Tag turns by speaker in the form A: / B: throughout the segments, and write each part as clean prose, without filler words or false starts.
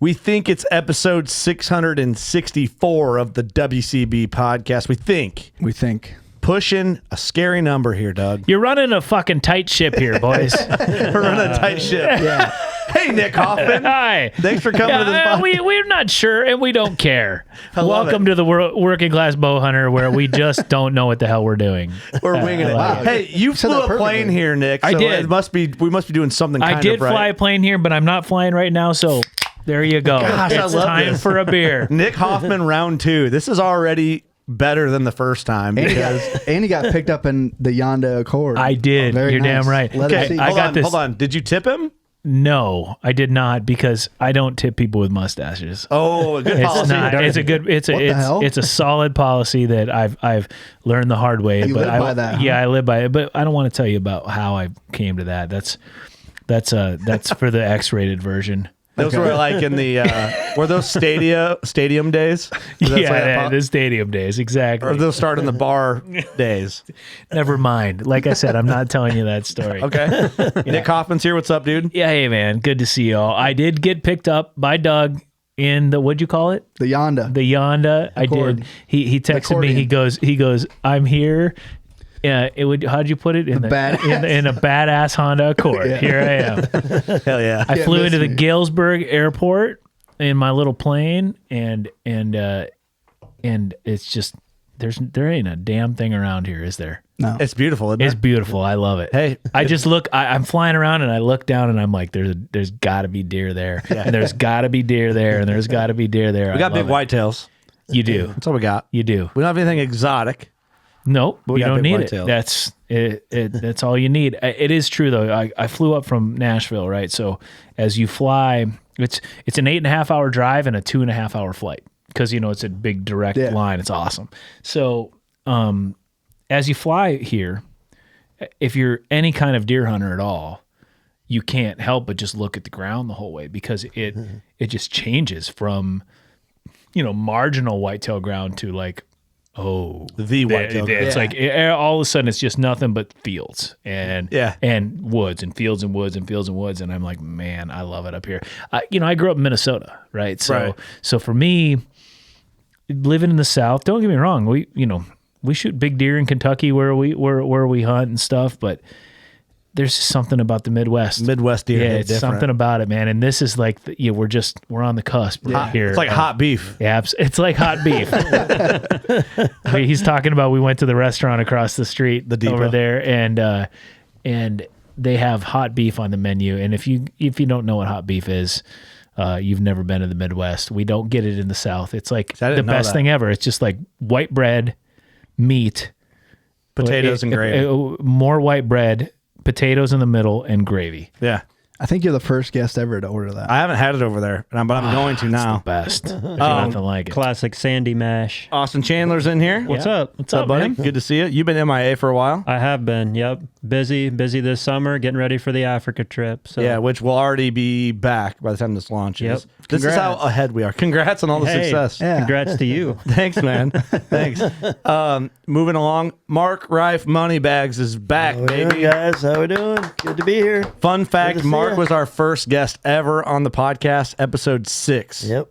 A: We think it's episode 664 of the WCB podcast. We think. Pushing a scary number here, Doug.
B: You're running a fucking tight ship here, boys.
A: We're running a tight ship. Yeah. Hey, Nick Hoffman.
B: Hi.
A: Thanks for coming to this podcast.
B: We're not sure, and we don't care. Welcome to the working class bow hunter, where we just don't know what the hell we're doing.
A: We're winging it. Wow. Hey, you flew a plane here, Nick. So
B: I did.
A: We must be doing something kind of right.
B: I did fly a plane here, but I'm not flying right now, so there you go.
A: Gosh,
B: it's time for a beer.
A: Nick Hoffman, round 2. This is already better than the first time.
C: And he got picked up in the Yonda Accord.
B: I did. You're damn right.
A: Okay, hold on. Did you tip him?
B: No, I did not, because I don't tip people with mustaches.
A: Oh, a good policy.
B: It's a solid policy that I've learned the hard way.
C: You live by that.
B: Yeah, I live by it, but I don't want to tell you about how I came to that. That's for the X-rated version.
A: Those were like in the were those stadium days?
B: Yeah, the stadium days, exactly.
A: Or they'll start in the bar days.
B: Never mind. Like I said, I'm not telling you that story.
A: Okay. Nick Hoffman's here. What's up, dude?
B: Yeah, hey man, good to see y'all. I did get picked up by Doug in the, what'd you call it?
C: The Yonda.
B: The Yonda. I did. He texted me. He goes, I'm here. Yeah, how'd you put it? In a badass Honda Accord. Yeah. Here I am.
A: Hell yeah.
B: I flew into the Galesburg airport in my little plane, and it's just there ain't a damn thing around here, is there?
C: No.
A: It's beautiful, isn't it?
B: It's beautiful. I love it.
A: Hey.
B: I just look, I'm flying around and I look down and I'm like, there's gotta be deer there. Yeah. And there's gotta be deer there, and there's gotta be deer there.
A: We got big whitetails.
B: You do.
A: That's all we got.
B: You do.
A: We don't have anything exotic.
B: Nope, you don't need it. That's it. That's all you need. It is true though. I flew up from Nashville, right? So as you fly, it's an 8.5 hour drive and a 2.5 hour flight, because it's a big direct line. It's awesome. So as you fly here, if you're any kind of deer hunter at all, you can't help but just look at the ground the whole way, because it just changes from marginal whitetail ground to like.
A: The whitetail.
B: It's like all of a sudden it's just nothing but fields and woods and fields and woods and fields and woods, and I'm like, man, I love it up here. I grew up in Minnesota, right? So for me, living in the South, don't get me wrong, we shoot big deer in Kentucky where we hunt and stuff, but there's just something about the Midwest
A: deer.
B: Yeah, it's different. Something about it, man. And this is like, we're on the cusp here.
A: It's like hot beef.
B: Yeah, it's like hot beef. He's talking about, we went to the restaurant across the street over there, and they have hot beef on the menu. And if you don't know what hot beef is, you've never been to the Midwest. We don't get it in the South. It's like the best thing ever. It's just like white bread, meat,
A: potatoes and gravy.
B: More white bread, potatoes in the middle, and gravy.
A: Yeah.
C: I think you're the first guest ever to order that.
A: I haven't had it over there, but I'm going to now.
B: It's the best. There's nothing like it.
D: Classic Sandy mash.
A: Austin Chandler's in here.
D: What's up?
B: What's up,
A: buddy?
B: man?
A: Good to see you. You've been MIA for a while.
D: I have been. Yep. Busy this summer, getting ready for the Africa trip. So.
A: Yeah, which will already be back by the time this launches.
D: Yep.
A: This is how ahead we are. Congrats on all the success.
C: Yeah.
D: Congrats to you.
A: Thanks, man. Thanks. Moving along, Mark Reif Moneybags is back, baby.
E: Guys, how we doing? Good to be here.
A: Fun fact, Mark was our first guest ever on the podcast, episode 6.
E: Yep.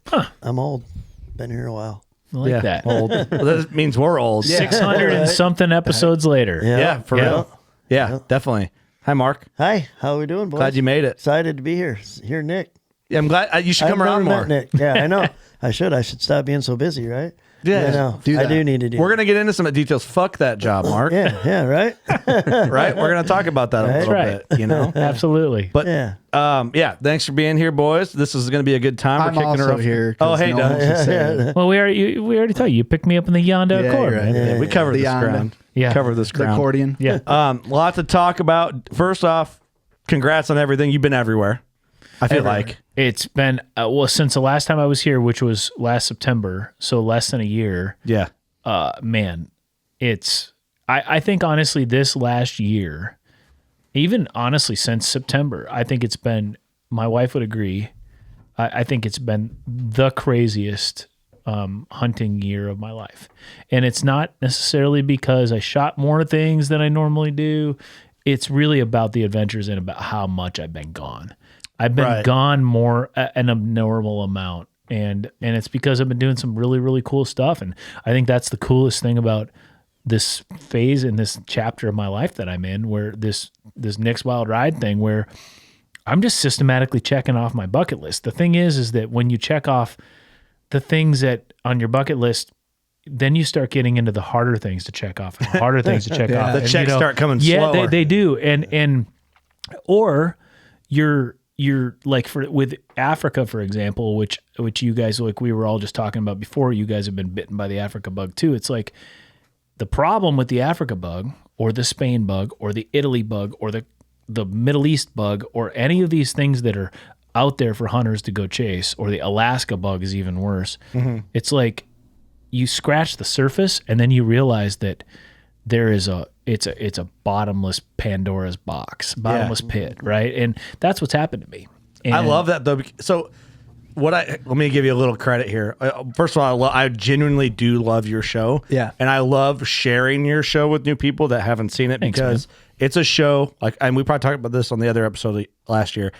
B: Huh.
E: I'm old. Been here a while.
B: I like that.
A: Old. Well, that means we're old.
B: 600 and something episodes later.
A: Yeah, for real. Yeah, definitely. Hi, Mark.
E: Hi, how we doing, boys?
A: Glad you made it.
E: Excited to be here. Here, Nick.
A: Yeah, I'm glad. You should come around more.
E: Nick. Yeah, I know. I should stop being so busy, right?
A: Yeah,
E: I know.
C: do that.
E: I do need to do.
A: We're going to get into some details. Fuck that job, Mark.
E: Yeah, right?
A: Right? We're going to talk about that a little bit,
B: Absolutely.
A: But thanks for being here, boys. This is going to be a good time.
C: I'm also here.
A: Oh, hey, Doug.
B: Well, we already told you. You picked me up in the Yonda Accord.
C: Right.
A: Yeah, we covered
C: The
A: this
C: Yonda.
A: ground.
B: Yeah.
A: Covered this
C: The
A: ground.
C: accordion.
B: Yeah.
A: Lots to talk about. First off, congrats on everything. You've been everywhere. I feel like
B: It's been, since the last time I was here, which was last September, so less than a year.
A: Yeah.
B: Man, I think honestly this last year, even honestly since September, I think it's been, my wife would agree, I think it's been the craziest hunting year of my life. And it's not necessarily because I shot more things than I normally do. It's really about the adventures and about how much I've been gone. I've been gone an abnormal amount. And it's because I've been doing some really, really cool stuff. And I think that's the coolest thing about this phase in this chapter of my life that I'm in, where this Nick's Wild Ride thing, where I'm just systematically checking off my bucket list. The thing is that when you check off the things that on your bucket list, then you start getting into the harder things to check off, and the harder things to check off.
A: The checks start coming slower.
B: Yeah, they do. Or you're like with Africa, for example, which you guys, like we were all just talking about before, you guys have been bitten by the Africa bug too. It's like the problem with the Africa bug or the Spain bug or the Italy bug or the Middle East bug or any of these things that are out there for hunters to go chase, or the Alaska bug is even worse. Mm-hmm. It's like you scratch the surface and then you realize that there is it's a bottomless Pandora's box, bottomless pit, right? And that's what's happened to me. And
A: I love that though. So let me give you a little credit here. First of all, I genuinely do love your show.
C: Yeah.
A: And I love sharing your show with new people that haven't seen it. Thanks, because it's a show, and we probably talked about this on the other episode last year.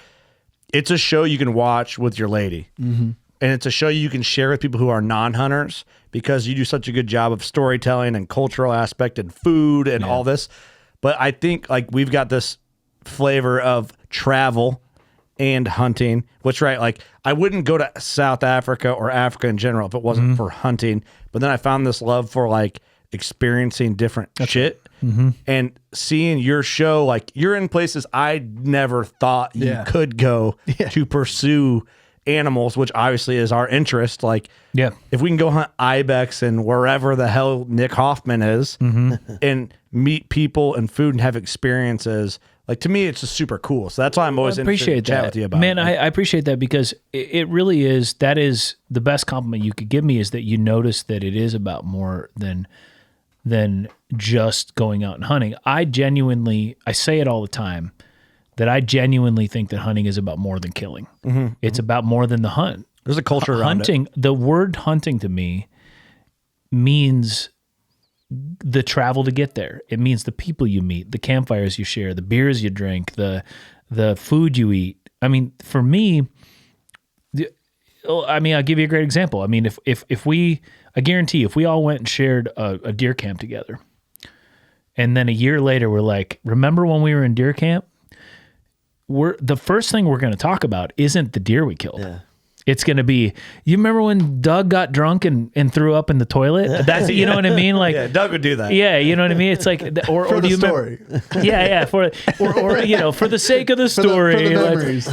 A: It's a show you can watch with your lady. Mm-hmm. And it's a show you can share with people who are non-hunters, because you do such a good job of storytelling and cultural aspect and food and all this. But I think like we've got this flavor of travel and hunting, which, right, like I wouldn't go to South Africa or Africa in general if it wasn't for hunting. But then I found this love for like experiencing different shit and seeing your show. Like you're in places I never thought you could go to pursue animals, which obviously is our interest. Like, if we can go hunt ibex and wherever the hell Nick Hoffman is and meet people and food and have experiences, like to me, it's just super cool. So that's why I'm always interested to chat with you about
B: it. Man,
A: it.
B: I appreciate that, because it really is. That is the best compliment you could give me, is that you notice that it is about more than just going out and hunting. I say it all the time, that I genuinely think that hunting is about more than killing. Mm-hmm. It's about more than the hunt.
A: There's a culture around
B: hunting. The word hunting to me means the travel to get there. It means the people you meet, the campfires you share, the beers you drink, the food you eat. I mean, for me, I'll give you a great example. I mean, I guarantee if we all went and shared a deer camp together, and then a year later we're like, remember when we were in deer camp? The first thing we're going to talk about isn't the deer we killed. Yeah. It's going to be, you remember when Doug got drunk and threw up in the toilet? That's, you know what I mean? Like,
A: Doug would do that.
B: Yeah, you know what I mean? It's like, or
C: do you story.
B: For the sake of the story.
C: For the memories.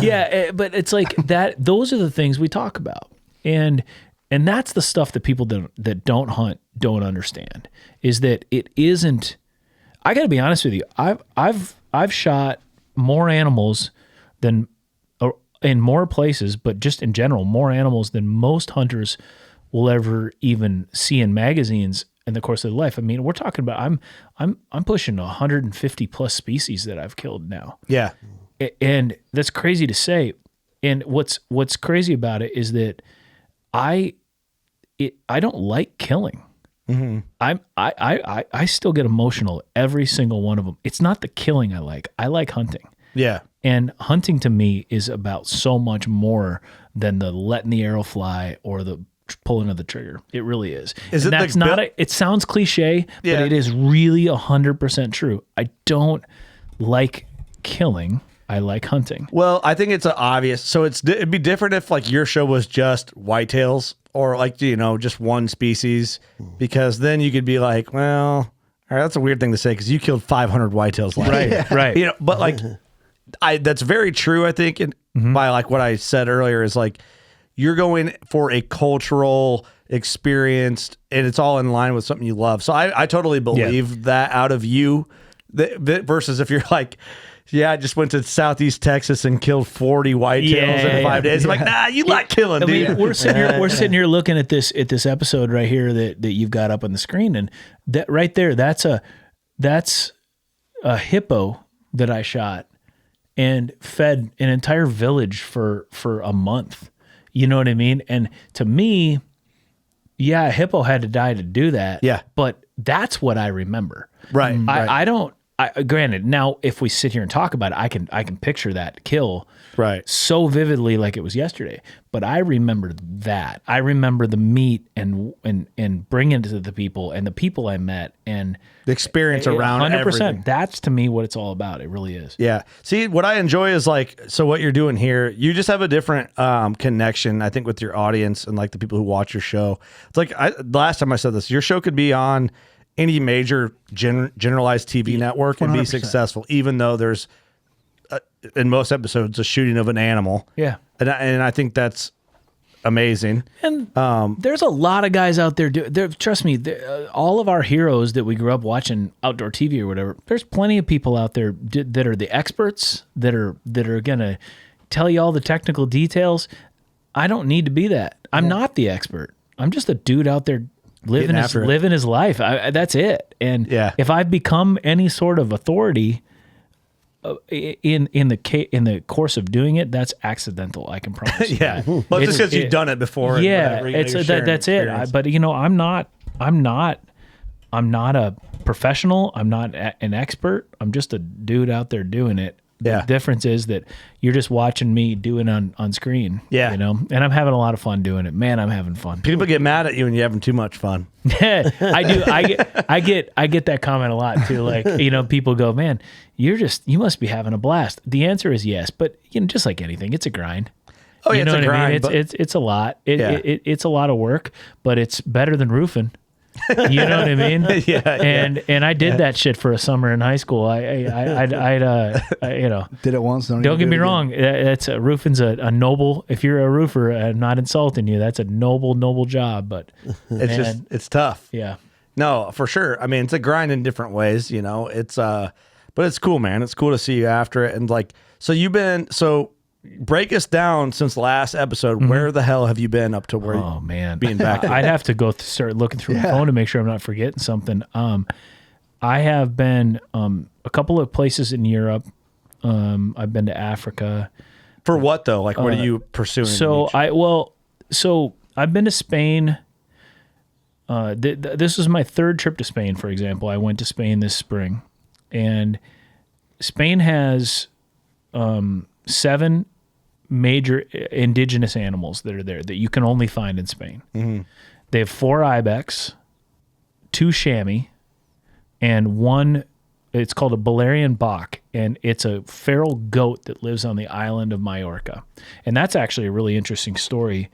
B: But it's like that. Those are the things we talk about, and that's the stuff that people that don't hunt don't understand. Is that it isn't. I got to be honest with you. I've shot more animals than in more places, but just in general, more animals than most hunters will ever even see in magazines in the course of their life. I mean, we're talking about I'm pushing 150 plus species that I've killed now.
A: Yeah,
B: and that's crazy to say. And what's crazy about it is that I don't like killing. Mm-hmm. I still get emotional every single one of them. It's not the killing I like. I like hunting.
A: Yeah.
B: And hunting to me is about so much more than the letting the arrow fly or the pulling of the trigger. It really is. It sounds cliche, but it is really 100% true. I don't like killing. I like hunting.
A: Well, I think it's obvious. So it'd be different if like your show was just whitetails or like, just one species, because then you could be like, well, all right, that's a weird thing to say because you killed 500 whitetails last year.
B: Right.
A: But like, that's very true, I think, and by like what I said earlier is like, you're going for a cultural experience and it's all in line with something you love. So I totally believe that out of you versus if you're like, I just went to Southeast Texas and killed 40 whitetails in 5 days. I'm like, nah, you like killing, dude.
B: We're sitting here looking at this episode right here that you've got up on the screen, and that right there, that's a hippo that I shot and fed an entire village for a month. You know what I mean? And to me, a hippo had to die to do that.
A: Yeah.
B: But that's what I remember.
A: Right.
B: I don't. granted, now if we sit here and talk about it, I can picture that kill
A: Right.
B: so vividly like it was yesterday. But I remember that. I remember the meat and bringing it to the people and the people I met and
A: The experience around
B: 100%.
A: everything.
B: That's to me what it's all about. It really is.
A: Yeah. See, what I enjoy is like, so what you're doing here, you just have a different connection, I think, with your audience and like the people who watch your show. It's like, the last time I said this, your show could be on any major generalized TV network and
C: 100%.
A: be successful, even though there's, in most episodes, a shooting of an animal.
B: Yeah.
A: And I think that's amazing.
B: And there's a lot of guys out there. Trust me, all of our heroes that we grew up watching outdoor TV or whatever. There's plenty of people out there that are the experts that are gonna tell you all the technical details. I don't need to be that. I'm not the expert. I'm just a dude out there living his life. That's it. And if I've become any sort of authority in the course of doing it, that's accidental. I can promise.
A: Yeah, well, it's just because you've done it before.
B: Yeah, that's it. But I'm not a professional. I'm not an expert. I'm just a dude out there doing it.
A: Yeah.
B: The difference is that you're just watching me do it on screen.
A: Yeah.
B: And I'm having a lot of fun doing it. Man, I'm having fun.
A: People get mad at you when you're having too much fun.
B: I do. I get that comment a lot too. Like, people go, man, you must be having a blast. The answer is yes, but just like anything, it's a grind.
A: Oh yeah,
B: you know
A: it's a grind.
B: I mean? It's a lot. It's a lot of work, but it's better than roofing. You know what I mean? And I did that shit for a summer in high school. I
C: did it once.
B: Don't get me wrong. That's roofing's a noble. If you're a roofer, I'm not insulting you. That's a noble job. But
A: it's tough.
B: Yeah.
A: No, for sure. I mean, it's a grind in different ways. It's but it's cool, man. It's cool to see you after it. And like, so break us down since the last episode. Mm-hmm. Where the hell have you been up to where?
B: Oh man,
A: being back.
B: I'd have to go start looking through my phone to make sure I'm not forgetting something. I have been a couple of places in Europe. I've been to Africa.
A: For what though? Like, what are you pursuing?
B: So I've been to Spain. This was my third trip to Spain. For example, I went to Spain this spring, and Spain has 7 major indigenous animals that are there that you can only find in Spain. Mm-hmm. They have 4 ibex, 2 chamois, and 1, it's called a Balearian bok, and it's a feral goat that lives on the island of Majorca. And that's actually a really interesting story.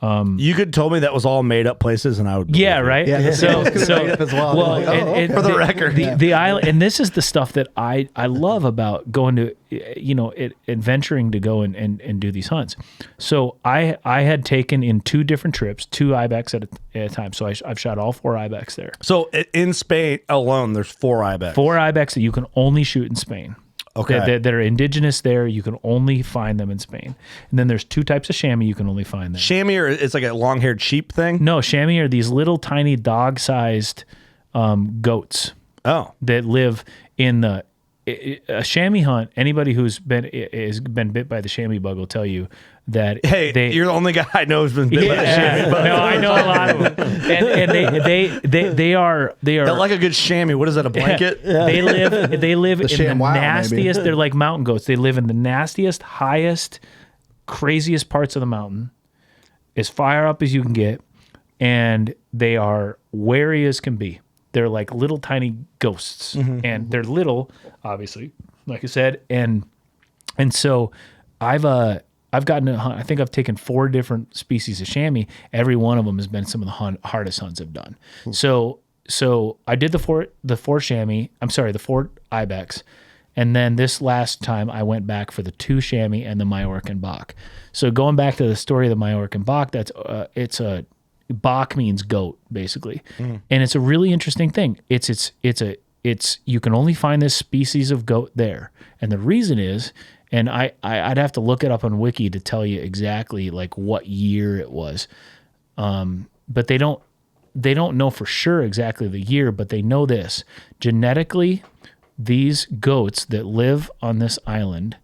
A: You could told me that was all made up places, and I would.
B: Right.
C: Yeah,
B: so
C: as well.
B: Well,
A: for the record,
B: the island, and this is the stuff that I love about going to, adventuring to go and do these hunts. So I had taken in 2 different trips, 2 ibex at a time. So I've shot all 4 ibex there.
A: So in Spain alone, there's 4 ibex.
B: 4 ibex that you can only shoot in Spain.
A: Okay.
B: That are indigenous there. You can only find them in Spain. And then there's 2 types of chamois you can only find there.
A: Chamois, it's like a long-haired sheep thing?
B: No, chamois are these little tiny dog-sized goats.
A: Oh.
B: That live in a chamois hunt. Anybody who's been bit by the chamois bug will tell you that.
A: Hey, you're the only guy I know who's been bit by the chamois bug.
B: No, I know a lot of them, and they are.
A: They're like a good chamois. What is that? A blanket?
B: They live in the nastiest.
C: Maybe.
B: They're like mountain goats. They live in the nastiest, highest, craziest parts of the mountain, as far up as you can get, and they are wary as can be. They're like little tiny ghosts, and they're little, obviously, like I said, and so I've gotten to hunt. I think I've taken 4 different species of chamois. Every one of them has been some of the hardest hunts I've done. So I did the 4 chamois. I'm sorry, the 4 ibex, and then this last time I went back for the 2 chamois and the Majorcan bok. So going back to the story of the Majorcan bok, it's a bok means goat, basically, and it's a really interesting thing. It's you can only find this species of goat there, and the reason is, and I'd have to look it up on Wiki to tell you exactly like what year it was, but they don't know for sure exactly the year, but they know this genetically. These goats that live on this island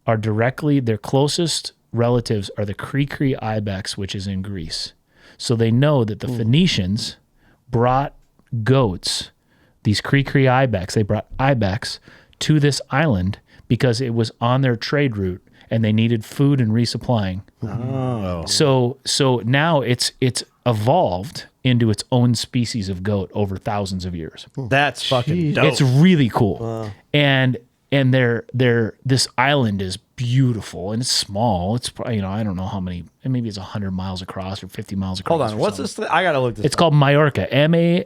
B: are their closest relatives are the Kri ibex, which is in Greece. So they know that the Phoenicians brought goats, these Cree ibex. They brought ibex to this island because it was on their trade route and they needed food and resupplying.
A: Oh.
B: So now it's evolved into its own species of goat over thousands of years.
A: That's fucking dope.
B: It's really cool. Wow. And this island is beautiful and it's small. It's probably, I don't know how many, maybe it's 100 miles across or 50 miles across.
A: Hold on. What's this? I got to look this
B: It's
A: up.
B: called Majorca, Mallorca.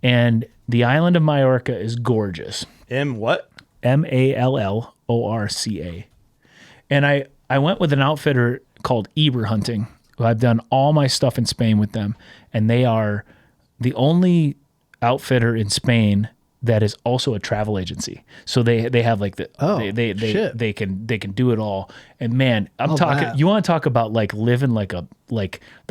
B: And the island of Majorca is gorgeous.
A: What?
B: Mallorca. And I went with an outfitter called Eber Hunting, who I've done all my stuff in Spain with them. And they are the only outfitter in Spain that is also a travel agency. So they have like they can do it all. And man, I'm talking. Wow. You want to talk about like living like the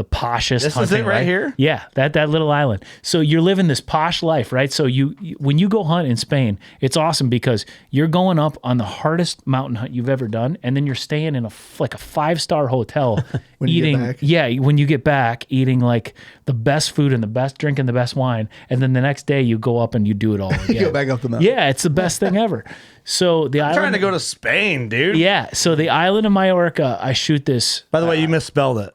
B: poshest.
A: This
B: hunting,
A: is it right here.
B: Yeah, that little island. So you're living this posh life, right? So you when you go hunt in Spain, it's awesome because you're going up on the hardest mountain hunt you've ever done, and then you're staying in a 5-star hotel
C: when
B: eating.
C: You get back.
B: Yeah, when you get back, eating like the best food and drinking the best wine, and then the next day you go up and you do it all again.
C: You go back up the mountain.
B: Yeah, it's the best thing ever. So
A: I'm trying to go to Spain, dude.
B: Yeah, so the island of Majorca, I shoot this.
A: By the way, you misspelled it.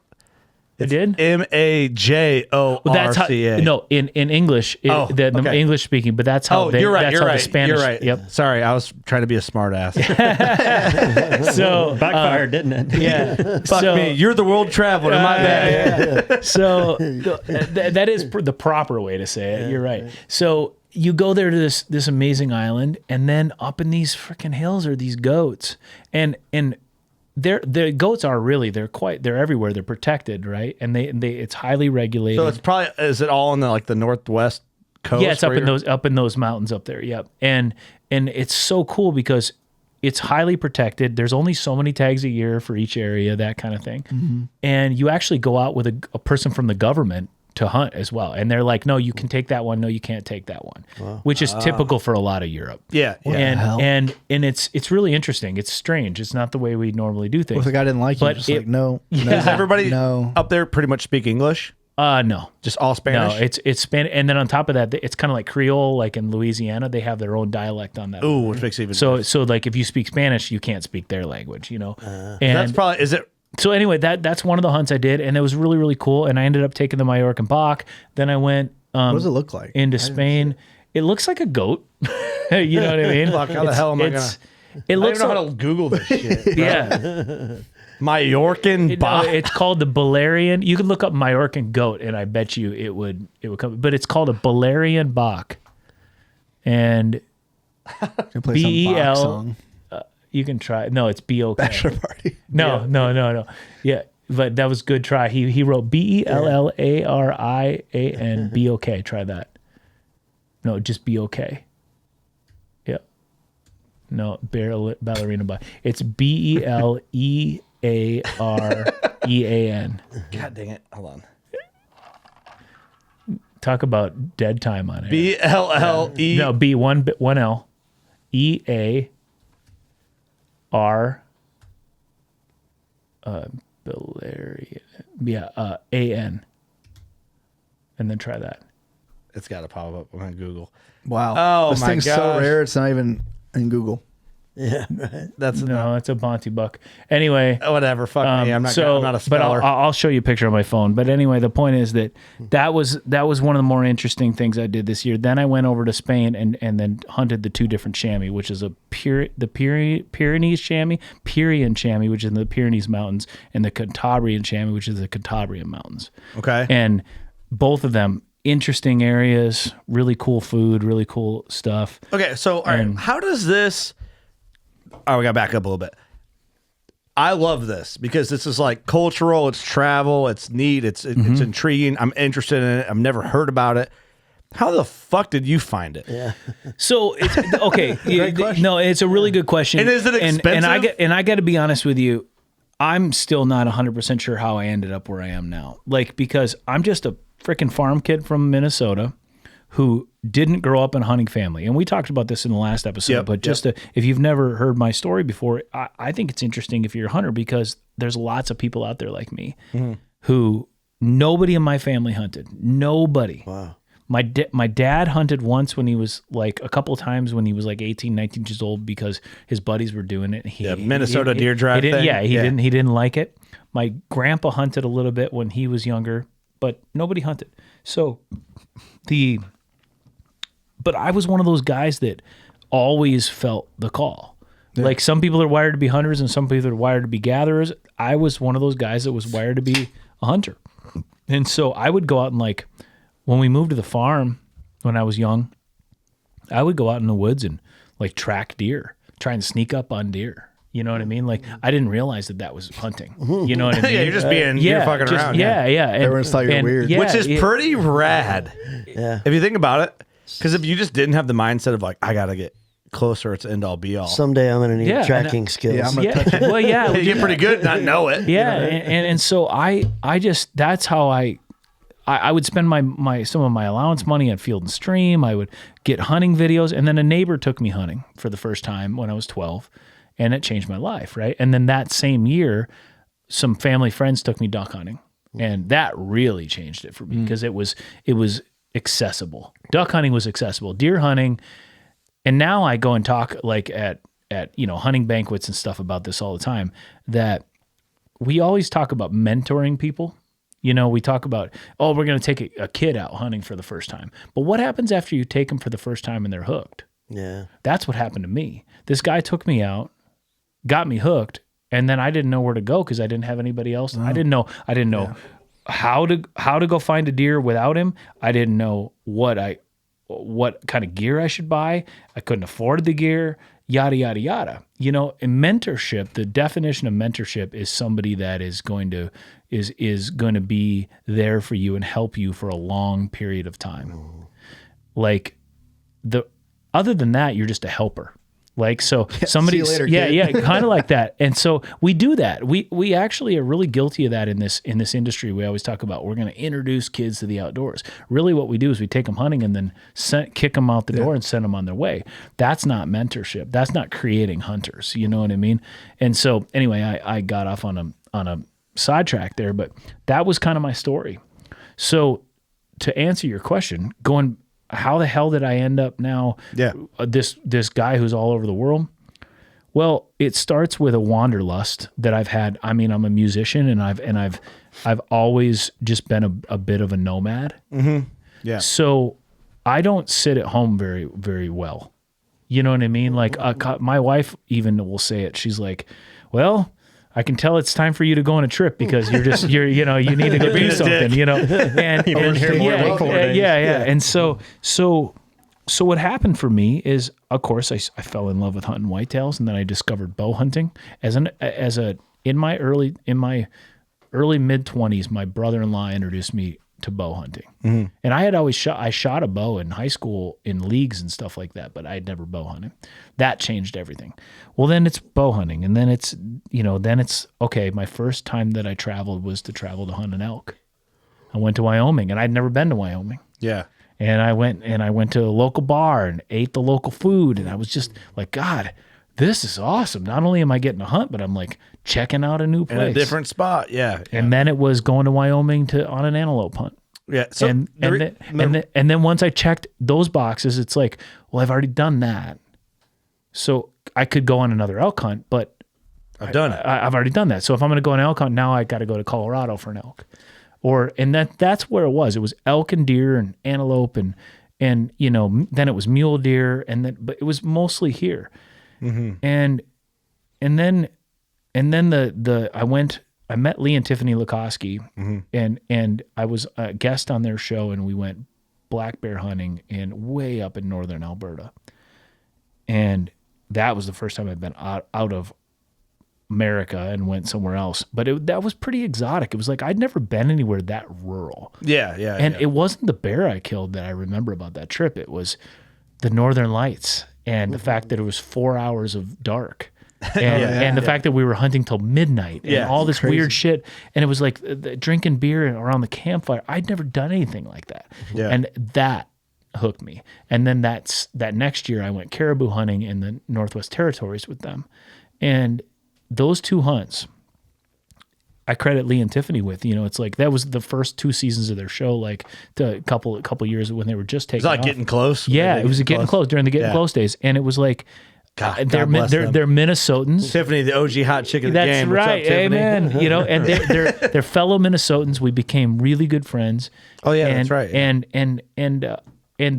B: It did?
A: Majorca.
B: That's how, no, in English, the English speaking, but that's how
A: you're right.
B: The Spanish.
A: You're right.
B: Yep.
A: Sorry, I was trying to be a smart ass.
B: So
D: backfired, didn't it?
B: Yeah.
A: Fuck me. You're the world traveler. My bad.
B: Yeah. So that is the proper way to say it. Yeah, you're right. So you go there to this amazing island, and then up in these freaking hills are these goats, and the goats are really they're everywhere. They're protected, right? And they it's highly regulated.
A: So it's probably, is it all in the northwest coast?
B: Yeah, it's up in those mountains up there. Yep. And it's so cool because it's highly protected. There's only so many tags a year for each area, that kind of thing. Mm-hmm. And you actually go out with a person from the government to hunt as well. And they're like, no, you can take that one. No, you can't take that one, which is typical for a lot of Europe.
A: Yeah.
B: And it's really interesting. It's strange. It's not the way we normally do things.
C: Well, if the guy didn't like you, just no.
A: Does everybody up there pretty much speak English?
B: No.
A: Just all Spanish?
B: No, it's Spanish. And then on top of that, it's kind of like Creole, like in Louisiana, they have their own dialect on that.
A: Ooh, which makes it even
B: worse. So like if you speak Spanish, you can't speak their language, And
A: that's probably, is it?
B: So anyway, that's one of the hunts I did, and it was really, really cool. And I ended up taking the Majorcan bok. Then I went.
C: What does it look like?
B: Into Spain. It looks like a goat. You know what I mean?
A: Fuck, how the hell am I gonna?
B: It looks.
A: I don't know how to Google this shit.
B: Yeah.
A: Majorcan bok.
B: No, it's called the Balearian. You could look up Majorcan goat, and I bet you it would come. But it's called a Balearian bok, and BEL. You can try. No, it's BOK.
C: Bachelor party.
B: No. Yeah, but that was good try. He wrote BELLARIAN BOK. Try that. No, just BOK. Yeah. No, ballerina bok. It's BELEAREAN.
A: God dang it! Hold on.
B: Talk about dead time on it.
A: BLLE.
B: No, B one L EAR. Balearian. Yeah, AN. And then try that.
A: It's got to pop up on Google.
C: Wow.
A: Oh,
C: this
A: my
C: thing's so
A: gosh.
C: rare, it's not even in Google.
E: Yeah, right.
A: That's
B: it's a Bonte buck. Anyway,
A: whatever. Fuck me. I'm not a speller.
B: But I'll show you a picture on my phone. But anyway, the point is that was one of the more interesting things I did this year. Then I went over to Spain and then hunted the two different chamois, which is the Pyrenees chamois, Pyrenean chamois, which is in the Pyrenees Mountains, and the Cantabrian chamois, which is the Cantabrian Mountains.
A: Okay.
B: And both of them, interesting areas, really cool food, really cool stuff.
A: Okay, so all right, how does this? Oh, we got to back up a little bit. I love this because this is like cultural. It's travel. It's neat. It's intriguing. I'm interested in it. I've never heard about it. How the fuck did you find it?
E: Yeah.
B: So it's okay. No, it's a really good question.
A: And is it expensive?
B: And I got to be honest with you. I'm still not 100% sure how I ended up where I am now. Like, because I'm just a freaking farm kid from Minnesota who didn't grow up in a hunting family. And we talked about this in the last episode, but if you've never heard my story before, I think it's interesting if you're a hunter because there's lots of people out there like me who nobody in my family hunted. Nobody.
E: Wow.
B: My dad hunted once when he was like a couple of times when he was like 18, 19 years old because his buddies were doing it.
A: Minnesota deer drive thing.
B: Yeah, he didn't like it. My grandpa hunted a little bit when he was younger, but nobody hunted. So but I was one of those guys that always felt the call. Yeah. Like some people are wired to be hunters and some people are wired to be gatherers. I was one of those guys that was wired to be a hunter. And so I would go out and like, when we moved to the farm when I was young, I would go out in the woods and like track deer, try and sneak up on deer. You know what I mean? Like I didn't realize that was hunting. You know what I mean?
A: Yeah, you're just being, you're fucking around.
B: Yeah. And,
C: everyone thought you were weird.
B: Yeah,
A: which is pretty rad.
E: Yeah.
A: If you think about it, because if you just didn't have the mindset of like, I got to get closer, it's end all be all.
E: Someday I'm going to need tracking skills.
C: Yeah, I'm gonna touch it.
B: Well, yeah.
A: You get pretty good, not know it.
B: Yeah. You know? And so I just, that's how I would spend some of my allowance money at Field and Stream. I would get hunting videos. And then a neighbor took me hunting for the first time when I was 12. And it changed my life, right? And then that same year, some family friends took me duck hunting. And that really changed it for me because it was accessible. Duck hunting was accessible. Deer hunting, and now I go and talk like at hunting banquets and stuff about this all the time, that we always talk about mentoring people. You know, we talk about, we're going to take a kid out hunting for the first time. But what happens after you take them for the first time and they're hooked?
E: Yeah.
B: That's what happened to me. This guy took me out, got me hooked, and then I didn't know where to go because I didn't have anybody else. I didn't know how to go find a deer without him. I didn't know what kind of gear I should buy. I couldn't afford the gear, yada, yada, yada. You know, in mentorship, the definition of mentorship is somebody that is going to be there for you and help you for a long period of time. Like other than that, you're just a helper. Like, so somebody, kind of like that. And so we do that. We actually are really guilty of that in this industry. We always talk about, we're going to introduce kids to the outdoors. Really what we do is we take them hunting and then kick them out the door and send them on their way. That's not mentorship. That's not creating hunters. You know what I mean? And so anyway, I got off on a sidetrack there, but that was kind of my story. So to answer your question, how the hell did I end up now? Yeah. This guy who's all over the world. Well, it starts with a wanderlust that I've had. I mean, I'm a musician and I've always just been a bit of a nomad. Mm-hmm. Yeah. So I don't sit at home very, very well. You know what I mean? Like my wife even will say it. She's like, well, I can tell it's time for you to go on a trip because you need to go do something, you know. And And so what happened for me is, of course, I fell in love with hunting whitetails, and then I discovered bow hunting in my early mid-20s. My brother-in-law introduced me to bow hunting, and I had always shot a bow in high school in leagues and stuff like that, but I had never bow hunted. That changed everything. Well, then it's bow hunting, and then it's okay. My first time that I traveled was to hunt an elk. I went to Wyoming, and I'd never been to Wyoming. Yeah, and I went to a local bar and ate the local food, and I was just like, God, this is awesome. Not only am I getting to hunt, but I'm like checking out a new place.
A: In a different spot, yeah.
B: And then it was going to Wyoming on an antelope hunt. Yeah. So and then once I checked those boxes, it's like, well, I've already done that. So I could go on another elk hunt, but
A: I've done it.
B: I've already done that. So if I'm going to go on an elk hunt, now I got to go to Colorado for an elk. That's where it was. It was elk and deer and antelope and then it was mule deer but it was mostly here. Mm-hmm. And then I met Lee and Tiffany Lukoski, and I was a guest on their show, and we went black bear hunting way up in northern Alberta. And that was the first time I'd been out of America and went somewhere else. But that was pretty exotic. It was like I'd never been anywhere that rural. Yeah. And it wasn't the bear I killed that I remember about that trip. It was the northern lights and the fact that it was 4 hours of dark. And the fact that we were hunting till midnight and all this weird shit. And it was like drinking beer around the campfire. I'd never done anything like that. Yeah. And that hooked me. And then that next year I went caribou hunting in the Northwest Territories with them. And those two hunts, I credit Lee and Tiffany with. It's like that was the first 2 seasons of their show, like the couple years when they were just taking.
A: It's like getting close.
B: Yeah, it was getting close during the getting close days, and it was like. God, they're Minnesotans.
A: Tiffany, the OG hot chick of the game.
B: That's right, amen. And they're fellow Minnesotans. We became really good friends.
A: Oh yeah, that's right.
B: And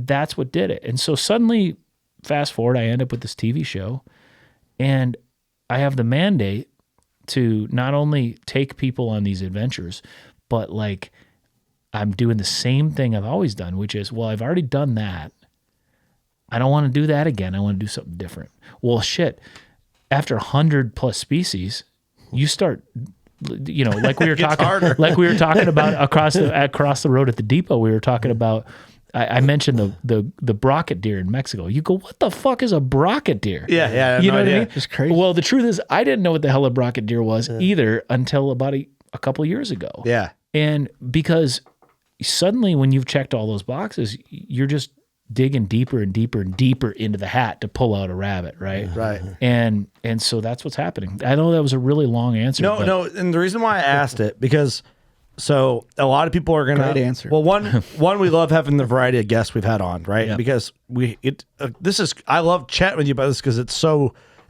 B: that's what did it. And so suddenly, fast forward, I end up with this TV show, and I have the mandate to not only take people on these adventures, but like I'm doing the same thing I've always done, which is, well, I've already done that. I don't want to do that again. I want to do something different. Well, shit. After 100+ species, you start, like we were talking about across the road at the depot. We were talking about. I mentioned the brocket deer in Mexico. You go, what the fuck is a brocket deer?
A: Yeah.
B: You know what I mean?
C: It's crazy.
B: Well, the truth is, I didn't know what the hell a brocket deer was either until about a couple of years ago.
A: Yeah.
B: And because suddenly, when you've checked all those boxes, you're just digging deeper and deeper and deeper into the hat to pull out a rabbit, right?
A: Right.
B: And so that's what's happening. I know that was a really long answer.
A: No, and the reason why I asked it, because so a lot of people are gonna
C: Great answer.
A: Well, one we love having the variety of guests we've had on, right?
B: Yep.
A: Because I love chatting with you about this because it's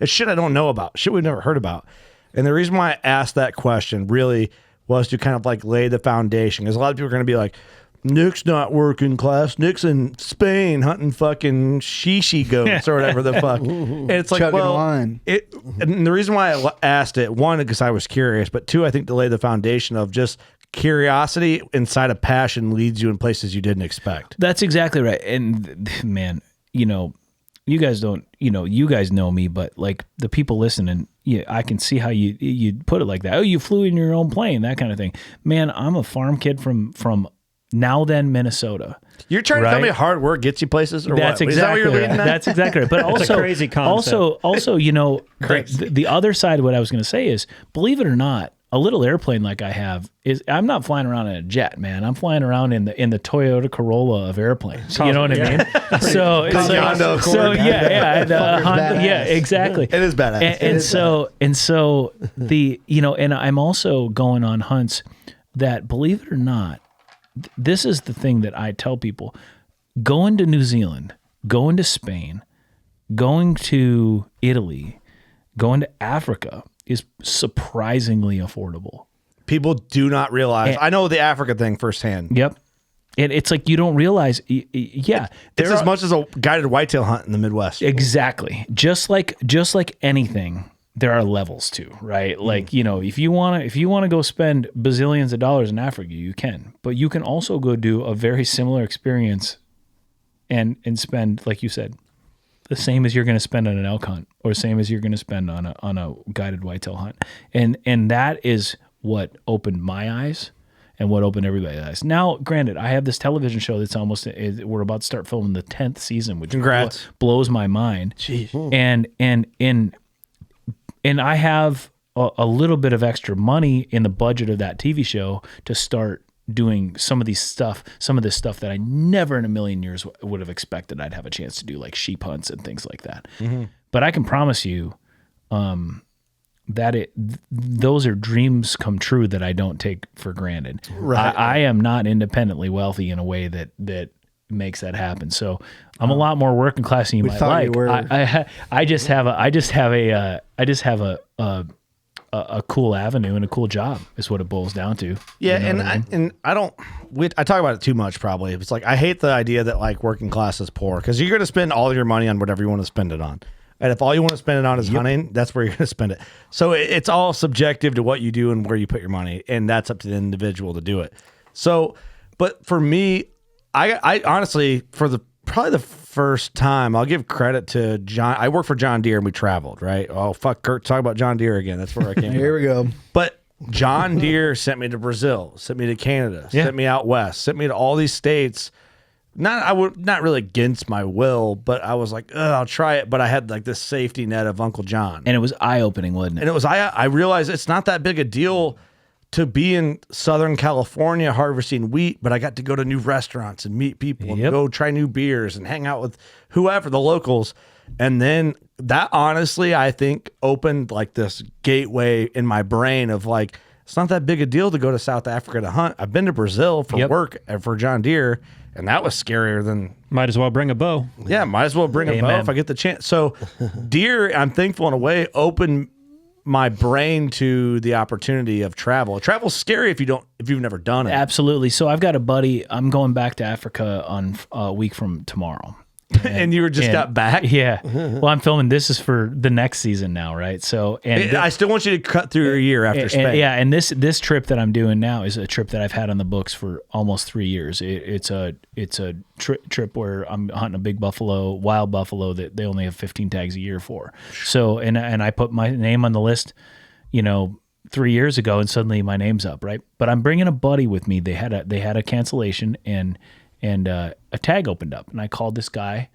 A: shit I don't know about, shit we've never heard about. And the reason why I asked that question really was to kind of like lay the foundation, because a lot of people are gonna be like, Nick's not working class. Nick's in Spain hunting fucking shishi goats or whatever the fuck. And it's like,
C: Chugging
A: well,
C: wine.
A: and the reason why I asked it, one, because I was curious, but two, I think to lay the foundation of just curiosity inside of passion leads you in places you didn't expect.
B: That's exactly right. And man, you guys don't, you guys know me, but like the people listening, I can see how you put it like that. Oh, you flew in your own plane, that kind of thing. Man, I'm a farm kid from now then Minnesota.
A: You're trying to tell me hard work gets you places, or
B: that's
A: what?
B: Exactly
A: Is that what you're
B: right. That's exactly right. But also,
D: it's a crazy concept.
B: Also, the other side of what I was going to say is, believe it or not, a little airplane like I have is, I'm not flying around in a jet, man. I'm flying around in the Toyota Corolla of airplanes. You know what I mean? So it's like, Honda, yeah, exactly.
A: It is badass.
B: And so the and I'm also going on hunts that, believe it or not, this is the thing that I tell people: going to New Zealand, going to Spain, going to Italy, going to Africa is surprisingly affordable.
A: People do not realize. I know the Africa thing firsthand.
B: Yep. And it's like you don't realize. Yeah,
A: it's as much as a guided whitetail hunt in the Midwest.
B: Exactly. Just like anything, there are levels to, right? Like, if you want to go spend bazillions of dollars in Africa, you can. But you can also go do a very similar experience and spend, like you said, the same as you're going to spend on an elk hunt, or same as you're going to spend on a guided whitetail hunt. And that is what opened my eyes and what opened everybody's eyes. Now, granted, I have this television show that's we're about to start filming the 10th season, which blows my mind.
A: Jeez.
B: And I have a little bit of extra money in the budget of that TV show to start doing some of this stuff that I never in a million years would have expected I'd have a chance to do, like sheep hunts and things like that. Mm-hmm. But I can promise you that those are dreams come true that I don't take for granted. Right. I am not independently wealthy in a way that makes that happen. So I'm a lot more working class than you might like. I just have a cool avenue and a cool job is what it boils down to.
A: Yeah. I talk about it too much. Probably. It's like, I hate the idea that like working class is poor, because you're going to spend all your money on whatever you want to spend it on. And if all you want to spend it on is hunting, that's where you're going to spend it. So it's all subjective to what you do and where you put your money. And that's up to the individual to do it. So, but for me, I honestly, probably the first time, I'll give credit to John. I worked for John Deere and we traveled, right? Oh, fuck, Kurt, talk about John Deere again. That's where I came
C: Here we go.
A: But John Deere sent me to Brazil, sent me to Canada, sent me out west, sent me to all these states. Not really against my will, but I was like, I'll try it. But I had like this safety net of Uncle John.
B: And it was eye-opening, wasn't it?
A: And I realized it's not that big a deal to be in Southern California harvesting wheat, but I got to go to new restaurants and meet people and go try new beers and hang out with whoever, the locals. And then that honestly, I think, opened like this gateway in my brain of like, it's not that big a deal to go to South Africa to hunt. I've been to Brazil for work and for John Deere, and that was scarier than.
D: Might as well bring a bow.
A: Yeah, might as well bring a bow if I get the chance. So deer, I'm thankful in a way, opened my brain to the opportunity of travel. Travel's scary if you've never done it.
B: Absolutely. So I've got a buddy. I'm going back to Africa on a week from tomorrow.
A: And you got back?
B: Yeah. Well, I'm filming. This is for the next season now, right? So,
A: I still want you to cut through your year after Spain.
B: And this trip that I'm doing now is a trip that I've had on the books for almost 3 years. It's a trip where I'm hunting a big buffalo, wild buffalo that they only have 15 tags a year for. So, and I put my name on the list, 3 years ago, and suddenly my name's up, right? But I'm bringing a buddy with me. They had a cancellation and a tag opened up, and I called this guy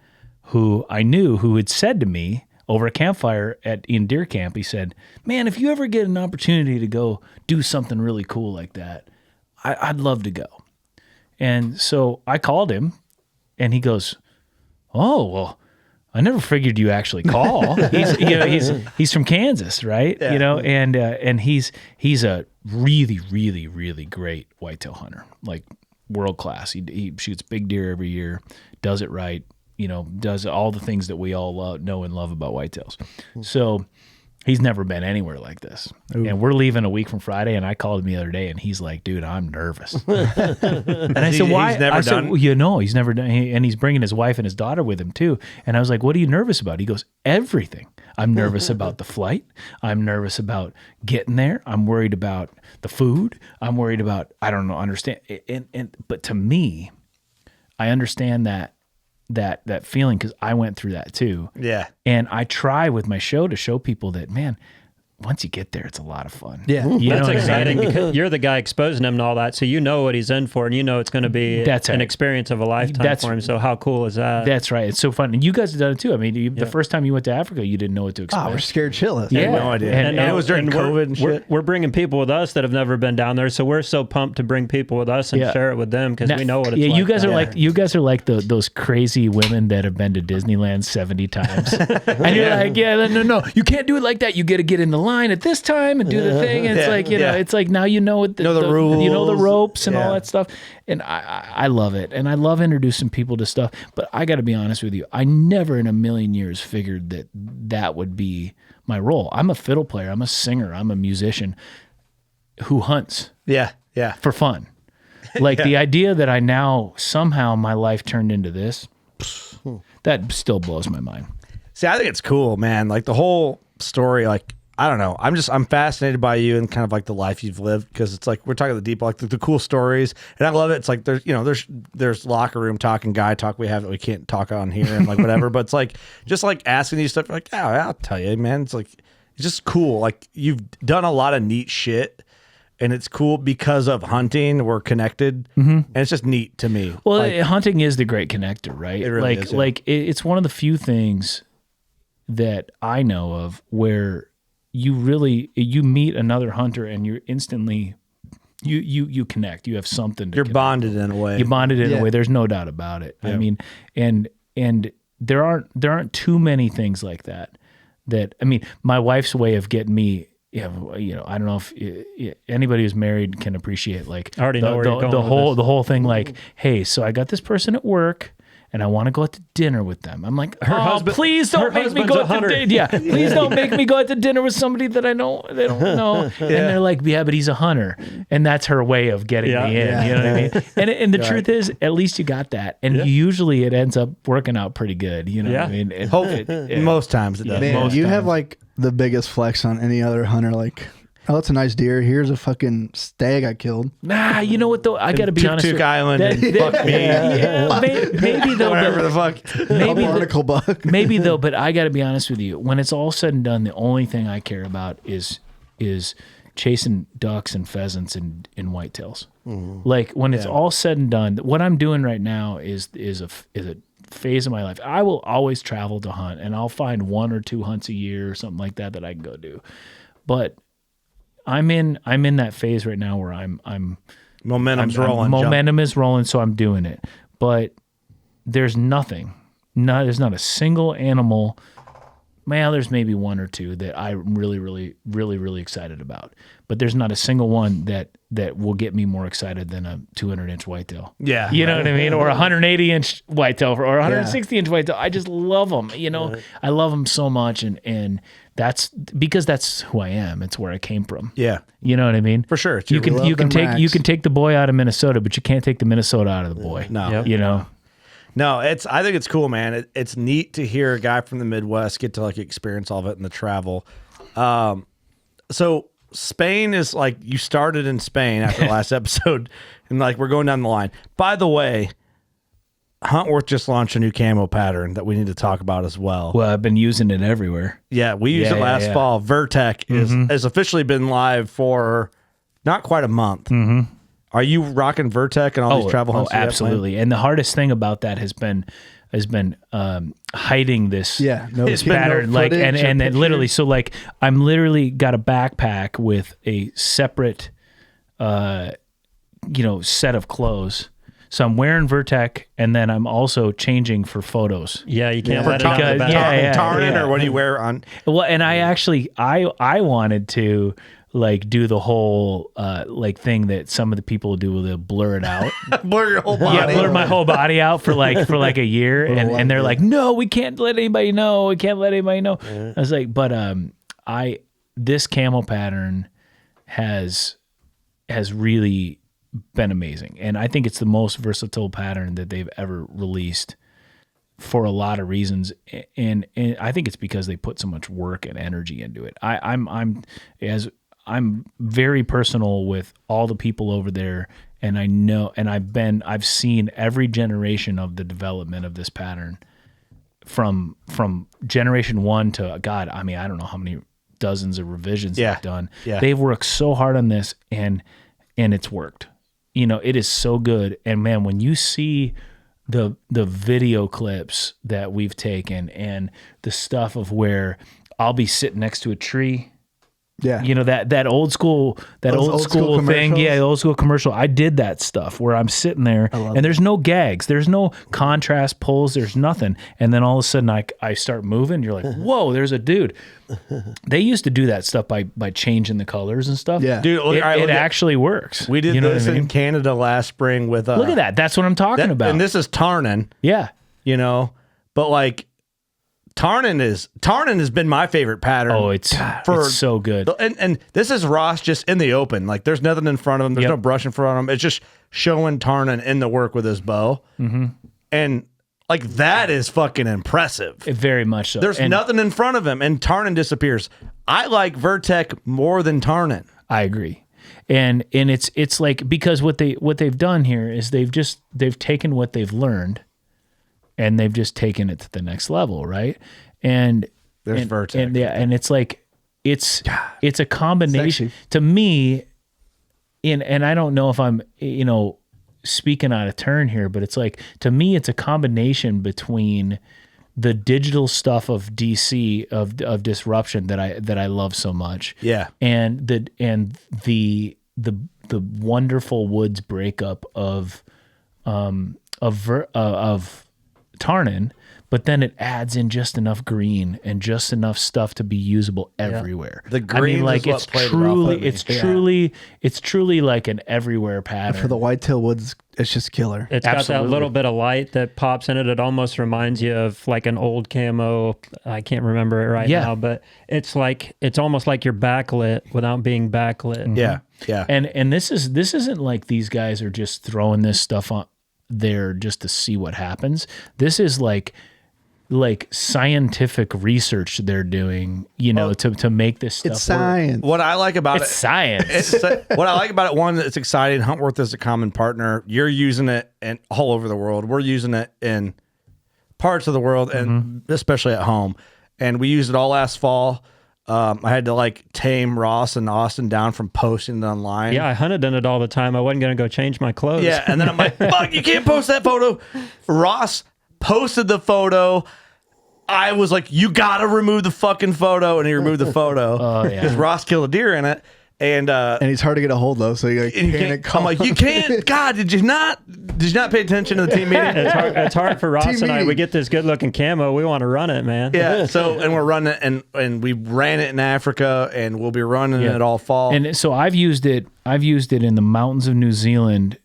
B: who I knew, who had said to me over a campfire in deer camp, he said, "Man, if you ever get an opportunity to go do something really cool like that, I'd love to go." And so I called him, and he goes, "Oh, well, I never figured you actually call." He's from Kansas, right?
A: Yeah.
B: And he's a really, really, really great whitetail hunter, like world class. He shoots big deer every year, does it right, does all the things that we all know and love about whitetails. So he's never been anywhere like this. Ooh. And we're leaving a week from Friday, and I called him the other day, and he's like, "Dude, I'm nervous." And I said, "Why?" I said, "Well, he's never done, and he's bringing his wife and his daughter with him too." And I was like, "What are you nervous about?" He goes, "Everything. I'm nervous about the flight. I'm nervous about getting there. I'm worried about the food. I'm worried about, I don't know, understand." But to me, I understand that feeling, because I went through that too.
A: Yeah.
B: And I try with my show to show people that, man, once you get there, it's a lot of fun.
C: Yeah.
D: That's exciting because you're the guy exposing him to all that. So you know what he's in for, and it's going to be an experience of a lifetime for him. So how cool is that?
B: That's right. It's so fun. And you guys have done it too. I mean, the first time you went to Africa, you didn't know what to expect.
C: We're scared shitless.
B: Yeah.
A: No idea.
B: And
A: it was during COVID and shit.
D: We're bringing people with us that have never been down there. So we're so pumped to bring people with us and share it with them, because we know what it's like.
B: You guys are like those crazy women that have been to Disneyland 70 times. And you're like, no, you can't do it like that. You got to get in the line at this time and do the thing. And it's like, it's like, now what
A: the rules,
B: the ropes and all that stuff. And I love it. And I love introducing people to stuff. But I got to be honest with you, I never in a million years figured that would be my role. I'm a fiddle player. I'm a singer. I'm a musician who hunts.
A: Yeah.
B: For fun. Like the idea that I now somehow my life turned into this, that still blows my mind.
A: See, I think it's cool, man. Like the whole story, like, I don't know. I'm fascinated by you and kind of like the life you've lived, because it's like we're talking the deep, like the cool stories, and I love it. It's like there's locker room talk and guy talk we have that we can't talk on here and like whatever. But it's like just like asking you stuff, like, I'll tell you, man. It's like it's just cool. Like you've done a lot of neat shit, and it's cool because of hunting. We're connected, and it's just neat to me.
B: Well, hunting is the great connector, right?
A: It really is.
B: Like it's one of the few things that I know of where you meet another hunter and you're instantly you connect. You have something.
A: You're bonded in a way.
B: You bonded in a way. There's no doubt about it. Yeah. I mean, and there aren't too many things like that. I mean, my wife's way of getting me. I don't know if anybody who's married can appreciate like
D: I already know where you're going
B: the whole thing. Like, hey, so I got this person at work, and I want to go out to dinner with them. I'm like, please don't make me go out to dinner. Yeah, please don't make me go out to dinner with somebody that I know they don't know. And they're like, yeah, but he's a hunter, and that's her way of getting me in. You know what I mean? And the truth is, at least you got that, and usually it ends up working out pretty good. You know what I mean?
A: Most times it does.
C: Man, you have like the biggest flex on any other hunter. Like, oh, that's a nice deer. Here's a fucking stag I killed.
B: Nah, you know what though? I got to be honest.
A: Tuk Island and fuck me.
B: Maybe though.
A: Whatever the fuck.
C: Maybe barnacle buck.
B: Maybe though, but I got to be honest with you. When it's all said and done, the only thing I care about is chasing ducks and pheasants and whitetails. Mm-hmm. Like when it's all said and done, what I'm doing right now is a phase of my life. I will always travel to hunt, and I'll find 1 or 2 hunts a year or something like that I can go do. But I'm in that phase right now where I'm
A: momentum's rolling.
B: Momentum is rolling, so I'm doing it. But there's nothing. There's not a single animal. there's maybe one or two that I'm really, really, really, really excited about. But there's not a single one that will get me more excited than a 200-inch whitetail.
A: Yeah.
B: You know what I mean? Or a 180-inch whitetail or a 160-inch whitetail. I just love them. I love them so much. And that's because that's who I am. It's where I came from.
A: Yeah.
B: You know what I mean?
A: For sure.
B: You can take the boy out of Minnesota, but you can't take the Minnesota out of the boy.
A: No.
B: You know?
A: No, I think it's cool, man. It's neat to hear a guy from the Midwest get to like experience all of it in the travel. So Spain is like, you started in Spain after the last episode, and like we're going down the line. By the way, Huntworth just launched a new camo pattern that we need to talk about as well.
B: Well, I've been using it everywhere.
A: Yeah, we used it last fall. Vertek has officially been live for not quite a month. Mm-hmm. Are you rocking Vertek and all these travel hunts?
B: Oh, absolutely. And the hardest thing about that has been hiding this pattern. Like, and then literally, so like I'm literally got a backpack with a separate, set of clothes. So I'm wearing Vertek, and then I'm also changing for photos.
D: Yeah, you can't let it out the back.
A: Tartan, or what do you wear on?
B: Well, and I actually, I wanted to like do the whole like thing that some of the people do, they'll blur it out.
A: Blur your whole body.
B: Yeah, blur my whole body out for like a year, and they're like, no, we can't let anybody know. We can't let anybody know. Yeah. I was like, but this camel pattern has really been amazing, and I think it's the most versatile pattern that they've ever released for a lot of reasons, and I think it's because they put so much work and energy into it. I'm very personal with all the people over there, and I know, and I've seen every generation of the development of this pattern from generation 1 to God. I mean, I don't know how many dozens of revisions they've done. Yeah. They've worked so hard on this, and it's worked. It is so good. And man, when you see the video clips that we've taken and the stuff of where I'll be sitting next to a tree. Yeah. That old school thing. Yeah, the old school commercial. I did that stuff where I'm sitting there and there's no gags. There's no contrast pulls. There's nothing. And then all of a sudden I start moving. You're like, whoa, there's a dude. They used to do that stuff by changing the colors and stuff.
C: Yeah.
A: Dude,
B: it actually works.
A: We did this in Canada last spring with...
B: Look at that. That's what I'm talking about.
A: And this is Tarnan.
B: Yeah.
A: But like... Tarnan has been my favorite pattern.
B: Oh, it's so good.
A: And this is Ross just in the open. Like there's nothing in front of him. There's no brush in front of him. It's just showing Tarnan in the work with his bow. Mm-hmm. And like that is fucking impressive.
B: Very much so.
A: There's nothing in front of him and Tarnan disappears. I like Vertek more than Tarnan.
B: I agree. And it's like, because what they've done here is they've taken what they've learned and they've just taken it to the next level, right? And
A: there's Vertek.
B: And it's like it's a combination to me. And I don't know if I'm speaking out of turn here, but it's like, to me, it's a combination between the digital stuff of DC of disruption that I love so much, and the wonderful woods breakup of Tarnan, but then it adds in just enough green and just enough stuff to be usable everywhere.
A: The green,
B: it's truly like an everywhere pattern.
C: For the whitetail woods, it's just killer.
D: It's got that little bit of light that pops in it. It almost reminds you of like an old camo. I can't remember it right now, but it's almost like you're backlit without being backlit.
B: Mm-hmm.
A: Yeah.
B: And this isn't like these guys are just throwing this stuff on there just to see what happens. This is like scientific research they're doing, to make this stuff
C: it's science.
B: Work.
A: What I like about
B: it's science.
A: What I like about it, one, it's exciting. Huntworth is a common partner. You're using it all over the world. We're using it in parts of the world, and especially at home. And we used it all last fall. I had to tame Ross and Austin down from posting it online.
D: Yeah, I hunted in it all the time. I wasn't going to go change my clothes.
A: Yeah, and then I'm like, fuck, you can't post that photo. Ross posted the photo. I was like, you got to remove the fucking photo. And he removed the photo.
B: Oh, yeah.
A: Because Ross killed a deer in it. And
C: he's hard to get a hold of, so you can't call.
A: I'm like, you can't. God, did you not pay attention to the team meeting?
D: It's hard for Ross and I. We get this good looking camo. We want to run it, man.
A: Yeah. So, and we're running it, and we ran it in Africa, and we'll be running it all fall.
B: And so I've used it in the mountains of New Zealand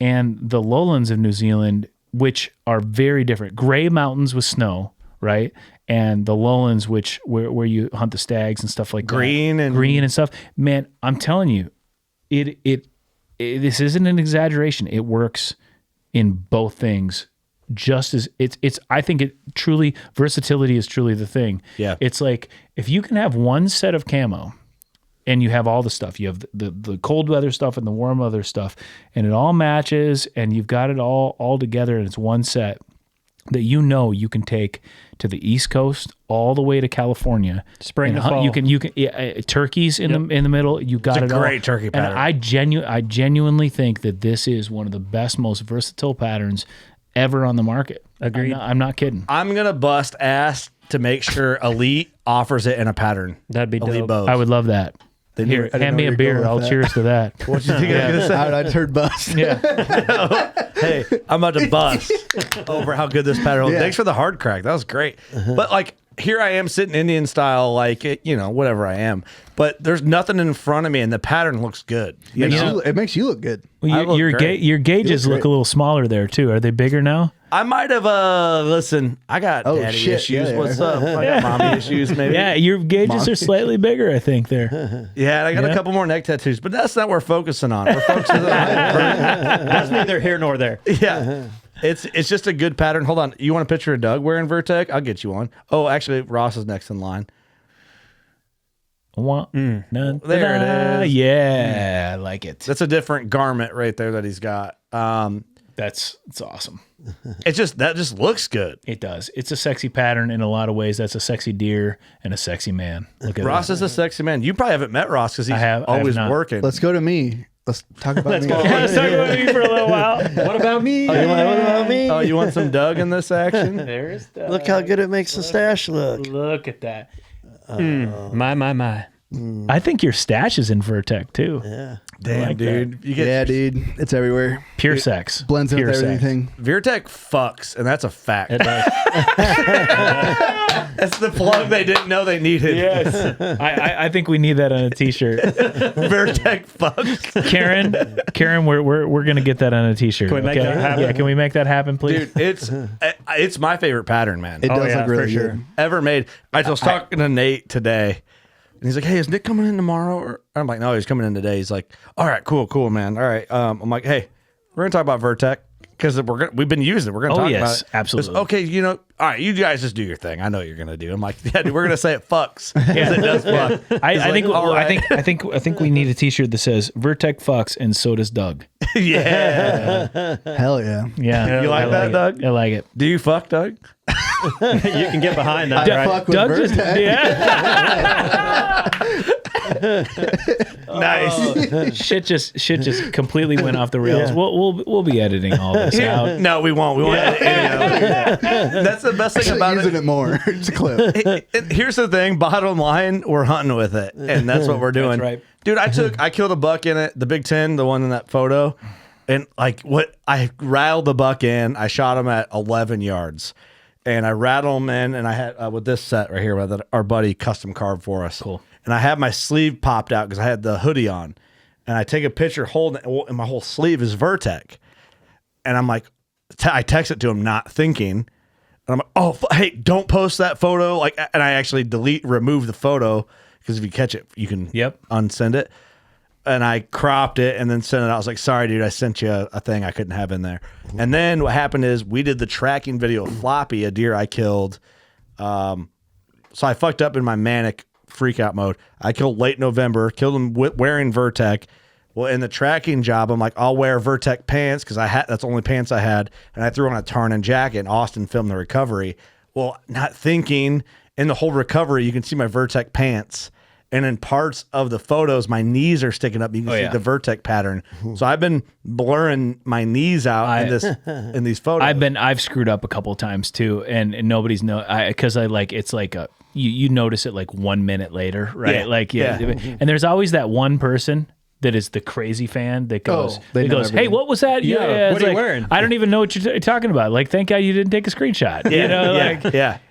B: and the lowlands of New Zealand, which are very different. Gray mountains with snow, right? And the lowlands, where you hunt the stags and stuff like
A: green
B: and stuff. Man, I'm telling you, it this isn't an exaggeration. It works in both things. Just as it's I think versatility is truly the thing.
A: Yeah.
B: It's like if you can have one set of camo and you have all the stuff, you have the cold weather stuff and the warm weather stuff, and it all matches and you've got it all together and it's one set that you can take to the East Coast all the way to California.
D: Spring to fall.
B: You can turkeys in the middle. You got
A: it's
B: it
A: a great
B: all.
A: turkey pattern.
B: And I genuinely think that this is one of the best, most versatile patterns ever on the market.
D: Agreed.
B: I'm not kidding.
A: I'm gonna bust ass to make sure Elite offers it in a pattern.
D: That'd be
A: Elite
D: dope.
A: bows.
B: I would love that. Here, hand me a beer. I'll cheers to that.
A: What you think I'm gonna say?
C: I just heard bust.
B: Yeah.
A: Hey, I'm about to bust over how good this pattern is.
C: Yeah.
A: Thanks for the hard crack. That was great. But like, here I am sitting Indian style, like, whatever I am. But there's nothing in front of me, and the pattern looks good.
C: It makes you look good.
B: Well, your gauges look a little smaller there too. Are they bigger now?
A: I might have, listen, I got daddy issues.
C: Yeah,
A: What's up? I got mommy issues, maybe.
B: Yeah, your gauges are slightly bigger, I think, there.
A: Yeah, and I got a couple more neck tattoos, but that's not what we're focusing on. We're focusing on
D: That's neither here nor there.
A: Yeah. It's just a good pattern. Hold on. You want a picture of Doug wearing Vertek? I'll get you one. Oh, actually, Ross is next in line.
B: None.
A: There it is.
B: Yeah, I like it.
A: That's a different garment right there that he's got.
B: It's awesome.
A: That just looks good.
B: It does. It's a sexy pattern in a lot of ways. That's a sexy deer and a sexy man. Look at
A: Ross is a sexy man. You probably haven't met Ross because he's always working.
C: Let's go to me. Let's talk about me.
B: Let's talk about me for a little while.
D: What about me?
E: What about me?
A: Oh, you want some Doug in this action?
B: There's Doug.
E: Look how good it makes the stash look.
B: Look at that.
D: My.
B: I think your stash is in Vertek too.
E: Yeah.
A: Damn,
B: like
A: dude. You get
C: Yeah, dude. It's everywhere.
B: Pure sex.
C: Blends in
B: Pure
C: with
B: sex.
C: everything.
A: Vertek fucks, and that's a fact.
D: It does.
A: That's the plug they didn't know they needed.
B: Yes. I think we need that on a t-shirt.
A: Vertek fucks.
B: Karen, we're gonna get that on a t-shirt.
D: Can we make that happen?
B: Yeah, can we make that happen, please?
A: Dude, it's my favorite pattern, man.
C: It does look really
D: for sure.
C: good.
A: Ever made. I was talking to Nate today, and he's like, "Hey, is Nick coming in tomorrow?" Or I'm like, "No, he's coming in today." He's like, "All right, cool, man. All right." I'm like, "Hey, we're gonna talk about Vertek because we've been using it. We're gonna talk about it."
B: Absolutely.
A: Okay, all right, you guys just do your thing. I know what you're gonna do. I'm like, "Yeah, dude, we're gonna say it fucks because it does fuck."
B: I think we need a t-shirt that says Vertek fucks and so does Doug.
A: Yeah.
C: Hell yeah.
B: Yeah.
A: You like that, Doug?
B: I like it.
A: Do you fuck, Doug?
D: You can get behind that,
C: I
D: right?
C: fuck with
B: Doug just
A: Nice.
B: shit just completely went off the rails.
E: Yeah.
B: We'll be editing all this out.
A: No, we won't. We won't edit any of it. That's the best thing
C: Start
A: about
C: using
A: it.
C: it more. It's a clip.
A: Here's the thing. Bottom line, we're hunting with it, and that's what we're doing.
B: That's right.
A: Dude, I killed a buck in it, the Big 10, the one in that photo, and I rattled the buck in. I shot him at 11 yards, and I rattled him in, and I had with this set right here that our buddy custom carved for us.
B: Cool.
A: And I had my sleeve popped out because I had the hoodie on, and I take a picture holding it, and my whole sleeve is Vertek, and I'm like, I text it to him, not thinking. And I'm like, oh, hey, don't post that photo. And I actually remove the photo because if you catch it, you can unsend it. And I cropped it and then sent it out. I was like, sorry, dude, I sent you a thing I couldn't have in there. And then what happened is we did the tracking video of Floppy, a deer I killed. So I fucked up in my manic freak out mode. I killed late November, killed him wearing Vertek. Well, in the tracking job, I'm like, I'll wear Vertek pants because that's the only pants I had. And I threw on a Tarnin jacket, and Austin filmed the recovery. Well, not thinking, in the whole recovery, you can see my Vertek pants. And in parts of the photos, my knees are sticking up. You can see the Vertek pattern. So I've been blurring my knees out in these photos.
B: I've screwed up a couple of times too, and nobody's because it's like you notice it like 1 minute later, right? And there's always that one person that is the crazy fan that goes, hey, what was that?
D: Yeah, what are you wearing?
B: I don't even know what you're talking about. Like, thank God you didn't take a screenshot.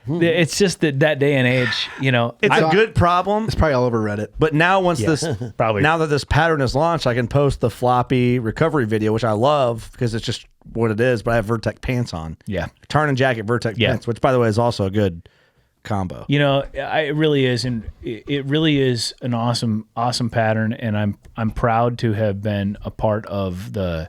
B: It's just that day and age,
A: It's a good problem.
C: It's probably all over Reddit.
A: But now now that this pattern is launched, I can post the floppy recovery video, which I love because it's just what it is, but I have Vertek pants on.
B: Yeah.
A: Tarn and jacket Vertek pants, which by the way is also a good combo.
B: It really is, and it really is an awesome pattern, and I'm proud to have been a part of the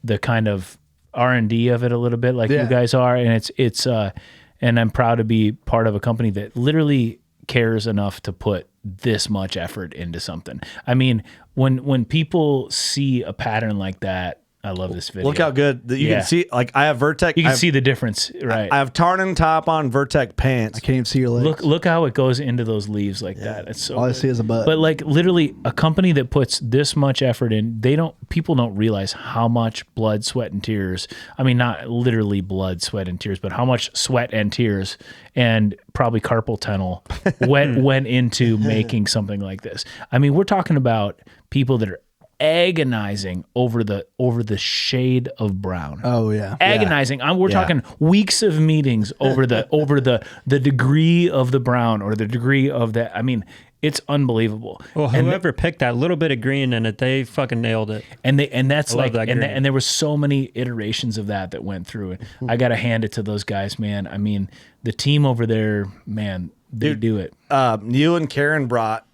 B: the kind of R&D of it a little bit, like you guys are, and it's and I'm proud to be part of a company that literally cares enough to put this much effort into something. I mean, when people see a pattern like that. I love this video.
A: Look how good that you can see. Like I have Vertek.
B: You can see the difference, right?
A: I have Tarn top on Vertek pants.
C: I can't even see your legs.
B: Look how it goes into those leaves like that. It's so
C: all I see is a butt.
B: But like literally, a company that puts this much effort in, people don't realize how much blood, sweat, and tears. I mean, not literally blood, sweat, and tears, but how much sweat and tears and probably carpal tunnel went into making something like this. I mean, we're talking about people that are agonizing over the shade of brown.
C: Oh yeah,
B: agonizing. We're talking weeks of meetings over the degree of the brown or the degree of that. I mean, it's unbelievable.
D: Well, whoever picked that little bit of green in it, they fucking nailed it.
B: And there were so many iterations of that went through it. I got to hand it to those guys, man. I mean, the team over there, man, they do it.
A: You and Karen brought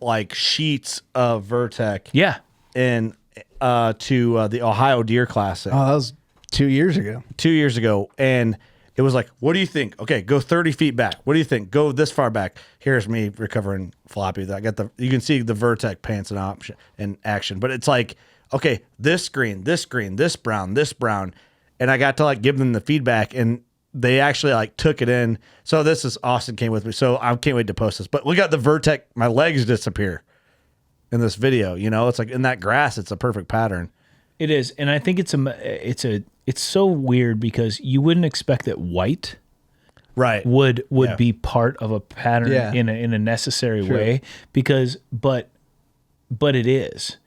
A: like sheets of Vertek to the Ohio Deer Classic.
C: Oh, that was 2 years ago.
A: 2 years ago. And it was like, what do you think? Okay, go 30 feet back. What do you think? Go this far back. Here's me recovering floppy. I got you can see the Vertek pants in action. But it's like, okay, this green, this brown, this brown. And I got to like give them the feedback, and they actually like took it in. So this is Austin came with me. So I can't wait to post this. But look at the Vertek. My legs disappear in this video. It's like in that grass. It's a perfect pattern.
B: It is, and I think it's so weird because you wouldn't expect that white, would be part of a pattern in a necessary way but it is.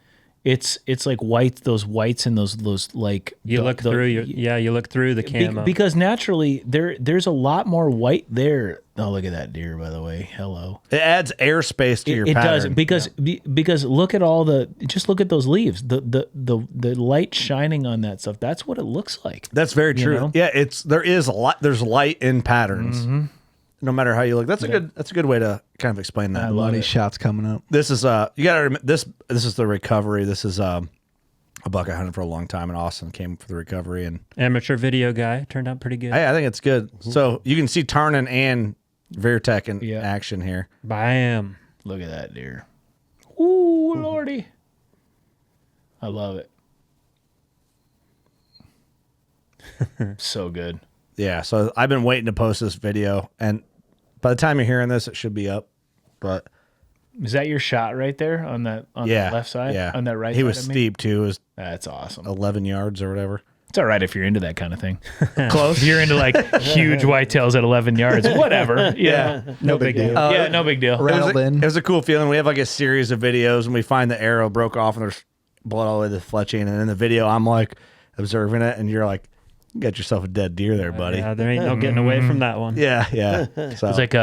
B: It's like white, those whites and those like
D: you look through the camo
B: because naturally there's a lot more white there. Oh, look at that deer, by the way. Hello.
A: It adds airspace to your pattern.
B: It does because look at look at those leaves. The light shining on that stuff. That's what it looks like.
A: That's very true. Yeah, there's light in patterns. Mm-hmm. No matter how you look. That's a good way to kind of explain that.
C: A lot of shots coming up.
A: This is you got to remember this is the recovery. This is a buck I hunted for a long time, and Austin came for the recovery, and
D: amateur video guy turned out pretty good.
A: I think it's good. Mm-hmm. So you can see Tarnan and Vertek in action here.
D: Bam.
B: Look at that deer. Ooh, Lordy. I love it. So good.
A: Yeah, so I've been waiting to post this video, and by the time you're hearing this, it should be up. But
B: is that your shot right there on the left side?
A: Yeah,
B: on that right side?
A: He was steep too. It was
B: that's awesome.
A: 11 yards or whatever.
B: It's all right if you're into that kind of thing. Close. If you're into like huge whitetails at 11 yards, whatever. Yeah.
C: No big deal.
B: No big deal.
A: It was a cool feeling. We have like a series of videos, and we find the arrow broke off, and there's blood all the way to the fletching. And in the video, I'm like observing it, and you're like, you got yourself a dead deer there, buddy.
D: Yeah, there ain't no getting away from that one.
A: Yeah. So.
B: It's like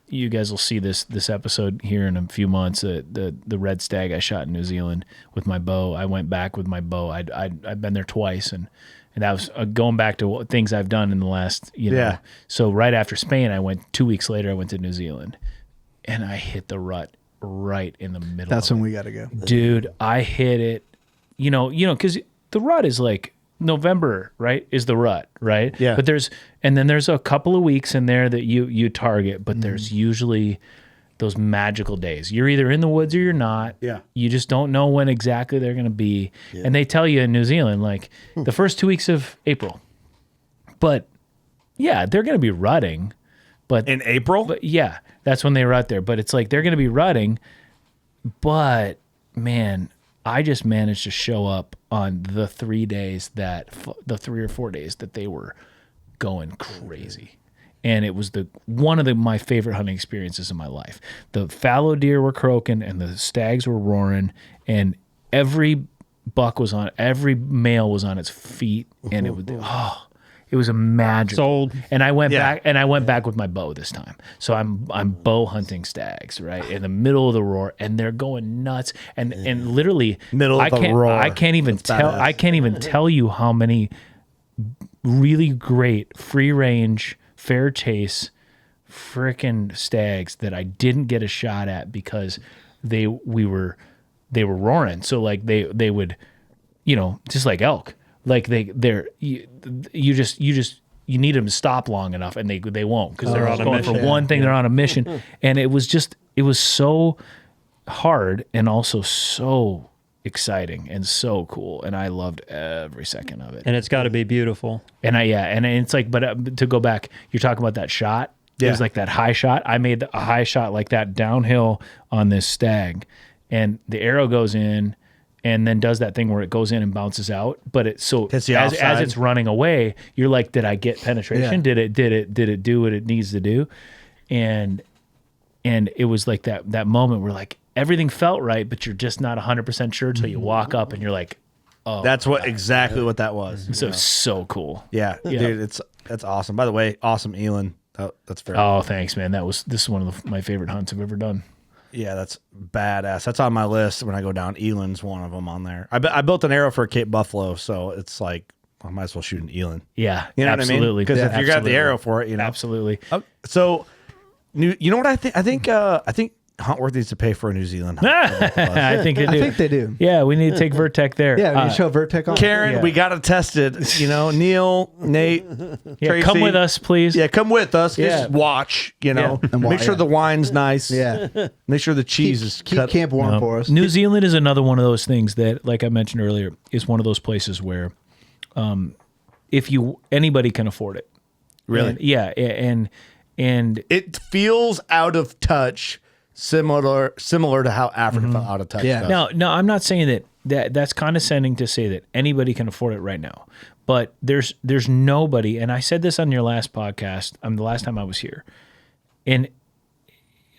B: you guys will see this episode here in a few months. The red stag I shot in New Zealand with my bow. I went back with my bow. I've been there twice, and that was going back to things I've done in the last So right after Spain, 2 weeks later I went to New Zealand, and I hit the rut right in the middle.
C: That's when we got to go,
B: dude. I hit it. Because the rut is like. November, right, is the rut, right?
A: Yeah.
B: But there's a couple of weeks in there that you target, but there's usually those magical days. You're either in the woods or you're not.
A: Yeah.
B: You just don't know when exactly they're going to be. Yeah. And they tell you in New Zealand, like the first 2 weeks of April. But yeah, they're going to be rutting, But
A: in April?
B: But yeah, that's when they rut there. But it's like they're going to be rutting. But man, I just managed to show up on the 3 days the 3 or 4 days that they were going crazy. And it was one of my favorite hunting experiences in my life. The fallow deer were croaking and the stags were roaring, and every male was on its feet, and it was a magic.
D: Sold.
B: And I went back with my bow this time. So I'm bow hunting stags, right? In the middle of the roar, and they're going nuts. And literally
A: roar.
B: I can't even tell you how many really great free range, fair chase frickin' stags that I didn't get a shot at because they were roaring. So like they would, just like elk, like you need them to stop long enough, and they won't, because they're on a mission. For one thing, they're on a mission. And it was so hard and also so exciting and so cool, and I loved every second of it.
D: And it's got to be beautiful.
B: And it's like, but to go back, you're talking about that shot. It was like that high shot. I made a high shot like that downhill on this stag, and the arrow goes in and then does that thing where it goes in and bounces out. But as it's running away, you're like, did I get penetration?
C: Yeah.
B: Did it do what it needs to do? And it was like that moment where like everything felt right, but you're just not 100% sure until you walk up and you're like, oh,
A: that's exactly what that was.
B: So cool.
A: Yeah, dude, that's awesome. By the way, awesome eland. That's very
B: cool. Thanks, man. This is one of my favorite hunts I've ever done.
A: Yeah, that's badass. That's on my list when I go down. Eland's one of them on there. I built an arrow for a Cape Buffalo, so it's like I might as well shoot an eland.
B: Yeah,
A: you know
B: absolutely.
A: what I mean? Because if you got the arrow for it,
B: absolutely.
A: So, you know what I think? I think Huntworth needs to pay for a New Zealand hunt.
B: I think they do. Yeah, we need to take Vertek there.
C: Yeah, we need to show Vertek on.
A: Karen, we got to test it. Neil, Nate, Tracy.
B: Come with us, please.
A: Yeah, come with us. Just watch, make sure the wine's nice.
C: Yeah.
A: Make sure the cheese is
C: keep
A: cut.
C: camp warm for us.
B: New Zealand is another one of those things that, like I mentioned earlier, is one of those places where anybody can afford it.
A: Really?
B: And
A: it feels out of touch. Similar to how Africa felt out of touch.
C: Yeah.
B: No, I'm not saying that's condescending to say that anybody can afford it right now. But there's nobody, and I said this on your last podcast, the last time I was here, and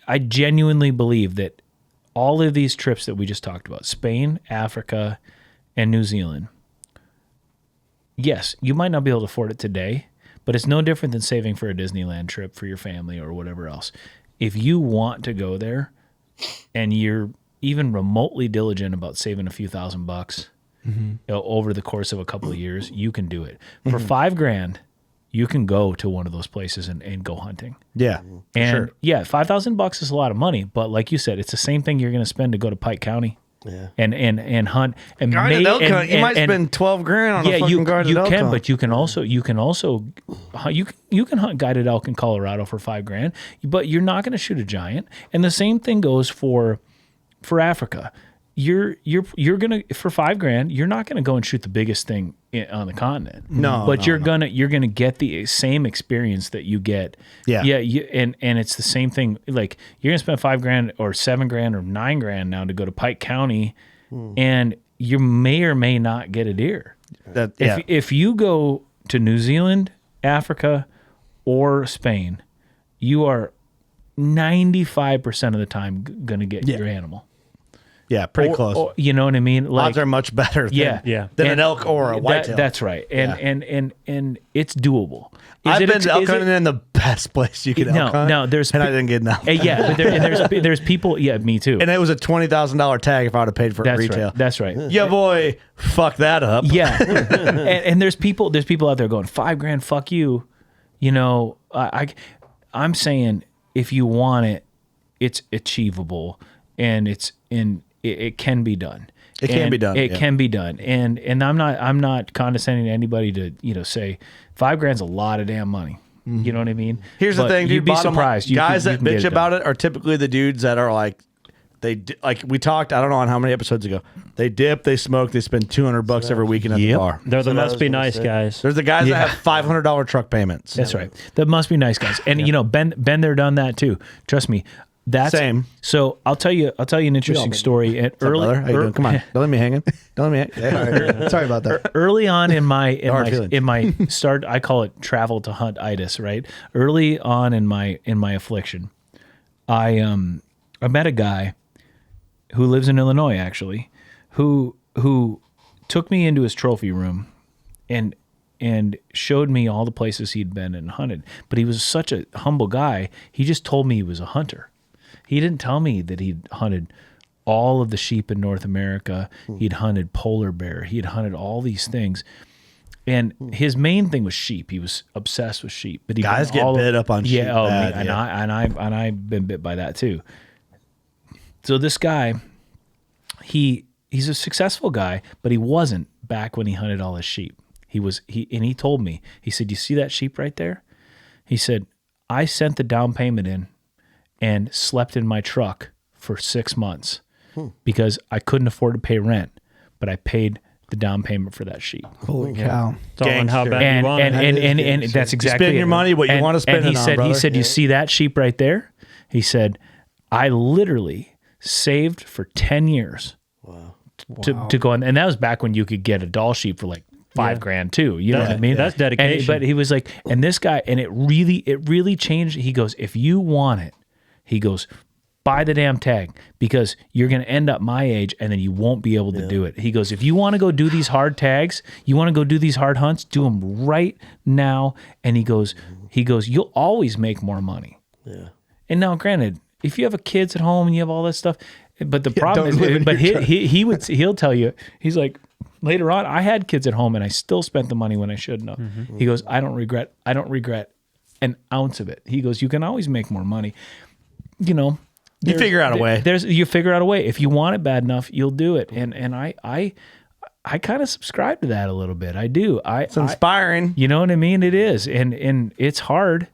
B: I genuinely believe that all of these trips that we just talked about, Spain, Africa, and New Zealand, yes, you might not be able to afford it today, but it's no different than saving for a Disneyland trip for your family or whatever else. If you want to go there and you're even remotely diligent about saving a few $1,000 over the course of a couple of years, you can do it. For $5,000, you can go to one of those places and go hunting.
A: Yeah.
B: And $5,000 is a lot of money, but like you said, it's the same thing you're going to spend to go to Pike County.
E: Yeah.
B: And hunt and
A: guarded elk hunt. You might spend $12,000 on a fucking guarded elk hunt.
B: But you can hunt guided elk in Colorado for $5,000, but you're not going to shoot a giant. And the same thing goes for Africa. You're gonna, for $5,000, you're not gonna go and shoot the biggest thing on the continent. You're gonna get the same experience that you get. And it's the same thing. Like you're gonna spend $5,000 or $7,000 or $9,000 now to go to Pike County, and you may or may not get a deer. If you go to New Zealand, Africa, or Spain, you are 95% of the time gonna get your animal.
A: Yeah, pretty close.
B: You know what I mean?
A: Like, odds are much better than an elk or a whitetail.
B: That's right. And it's doable.
A: I've been elk hunting in the best place you can elk hunt.
B: No,
A: and I didn't get nothing.
B: Yeah, but there's people. Yeah, me too.
A: And it was a $20,000 tag if I would have paid for it retail.
B: Right. That's right.
A: Yeah, boy, fuck that up.
B: Yeah, and there's people out there going $5,000, fuck you. You know, I'm saying if you want it, it's achievable, and it can be done.
A: It can be done.
B: It can be done. And I'm not condescending to anybody to say $5,000's a lot of damn money. You know what I mean?
A: Here's the thing, dude.
B: You'd be surprised.
A: Guys that bitch about it are typically the dudes that are like like we talked, I don't know on how many episodes ago. They dip, they smoke, they spend $200 every weekend at the bar.
D: They're the must be nice guys.
A: There's the guys that have $500 truck payments.
B: That's right. That must be nice guys. And you know, been there, done that too. Trust me. That's
A: same.
B: So I'll tell you an interesting story. At
A: early, how you doing? Come on, don't let me hanging. Don't let me.
C: Sorry about that.
B: Early on in my start, I call it travel to hunt-itis. Right. Early on in my affliction, I met a guy who lives in Illinois, actually, who took me into his trophy room and showed me all the places he'd been and hunted. But he was such a humble guy. He just told me he was a hunter. He didn't tell me that he'd hunted all of the sheep in North America. He'd hunted polar bear. He had hunted all these things. And his main thing was sheep. He was obsessed with sheep. But
A: guys get bit up on sheep.
B: Yeah, and I've been bit by that too. So this guy, he's a successful guy, but he wasn't back when he hunted all his sheep. He told me, he said, "You see that sheep right there?" He said, "I sent the down payment in and slept in my truck for 6 months because I couldn't afford to pay rent, but I paid the down payment for that sheep."
C: Holy cow.
D: It's all on how bad you want it.
B: And that's exactly
A: spend your money what you want to spend
B: and
A: it on, brother.
B: He said, "You see that sheep right there?" He said, "I literally saved for 10 years to go on." And that was back when you could get a doll sheep for like $5,000 too. You know what I mean?
D: That's dedication.
B: But he was like, and this guy, and it really changed. He goes, "If you want it," he goes, "buy the damn tag because you're going to end up my age and then you won't be able to do it." He goes, "If you want to go do these hard tags, you want to go do these hard hunts, do them right now." And he goes, "You'll always make more money." Yeah. And now, granted, if you have a kids at home and you have all that stuff, but the problem is, but he'll tell you, he's like, later on, I had kids at home and I still spent the money when I shouldn't have. Mm-hmm. He goes, I don't regret an ounce of it. He goes, "You can always make more money." You know,
A: you figure out a way.
B: You figure out a way. If you want it bad enough, you'll do it. And I kind of subscribe to that a little bit. I do.
A: It's inspiring.
B: You know what I mean? It is. And it's hard.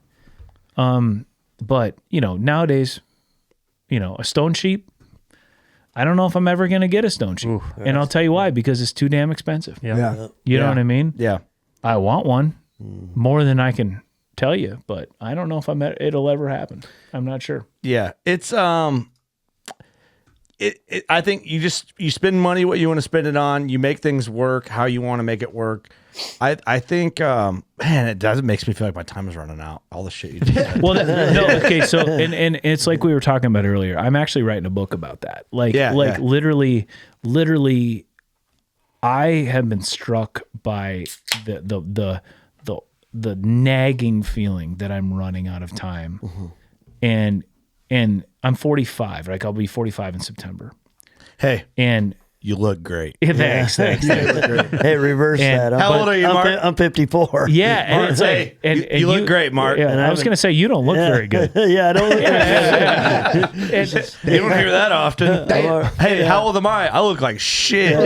B: But you know, nowadays, you know, a stone sheep, I don't know if I'm ever going to get a stone sheep. And I'll tell you why, because it's too damn expensive.
C: Yeah.
B: You know what I mean?
A: Yeah.
B: I want one more than I can tell you, but I don't know if it'll ever happen. I'm not sure.
A: Yeah. It's, I think you spend money what you want to spend it on. You make things work how you want to make it work. I think, man, it makes me feel like my time is running out. All the shit you just said.
B: Well, okay. So, and it's like we were talking about earlier. I'm actually writing a book about that. Literally, I have been struck by the nagging feeling that I'm running out of time. And I'm 45, right? I'll be 45 in September.
A: Hey,
B: and
A: you look great.
B: Thanks.
E: Hey, reverse that.
A: How old are you, Mark?
E: I'm 54.
B: Yeah, and
A: Mark,
B: it's like, and
A: you look great, Mark.
B: Yeah, and I was going to say you don't look very good.
E: Yeah, I don't look
A: you don't hear that often. Hey, how old am I? I look like shit.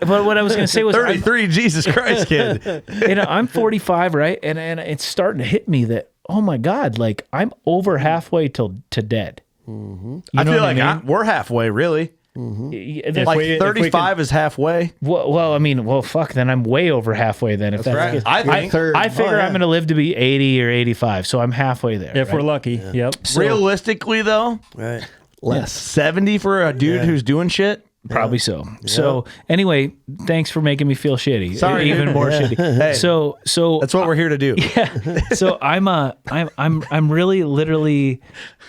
B: But what I was going to say was
A: 33. Jesus Christ, kid.
B: You know, I'm 45, right? And it's starting to hit me that, oh my God, like I'm over halfway to dead.
A: Mm-hmm. I feel like we're halfway, really. Mm-hmm. Like 35 is halfway.
B: Well, I mean, fuck. Then I'm way over halfway. Then if that's
A: right.
B: I figure I'm going to live to be 80 or 85, so I'm halfway there.
D: If we're lucky, yep.
A: So, realistically, though,
E: right,
A: less 70 for a dude who's doing shit.
B: Probably so. Yeah. So anyway, thanks for making me feel shitty.
A: Sorry,
B: even more shitty.
A: Hey,
B: so
A: that's what we're here to do.
B: Yeah. So I'm really literally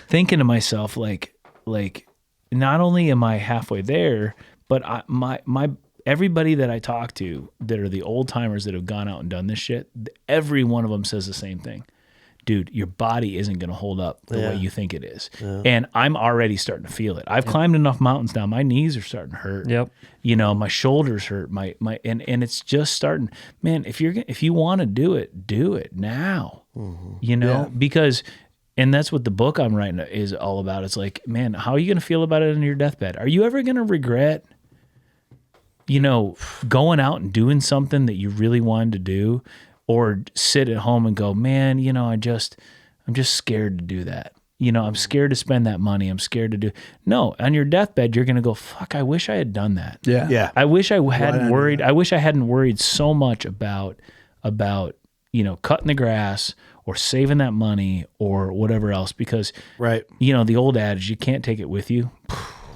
B: thinking to myself like not only am I halfway there, but my everybody that I talk to that are the old timers that have gone out and done this shit, every one of them says the same thing. Dude, your body isn't going to hold up the way you think it is. Yeah. And I'm already starting to feel it. I've climbed enough mountains now. My knees are starting to hurt.
D: Yep.
B: You know, my shoulders hurt. And it's just starting. Man, if you want to do it now. Mm-hmm. You know, because, and that's what the book I'm writing is all about. It's like, man, how are you going to feel about it on your deathbed? Are you ever going to regret, you know, going out and doing something that you really wanted to do? Or sit at home and go, man, you know, I'm just scared to do that. I'm scared to spend that money. I'm scared to do. No, on your deathbed, you're going to go, fuck, I wish I had done that.
C: Yeah.
A: Yeah.
B: I wish I hadn't worried. I wish I hadn't worried so much about, cutting the grass or saving that money or whatever else, because,
A: Right.
B: The old adage, you can't take it with you.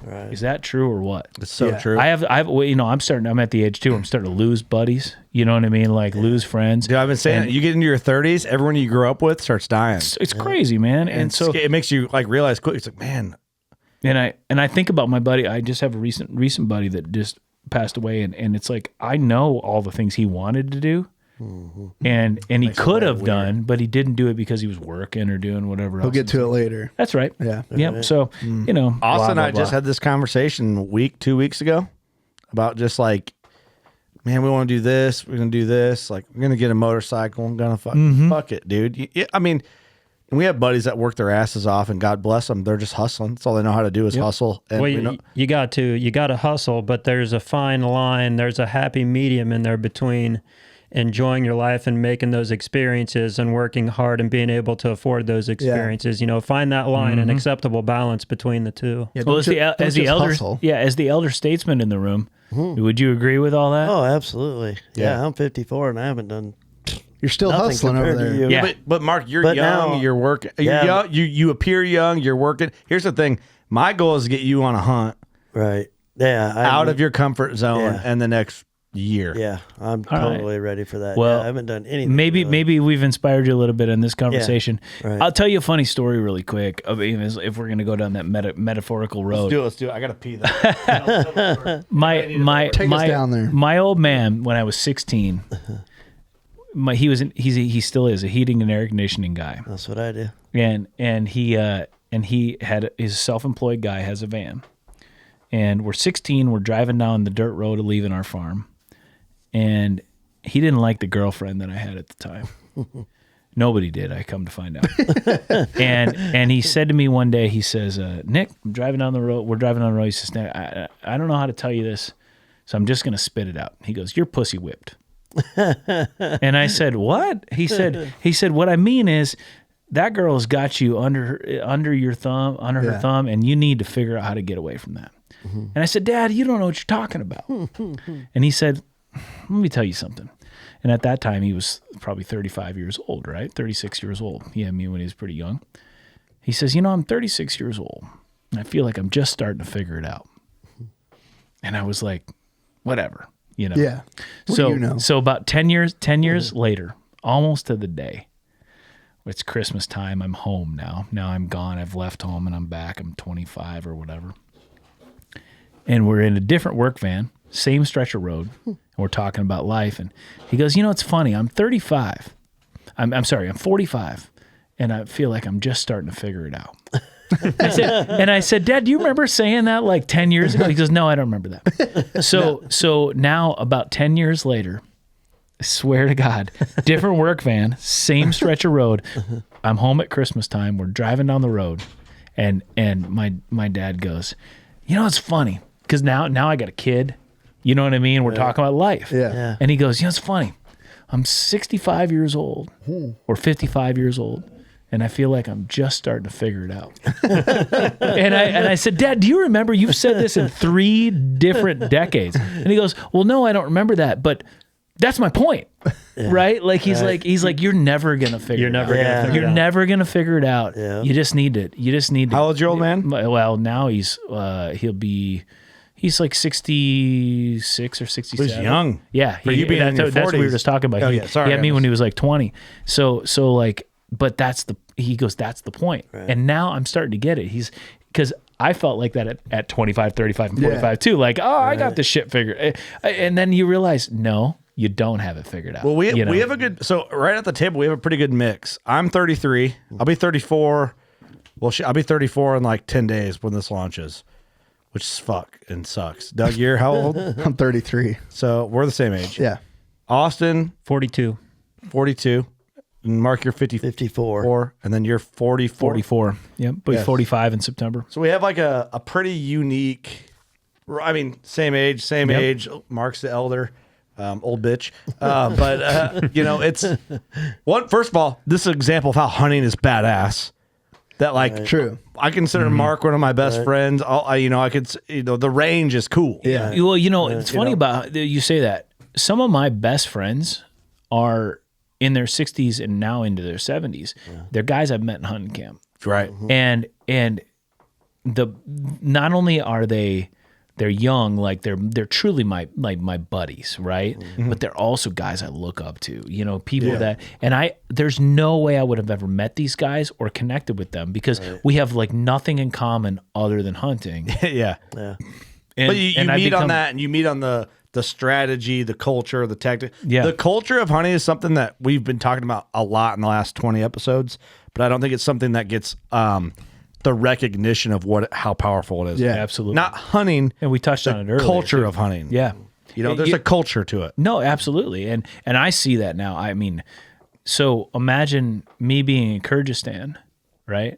E: Right.
B: Is that true or what?
A: It's so true.
B: I'm at the age too. I'm starting to lose buddies. You know what I mean? Like lose friends.
A: Dude, I've been saying, you get into your 30s, everyone you grew up with starts dying.
B: It's crazy, man. And so
A: it makes you like realize quick. It's like, man.
B: And I think about my buddy. I just have a recent buddy that just passed away, and it's like I know all the things he wanted to do. And he could have done, but he didn't do it because he was working or doing whatever else.
C: We'll get to it later.
B: That's right.
C: Yeah.
B: Yeah. So,
A: Austin and I just had this conversation 2 weeks ago about just like, man, we want to do this. We're going to do this. Like, we're going to get a motorcycle. I'm going to fuck it, dude. I mean, and we have buddies that work their asses off, and God bless them. They're just hustling. That's all they know how to do is hustle. And
D: well, you got to hustle, but there's a fine line. There's a happy medium in there between enjoying your life and making those experiences and working hard and being able to afford those experiences. Find that line, an acceptable balance between the two.
C: Yeah,
B: well, as the elder statesman in the room, would you agree with all that?
E: Oh, absolutely. Yeah, I'm 54 and I haven't done.
C: You're still hustling over there.
E: You.
B: Yeah.
A: But Mark, you're young.
E: Now,
A: you're working. You're young, you appear young. You're working. Here's the thing. My goal is to get you on a hunt.
E: Right. Yeah.
A: Out of your comfort zone in the next year.
E: Yeah, I'm totally ready for that.
B: Well,
E: I haven't done anything.
B: Maybe we've inspired you a little bit in this conversation.
E: Yeah, right.
B: I'll tell you a funny story really quick. I mean, if we're going to go down that metaphorical road.
A: Let's do it. I got to pee though.
C: Take us down there.
B: My old man, when I was 16, he still is a heating and air conditioning guy.
E: That's what I do.
B: And he had his self-employed guy has a van. And we're 16, we're driving down the dirt road leaving our farm. And he didn't like the girlfriend that I had at the time. Nobody did, I come to find out. and he said to me one day, he says, Nick, I'm driving down the road. We're driving down the road. He says, I don't know how to tell you this, so I'm just going to spit it out. He goes, you're pussy whipped. And I said, what? He said, what I mean is that girl's got you under her thumb, and you need to figure out how to get away from that. And I said, Dad, you don't know what you're talking about. And he said, let me tell you something. And at that time, he was probably 35 years old, right? 36 years old. He had me when he was pretty young. He says, I'm 36 years old, and I feel like I'm just starting to figure it out. And I was like, whatever,
C: Yeah.
B: So about 10 years later, almost to the day, it's Christmas time. I'm home now. Now I'm gone. I've left home, and I'm back. I'm 25 or whatever. And we're in a different work van, same stretch of road, and we're talking about life. And he goes, it's funny. I'm 35. I'm 45, and I feel like I'm just starting to figure it out. I said, Dad, do you remember saying that like 10 years ago? He goes, no, I don't remember that. So now about 10 years later, I swear to God, different work van, same stretch of road. I'm home at Christmas time. We're driving down the road, and my dad goes, it's funny. Because now I got a kid, you know what I mean? We're talking about life.
C: Yeah.
B: And he goes, it's funny. I'm 65 years old or 55 years old, and I feel like I'm just starting to figure it out. and I said, Dad, do you remember you've said this in 3 different decades? And he goes, well, no, I don't remember that, but that's my point. Yeah. Right? Like he's like, you're never gonna figure it out. You're never gonna figure it out.
E: Yeah.
B: You just need to.
A: How old's your old man?
B: Well, now he's like 66 or 67.
A: He's young.
B: Yeah.
A: For you being in your 40s.
B: That's what we were just talking about.
A: Oh, yeah. Sorry.
B: He had me when he was like 20. So like, but he goes, that's the point. Right. And now I'm starting to get it. Because I felt like that at 25, 35, and 45 too. Like, I got this shit figured. And then you realize, no, you don't have it figured out.
A: Well, we have a good, so right at the table, we have a pretty good mix. I'm 33. I'll be 34. Well, I'll be 34 in like 10 days when this launches, which is fuck and sucks. Doug, you're how old?
C: I'm 33.
A: So we're the same age.
C: Yeah.
A: Austin,
D: 42.
A: 42. And Mark, you're 54. And then you're 44.
B: 44. Yep. But 45 in September.
A: So we have like a pretty unique, same age. Mark's the elder. Old bitch. But it's one, first of all, this is an example of how hunting is badass. that like
C: True.
A: I consider Mark one of my best friends. I could, the range is cool.
C: Yeah.
B: Well, it's funny about you say that. Some of my best friends are in their 60s and now into their 70s. They're guys I've met in hunting camp.
A: Right.
B: And not only are they're young, like they're truly my buddies, right? But they're also guys I look up to, people that, and there's no way I would have ever met these guys or connected with them because we have like nothing in common other than hunting.
A: Yeah.
B: And,
A: but you meet on that, and you meet on the strategy, the culture, the tactic.
B: Yeah.
A: The culture of hunting is something that we've been talking about a lot in the last 20 episodes, but I don't think it's something that gets the recognition of how powerful it is.
B: Yeah, absolutely.
A: Not hunting.
B: And we touched on it earlier.
A: Culture of hunting.
B: Yeah.
A: There's a culture to it.
B: No, absolutely. And I see that now. I mean, so imagine me being in Kyrgyzstan, right?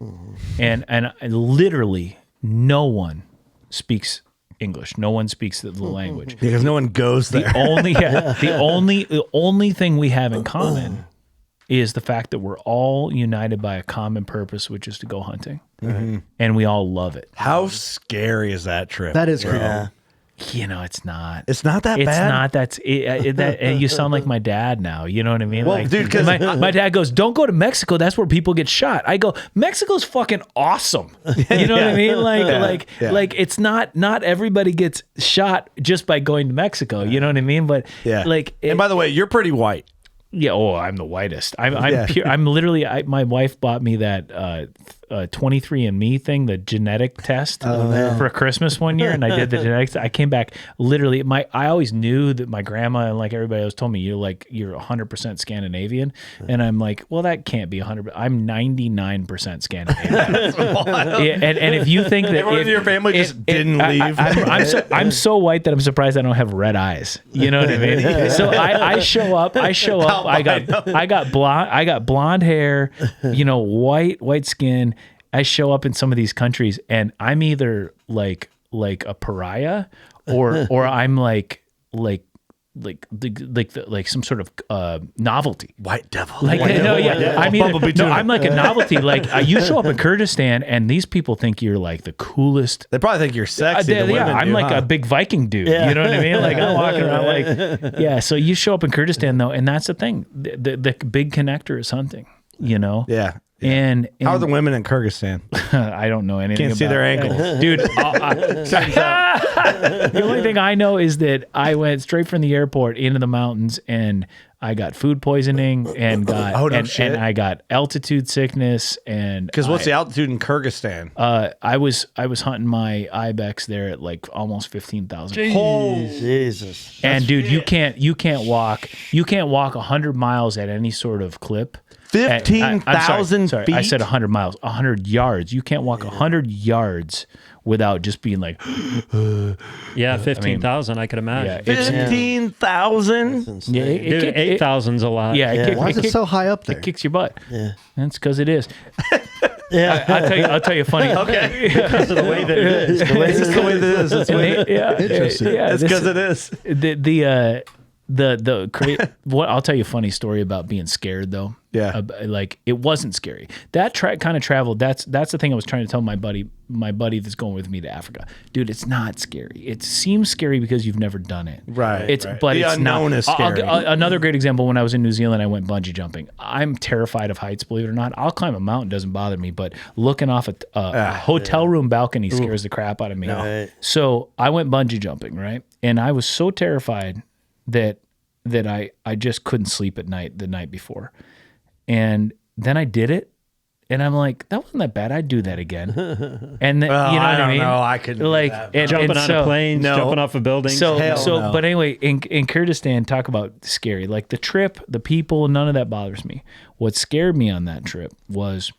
B: And literally no one speaks English. No one speaks the language.
A: Because no one goes there.
B: The only thing we have in common is the fact that we're all united by a common purpose, which is to go hunting. And we all love it.
A: How scary is that trip?
C: That is cool.
E: Yeah.
B: It's not.
A: It's not that bad.
B: It's not. That and you sound like my dad now. You know what I mean?
A: Well,
B: like,
A: dude, 'cause
B: my dad goes, "Don't go to Mexico. That's where people get shot." I go, "Mexico's fucking awesome." You know what I mean? Like it's not
A: everybody
B: gets shot just by going to Mexico. You know what I mean? But
A: and by the way, you're pretty white.
B: Yeah. Oh, I'm the whitest. I'm pure. I'm literally. My wife bought me that 23andMe thing, the genetic test for Christmas one year, and I did the genetics. I came back literally. I always knew that my grandma and like everybody else told me you're 100% Scandinavian, and I'm like, well, that can't be 100. I'm 99% Scandinavian. And if you think that
A: everyone in your family just didn't leave,
B: I'm so white that I'm surprised I don't have red eyes. You know what I mean? So I show up. I got blonde hair, white skin. I show up in some of these countries and I'm either like a pariah or I'm like some sort of novelty.
A: White devil.
B: I'm like a novelty. Like you show up in Kyrgyzstan and these people think you're like the coolest.
A: They probably think you're sexy.
B: I'm like a big Viking dude. Yeah. You know what I mean? Like I'm walking around like, yeah. So you show up in Kyrgyzstan though, and that's the thing. The big connector is hunting.
A: Yeah.
B: And
A: how are the women in Kyrgyzstan?
B: I don't know anything.
A: Can't see their ankles,
B: dude. The only thing I know is that I went straight from the airport into the mountains, and I got food poisoning, and and I got altitude sickness, and
A: because what's the altitude in Kyrgyzstan?
B: I was hunting my ibex there at like almost 15,000.
E: Jesus!
B: And dude, you can't walk 100 miles at any sort of clip.
A: 15,000 feet?
B: I said 100 miles, 100 yards. You can't walk 100 yards without just being like,
D: 15,000, I could imagine.
A: 15,000?
B: Yeah,
D: 8,000's a lot.
B: Yeah,
C: why is it so high up there?
B: It kicks your butt.
E: Yeah,
B: that's because it is.
E: Yeah,
B: I'll tell you funny.
A: Okay,
E: because of the way that it is.
A: The way it is.
C: Interesting.
A: That's because it is.
B: What I'll tell you a funny story about being scared though.
A: Yeah.
B: Like it wasn't scary. That kind of travel, that's the thing I was trying to tell my buddy that's going with me to Africa. Dude, it's not scary. It seems scary because you've never done it.
A: Right.
B: But
A: the
B: it's
A: unknown
B: not.
A: is scary.
B: Another great example, when I was in New Zealand, I went bungee jumping. I'm terrified of heights, believe it or not. I'll climb a mountain, doesn't bother me, but looking off a hotel room balcony scares the crap out of me.
E: Right.
B: So I went bungee jumping, right? And I was so terrified that I just couldn't sleep at night the night before. And then I did it, and I'm like, that wasn't that bad. I'd do that again. And then, you know what I mean?
A: No, I couldn't
B: like
D: jumping out of planes, jumping off of buildings.
B: But anyway, in Kyrgyzstan, talk about scary. Like the trip, the people, none of that bothers me. What scared me on that trip was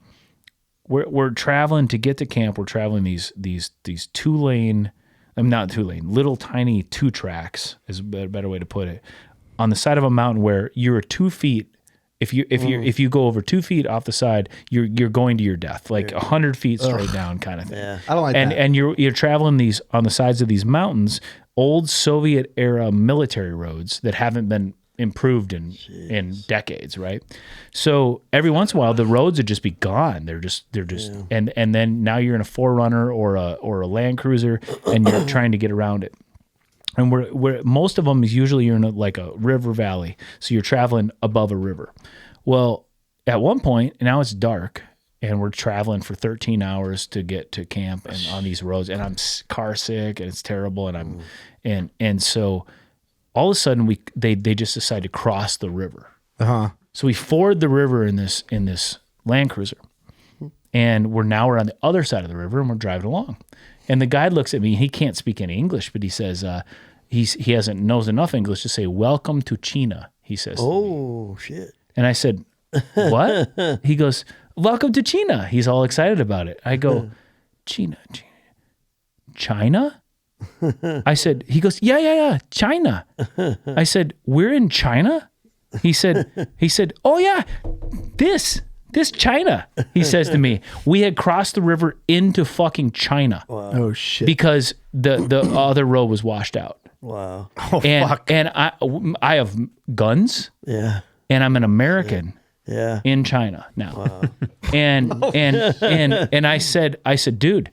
B: we're traveling to get to camp. We're traveling these 2-lane. Not 2-lane, little tiny 2 tracks is a better way to put it. On the side of a mountain where you're 2 feet. If you go over 2 feet off the side, you're going to your death, like 100 feet straight down, kind of thing.
E: Yeah.
C: I don't like that.
B: And you're traveling on the sides of these mountains, old Soviet era military roads that haven't been improved in decades, right? So every once in a while, the roads would just be gone. They're just, and then now you're in a 4Runner or a Land Cruiser, and you're trying to get around it. And we're most of them is usually you're in a river valley, so you're traveling above a river. Well, at one point, now it's dark, and we're traveling for 13 hours to get to camp and on these roads, and I'm car sick, and it's terrible, and and so all of a sudden they just decide to cross the river. So we ford the river in this Land Cruiser, and we're on the other side of the river, and we're driving along. And the guide looks at me. He can't speak any English, but he says he knows enough English to say "Welcome to China." He says,
E: "Oh shit!"
B: And I said, "What?" He goes, "Welcome to China." He's all excited about it. I go, China. I said. He goes, yeah, China. I said, "We're in China." He said, "Oh yeah, this China," he says to me. We had crossed the river into fucking China.
E: Wow.
C: Oh shit.
B: Because the other road was washed out.
E: Wow.
A: Oh, fuck.
B: And I have guns.
E: Yeah.
B: And I'm an American.
E: Yeah.
B: In China now. Wow. And I said, dude,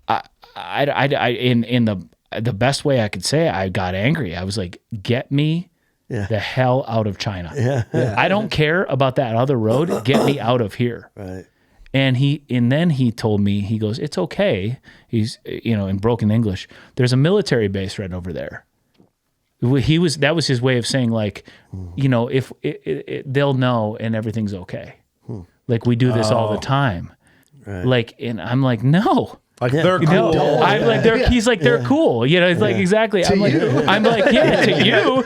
B: in the best way I could say it, I got angry. I was like, get me the hell out of China.
E: Yeah.
B: I don't care about that other road. Get me out of here.
E: Right.
B: And then he told me, he goes, "It's okay." He's, in broken English, "There's a military base right over there." That was his way of saying, like, if they'll know and everything's okay. Like, we do this all the time.
E: Right.
B: Like, and I'm like, no.
A: Like they're cool.
B: No, I'm like he's like they're cool. It's like exactly. I'm like yeah, to you.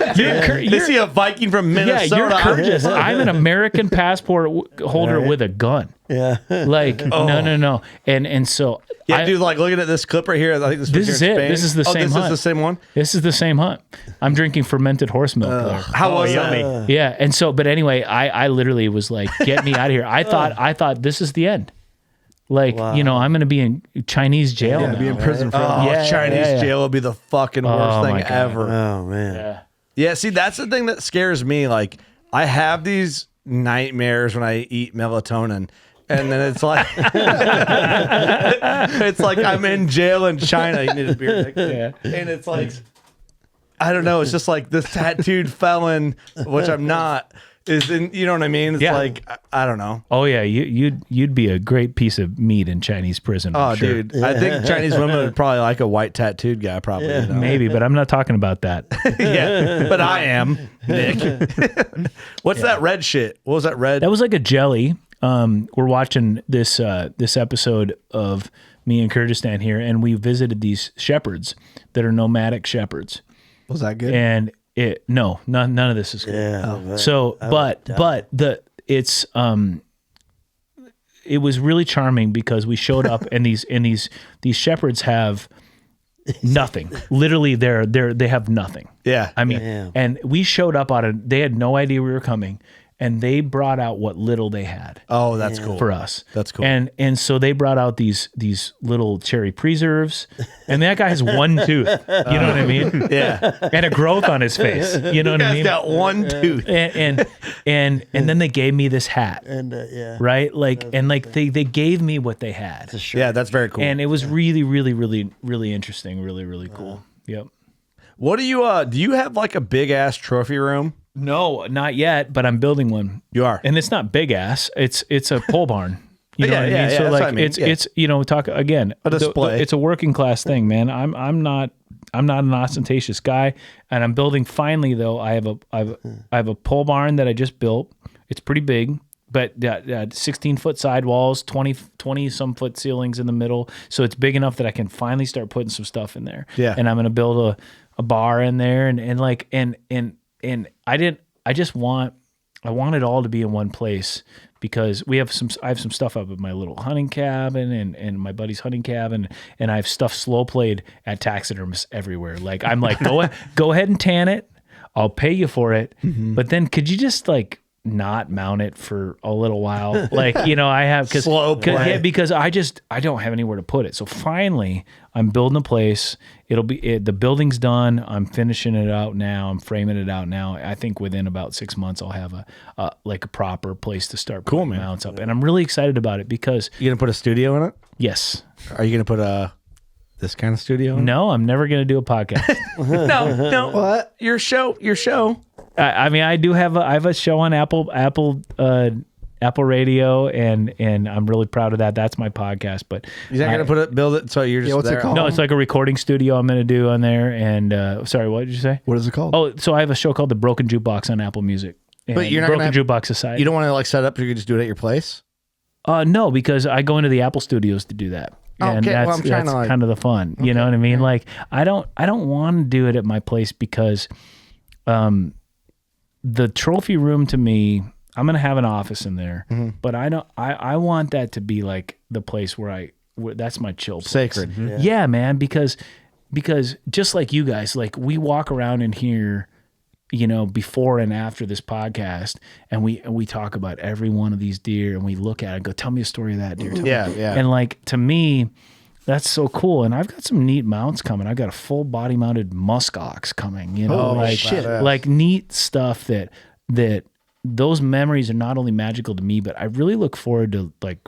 A: They see a Viking from Minnesota.
B: Yeah, you're courteous. I'm an American passport holder with a gun.
E: Yeah.
B: Like no. And so
A: dude, like looking at this clip right here, I think this
B: is
A: here in
B: it.
A: Spain.
B: This is the same
A: This
B: hunt.
A: is the same one?
B: This is the same hunt. I'm drinking fermented horse milk there.
A: How was that?
B: Yeah, and so but anyway, I literally was like, get me out of here. I thought this is the end. Like, I'm going to be in Chinese jail now.
C: Be in prison for
A: Chinese jail would be the fucking worst thing ever.
E: Oh man.
A: Yeah, see, that's the thing that scares me. Like, I have these nightmares when I eat melatonin. And then it's like, I'm in jail in China. You need a beer, Nick.
B: Yeah.
A: And it's like, I don't know. It's just like this tattooed felon, which I'm not, is in. You know what I mean? It's like, I don't know.
B: Oh yeah, you'd be a great piece of meat in Chinese prison.
A: Oh,
B: sure.
A: dude, I think Chinese women would probably like a white tattooed guy. Probably,
B: Maybe, but I'm not talking about that.
A: Yeah, but I am, Nick. What's that red shit? What was that red?
B: That was like a jelly. We're watching this episode of me in Kyrgyzstan here, and we visited these shepherds that are nomadic shepherds.
C: Was that good?
B: And none of this is good.
E: Yeah.
B: So, but it was really charming because we showed up and these shepherds have nothing. Literally, they have nothing.
A: Yeah.
B: I mean,
E: Damn.
B: and we showed up they had no idea we were coming. And they brought out what little they had.
A: Oh, that's cool
B: for us.
A: That's cool.
B: And so they brought out these little cherry preserves, and that guy has one tooth. You know what I mean?
A: Yeah.
B: And a growth on his face. You know what I mean?
A: He's got one tooth.
B: And then they gave me this hat.
E: And
B: Right? They gave me what they had.
A: Yeah, that's very cool.
B: And it was really, really, really, really interesting. Really, really cool. Yep.
A: What do you have like a big ass trophy room?
B: No, not yet, but I'm building one.
A: You are.
B: And it's not big ass. It's a pole barn. You know what I mean?
A: Yeah,
B: So
A: that's
B: like
A: what I mean.
B: it's talk again.
A: A display.
B: It's a working class thing, man. I'm not an ostentatious guy, and I'm building finally though. I have a pole barn that I just built. It's pretty big, but 16-foot sidewalls, 20 some foot ceilings in the middle. So it's big enough that I can finally start putting some stuff in there.
A: Yeah.
B: And I'm going to build a bar in there and I want it all to be in one place because I have some stuff up at my little hunting cabin and my buddy's hunting cabin, and I have stuff slow played at taxidermists everywhere. Like I'm like, go ahead and tan it. I'll pay you for it. Mm-hmm. But then could you just like not mount it for a little while. Like, you know, I have because I don't have anywhere to put it. So finally I'm building a place. The building's done. I'm finishing it out now. I'm framing it out now. I think within about 6 months I'll have a proper place to start putting mounts up. And I'm really excited about it because
A: you going to put a studio in it?
B: Yes.
A: Are you going to put this kind of studio in it?
B: No, I'm never going to do a podcast.
A: No. What? Your show.
B: I mean, I have a show on Apple Radio, and I'm really proud of that. That's my podcast. But
A: you're not gonna build it so you're just
C: what's
A: there?
C: it called?
B: No, it's like a recording studio I'm gonna do on there. And sorry, what did you say?
C: What is it called?
B: Oh, so I have a show called The Broken Jukebox on Apple Music.
A: But you're not
B: Broken Jukebox Society.
A: You don't want to like set up. You can just do it at your place.
B: No, because I go into the Apple studios to do that. And
A: okay,
B: that's kind of the fun. You know what I mean? Okay. Like I don't want to do it at my place because the trophy room to me, I'm going to have an office in there, but I want that to be like the place where that's my chill place.
A: Sacred.
B: Yeah, man, because just like you guys, like we walk around in here, you know, before and after this podcast, and we talk about every one of these deer, and we look at it and go, tell me a story of that deer.
A: Yeah.
B: And like, to me, that's so cool. And I've got some neat mounts coming. I've got a full body mounted muskox coming, you know, like neat stuff that those memories are not only magical to me, but I really look forward to like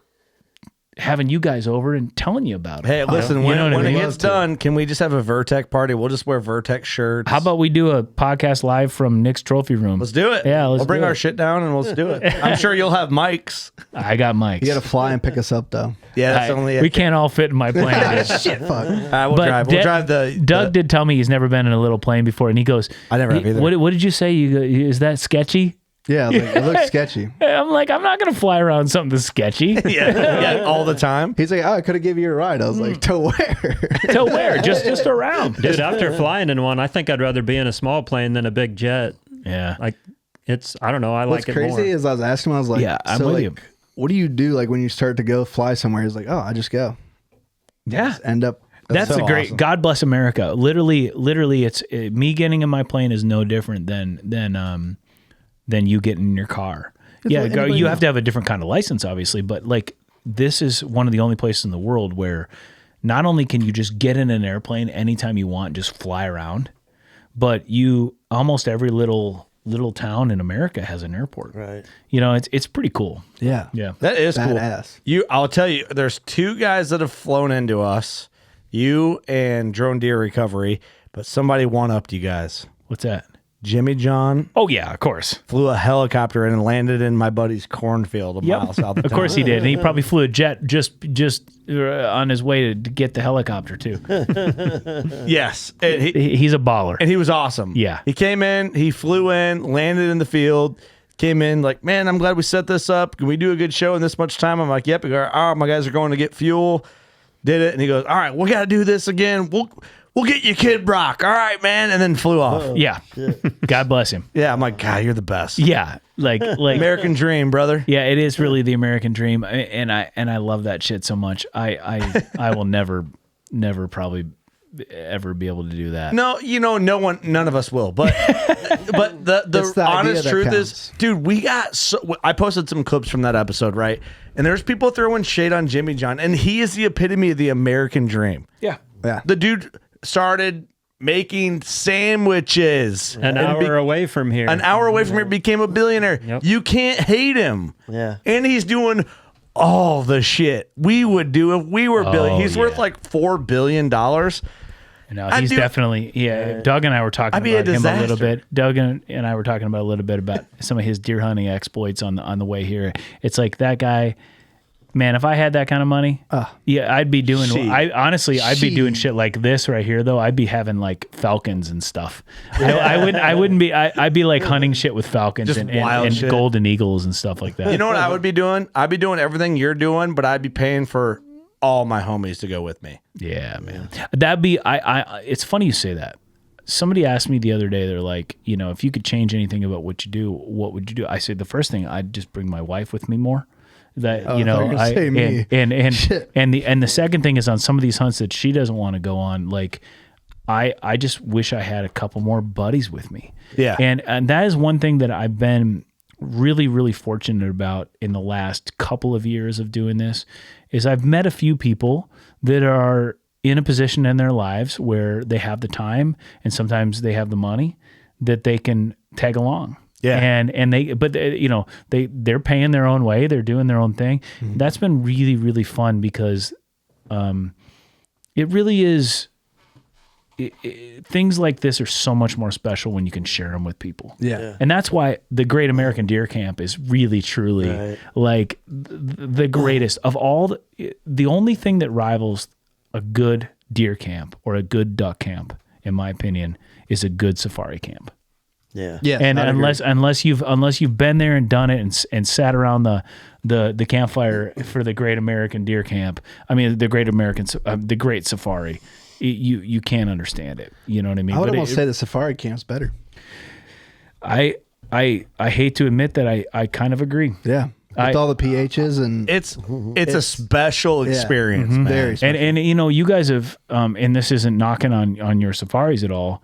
B: having you guys over and telling you about it.
A: Hey, listen, when it gets
C: to.
A: done, can we just have a Vertek party? We'll just wear Vertek shirts.
B: How about we do a podcast live from Nick's trophy room?
A: Let's do it.
B: Yeah,
A: we'll bring our shit down and let's do it. I'm sure you'll have mics.
B: I got mics.
C: You got to fly and pick us up though.
A: Yeah, that's only it.
B: We can't all fit in my plane.
C: Shit, fuck.
A: We'll drive. We'll drive
B: Doug did tell me he's never been in a little plane before, and he goes,
A: I never have either.
B: What did you say? Is that sketchy?
C: Yeah, like, it looks sketchy.
B: I'm like, I'm not going to fly around something that's sketchy.
A: yeah, all the time.
C: He's like, I could have given you a ride. I was like, to where?
B: To where? Just around.
D: Dude, after flying in one, I think I'd rather be in a small plane than a big jet.
B: Yeah.
D: Like, I don't know.
C: What's
D: like it
C: crazy
D: more.
C: is I was asking him, I was like,
B: yeah, I'm with you.
C: What do you do like when you start to go fly somewhere? He's like, oh, I just go.
B: Yeah.
C: Just end up.
B: That's
C: so
B: a great.
C: awesome.
B: God bless America. Literally, it's me getting in my plane is no different than you getting in your car. You have to have a different kind of license, obviously, but like this is one of the only places in the world where not only can you just get in an airplane anytime you want, just fly around, but almost every little town in America has an airport.
E: Right.
B: You know, it's pretty cool.
C: Yeah.
B: Yeah.
A: That is
C: badass.
A: Cool. I'll tell you, there's two guys that have flown into us, you and Drone Deer Recovery, but somebody one-upped you guys.
B: What's that?
A: Jimmy John.
B: Oh yeah, of course.
A: Flew a helicopter in and landed in my buddy's cornfield a mile south of town.
B: Of course he did. And he probably flew a jet just on his way to get the helicopter too.
A: Yes.
B: He's a baller.
A: And he was awesome.
B: Yeah.
A: He came in, he flew in, landed in the field, came in like, man, I'm glad we set this up. Can we do a good show in this much time? I'm like, yep. He goes, oh, my guys are going to get fuel. Did it. And he goes, all right, we got to do this again. We'll get you, Kid Brock. All right, man. And then flew off.
B: Yeah. God bless him.
A: Yeah. I'm like, God, you're the best.
B: Yeah. Like
A: American dream, brother.
B: Yeah, it is really the American dream. And I love that shit so much. I will never probably ever be able to do that.
A: No, none of us will. But the honest truth is, dude, I posted some clips from that episode, right? And there's people throwing shade on Jimmy John, and he is the epitome of the American dream.
B: Yeah.
C: Yeah.
A: The dude started making sandwiches
D: An hour away from here,
A: became a billionaire.
D: Yep.
A: You can't hate him.
E: Yeah.
A: And he's doing all the shit we would do if we were billion. He's worth like $4 billion.
B: No, he's definitely, Doug and I were talking about him a little bit. Doug and I were talking about a little bit about some of his deer hunting exploits on the way here. It's like that guy, man, if I had that kind of money, I'd be doing, I'd be doing shit like this right here though. I'd be having like falcons and stuff. I wouldn't be, I'd be like hunting shit with falcons and golden eagles and stuff like that.
A: You know what I would be doing? I'd be doing everything you're doing, but I'd be paying for all my homies to go with me.
B: Yeah, man. That'd be, it's funny you say that. Somebody asked me the other day, they're like, if you could change anything about what you do, what would you do? I said, the first thing, I'd just bring my wife with me more. That, and the second thing is on some of these hunts that she doesn't want to go on, like, I just wish I had a couple more buddies with me.
A: Yeah.
B: And that is one thing that I've been really, really fortunate about in the last couple of years of doing this is I've met a few people that are in a position in their lives where they have the time and sometimes they have the money that they can tag along.
A: Yeah.
B: They're paying their own way. They're doing their own thing. Mm-hmm. That's been really, really fun because it really is. Things like this are so much more special when you can share them with people.
C: Yeah.
B: And that's why the Great American Deer Camp is really, truly like the greatest of all. The only thing that rivals a good deer camp or a good duck camp, in my opinion, is a good safari camp.
E: Yeah.
C: Yeah.
B: And unless you've been there and done it and sat around the campfire for the Great American Deer Camp, I mean the Great Safari, you can't understand it. You know what I mean?
C: I would almost say the safari camp's better.
B: I hate to admit that I kind of agree.
C: Yeah. With all the PHs and
A: it's a special experience, man.
C: Very special.
B: And you guys have and this isn't knocking on your safaris at all.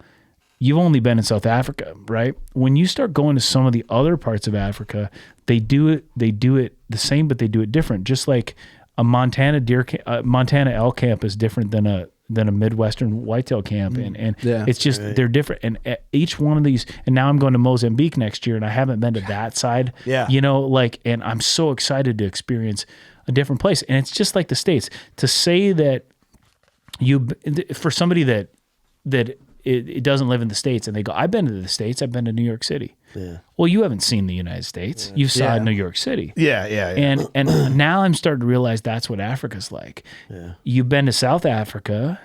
B: You've only been in South Africa, right? When you start going to some of the other parts of Africa, they do it the same, but they do it different. Just like a Montana elk camp is different than a Midwestern whitetail camp, and it's just they're different. And each one of these, and now I'm going to Mozambique next year, and I haven't been to that side.
A: Yeah,
B: and I'm so excited to experience a different place. And it's just like the States. To say that for somebody that it doesn't live in the States, and they go, I've been to the States, I've been to New York City.
E: Yeah.
B: Well, you haven't seen the United States. You saw New York City.
A: Yeah.
B: And now I'm starting to realize that's what Africa's like.
E: Yeah.
B: You've been to South Africa,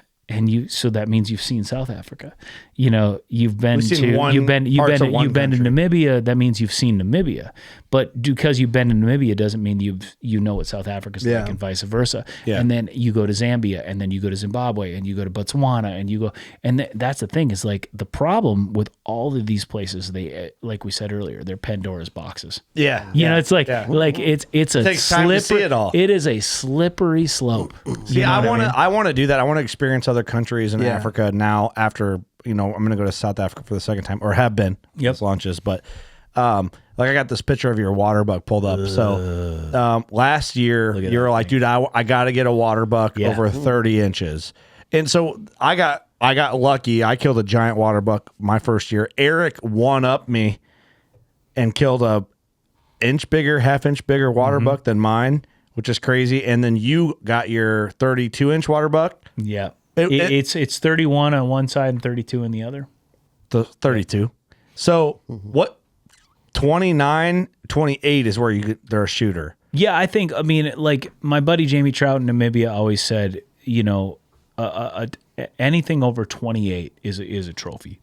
B: so that means you've seen South Africa. You've been to Namibia. That means you've seen Namibia. But because you've been to Namibia doesn't mean you know what South Africa's like, and vice versa. Yeah. And then you go to Zambia, and then you go to Zimbabwe, and you go to Botswana, and you go. And that's the thing is like the problem with all of these places. They like we said earlier, they're Pandora's boxes.
A: Yeah.
B: It's like it's a
A: takes time to see it all.
B: It is a slippery slope.
A: See, I want to do that. I want to experience other countries in Africa now. After I'm going to go to South Africa for the second time, or have been.
B: Yep.
A: Launches, but like I got this picture of your water buck pulled up. So last year you were like, dude, I got to get a water buck over 30 inches, and so I got lucky. I killed a giant water buck my first year. Eric one-upped me and killed a half-inch bigger water buck than mine, which is crazy. And then you got your 32-inch water buck.
B: Yeah. It's 31 on one side and 32 on the other.
A: The 32. So what 29, 28 is where they're a shooter.
B: Yeah, I mean, like my buddy Jamie Trout in Namibia always said, anything over 28 is a trophy.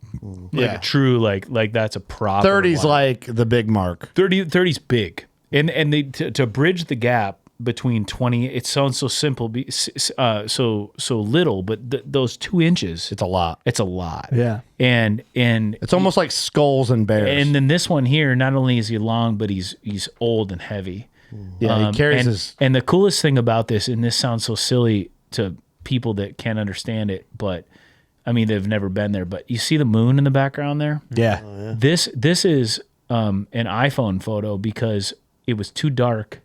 B: Like a true like that's a proper
A: 30's like the big mark.
B: 30's big. And they to bridge the gap between 20, it sounds so simple, so little, but those 2 inches,
A: it's a lot.
B: It's a lot.
C: Yeah.
B: And
A: it's almost like skulls and bears.
B: And then this one here, not only is he long, but he's old and heavy.
A: Yeah, he carries his.
B: And the coolest thing about this, and this sounds so silly to people that can't understand it, but I mean they've never been there. But you see the moon in the background there?
A: Yeah.
E: Oh, yeah.
B: This is an iPhone photo because it was too dark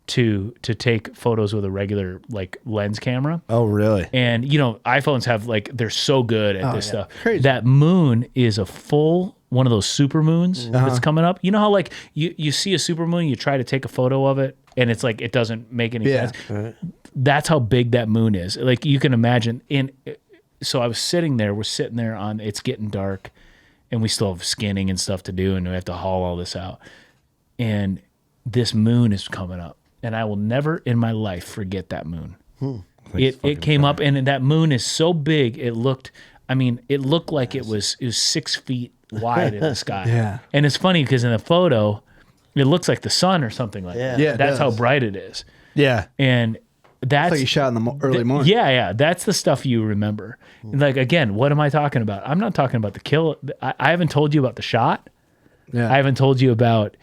B: to take photos with a regular like lens camera.
A: Oh, really?
B: And iPhones have they're so good at this stuff.
C: Crazy.
B: That moon is a full one of those super moons that's coming up. You know how like you see a super moon, you try to take a photo of it, and it's like it doesn't make any sense.
E: Right.
B: That's how big that moon is. Like you can imagine. So I was sitting there. We're sitting there on. It's getting dark, and we still have skinning and stuff to do, and we have to haul all this out. And this moon is coming up. And I will never in my life forget that moon. It came up, and that moon is so big. It looked like it was 6 feet wide in the sky.
C: Yeah.
B: And it's funny because in the photo, it looks like the sun or something like that.
C: Yeah,
B: That's how bright it is.
A: Yeah.
B: And that's
C: it's like you shot in the early morning.
B: Yeah. That's the stuff you remember. Like, again, what am I talking about? I'm not talking about the kill. I haven't told you about the shot.
C: Yeah.
B: I haven't told you about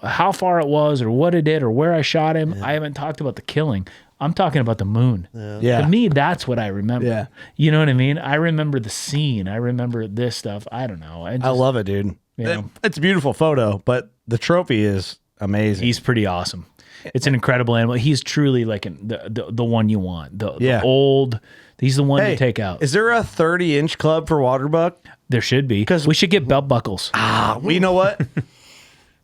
B: how far it was or what it did or where I shot him. I haven't talked about the killing. I'm talking about the moon.
A: Yeah.
B: To me, that's what I remember.
C: Yeah.
B: You know what I mean? I remember the scene. I remember this stuff. I don't know.
A: I love it, dude. It's a beautiful photo, but the trophy is amazing.
B: He's pretty awesome. It's an incredible animal. He's truly like the one you want. The old. He's the one to take out.
A: Is there a 30-inch club for waterbuck?
B: There should be. Because we should get belt buckles.
A: Well, you know what?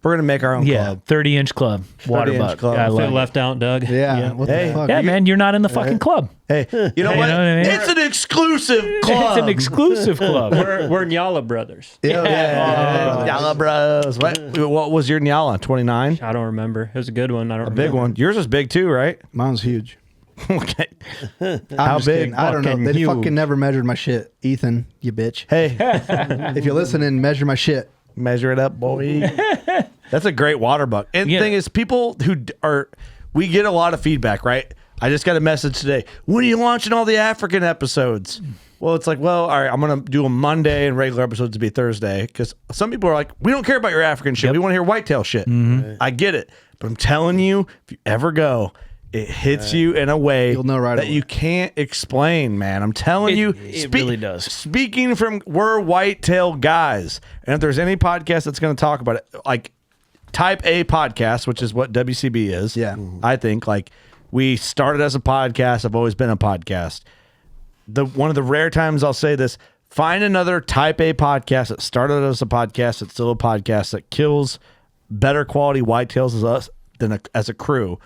A: We're gonna make our own club.
B: 30-inch club. Waterbuck.
D: Yeah, I feel left out, Doug.
C: Yeah. What the fuck?
B: Yeah, man, you're not in the fucking club.
A: Hey, you know what?
B: I mean?
A: It's an exclusive club.
B: It's an exclusive club.
D: We're Nyala brothers.
A: Nyala Bros. What was your Nyala? 29?
D: I don't remember. It was a good one. I don't remember.
A: Big one. Yours was big too, right?
C: Mine's huge.
A: Okay.
C: How big? I don't know. They
A: huge.
C: fucking never measured my shit. Ethan, you bitch.
A: Hey,
C: If you're listening, measure my shit.
A: measure it up, boy. That's a great waterbuck. And the thing is, people we get a lot of feedback, right? I just got a message today. When are you launching all the African episodes? Well, it's like, well, all right, I'm going to do a Monday and regular episodes to be Thursday. Because some people are like, we don't care about your African shit. We want to hear whitetail shit. I get it. But I'm telling you, if you ever go, it hits you in a way
C: You'll know right
A: that
C: away.
A: you can't explain, man. I'm telling you.
B: It really does.
A: Speaking from, we're whitetail guys. And if there's any podcast that's going to talk about it, like Type A podcast, which is what WCB is.
C: Yeah.
A: I think, like, we started as a podcast. I've always been a podcast. One of the rare times I'll say this, find another Type A podcast that started as a podcast, that's still a podcast, that kills better quality whitetails as us than as a crew.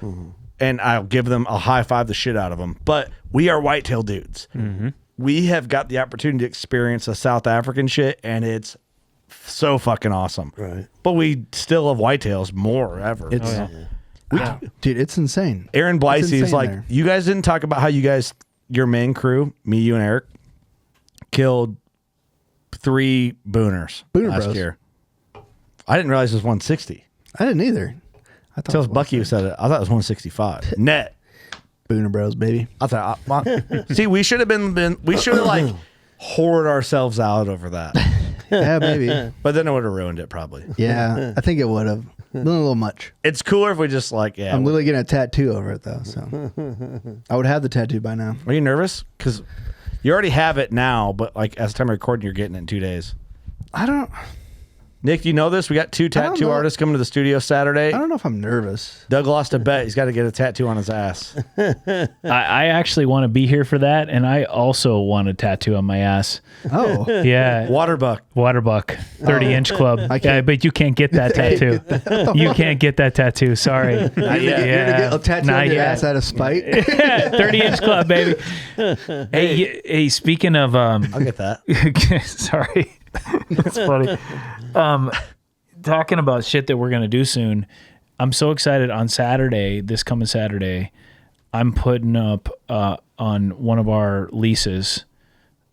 A: And I'll give them a high five the shit out of them. But we are whitetail dudes. We have got the opportunity to experience the South African shit, and it's so fucking awesome.
E: Right.
A: But we still love whitetails more ever.
C: It's dude, it's insane.
A: Aaron Blicey is
C: insane
A: like,
C: there.
A: you guys didn't talk about how you guys, your main crew, me, you, and Eric, killed 3 booners last
C: bros.
A: year. I didn't realize it was 160.
C: I didn't either. I thought
A: Until Bucky who said it. I thought it was 165 net.
C: Booner Bros, baby.
A: I thought, see, we should have we should have like hoard ourselves out over that.
C: Yeah, maybe.
A: But then it would have ruined it probably.
C: Yeah, I think it would have. Been a little much.
A: It's cooler if we just like,
C: I'm literally getting a tattoo over it though, so I would have the tattoo by now.
A: Are you nervous? Because you already have it now, but like as the time of recording, you're getting it in 2 days.
C: I don't
A: Nick, you know this? We got 2 tattoo
C: know.
A: artists coming to the studio Saturday.
C: I don't know if I'm nervous.
A: Doug lost a bet. He's got to get a tattoo on his ass.
B: I actually want to be here for that, and I also want a tattoo on my ass.
C: Oh.
B: Yeah.
A: Waterbuck.
B: 30-inch club.
C: I can't-
B: but you can't get that tattoo. You can't get that tattoo. Sorry.
C: You're gonna get a tattoo
B: Not
C: on your
B: yet.
C: ass out of spite.
B: 30-inch club, baby. Hey, speaking of
A: I'll get that.
B: sorry. That's funny. Talking about shit that we're gonna do soon. I'm so excited. On Saturday, this coming Saturday, I'm putting up on one of our leases,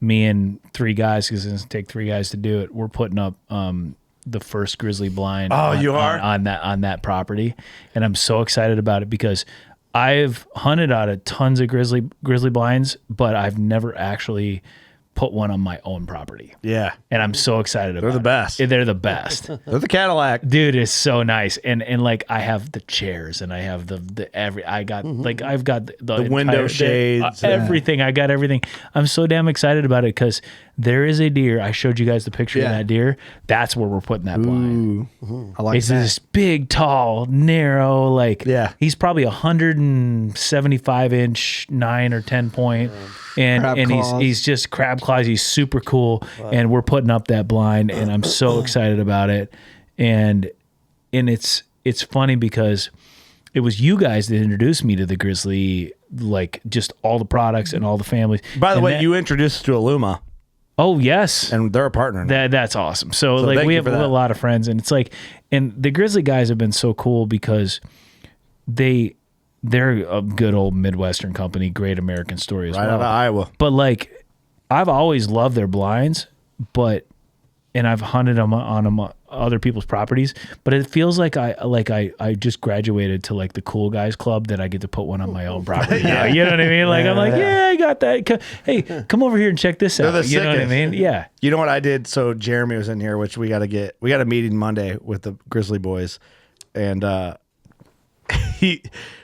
B: me and 3 guys, because it's gonna take 3 guys to do it. We're putting up the first grizzly blind.
A: You are?
B: on that property, and I'm so excited about it because I've hunted out of tons of grizzly blinds, but I've never actually put one on my own property.
A: Yeah.
B: And I'm so excited about it.
A: They're the best.
B: They're the best.
A: They're the Cadillac.
B: Dude, it's so nice. And like I have the chairs and I have I've got the
A: window shades.
B: Everything. I got everything. I'm so damn excited about it because there is a deer. I showed you guys the picture of that deer. That's where we're putting that blind.
C: I like
B: It's
C: that.
B: this big, tall, narrow, he's probably 175-inch 9 or 10 point. And he's just crab claws. He's super cool. Wow. And we're putting up that blind and I'm so excited about it. And it's funny because it was you guys that introduced me to the grizzly, like just all the products and all the families.
A: By the way, you introduced us to Illuma.
B: Oh yes.
A: And they're a partner now.
B: That's awesome. So like we have a lot of friends and it's like, and the grizzly guys have been so cool because they're a good old Midwestern company, great American story as well.
A: Right out of Iowa.
B: But like, I've always loved their blinds, and I've hunted them on other people's properties. But it feels like I just graduated to like the cool guys club that I get to put one on my own property. You know what I mean? Like I'm like, I got that. Hey, come over here and check this out. You know what I mean? Yeah.
A: You know what I did? So Jeremy was in here, which we got a meeting Monday with the Grizzly boys, and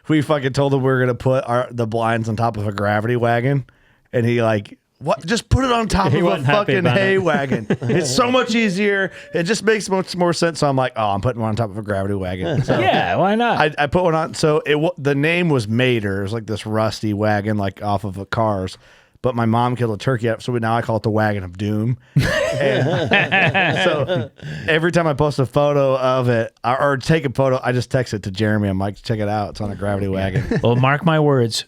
A: we fucking told him we were gonna put the blinds on top of a gravity wagon, and he like What? Just put it on top of a fucking hay wagon. It's so much easier. It just makes much more sense. So I'm like, oh, I'm putting one on top of a gravity wagon. So
B: yeah, why not?
A: I put one on. So the name was Mater. It was like this rusty wagon, like off of a cars. But my mom killed a turkey up, so now I call it the Wagon of Doom. And so every time I post a photo of it or take a photo, I just text it to Jeremy. I'm like, check it out. It's on a gravity wagon.
B: Well, mark my words.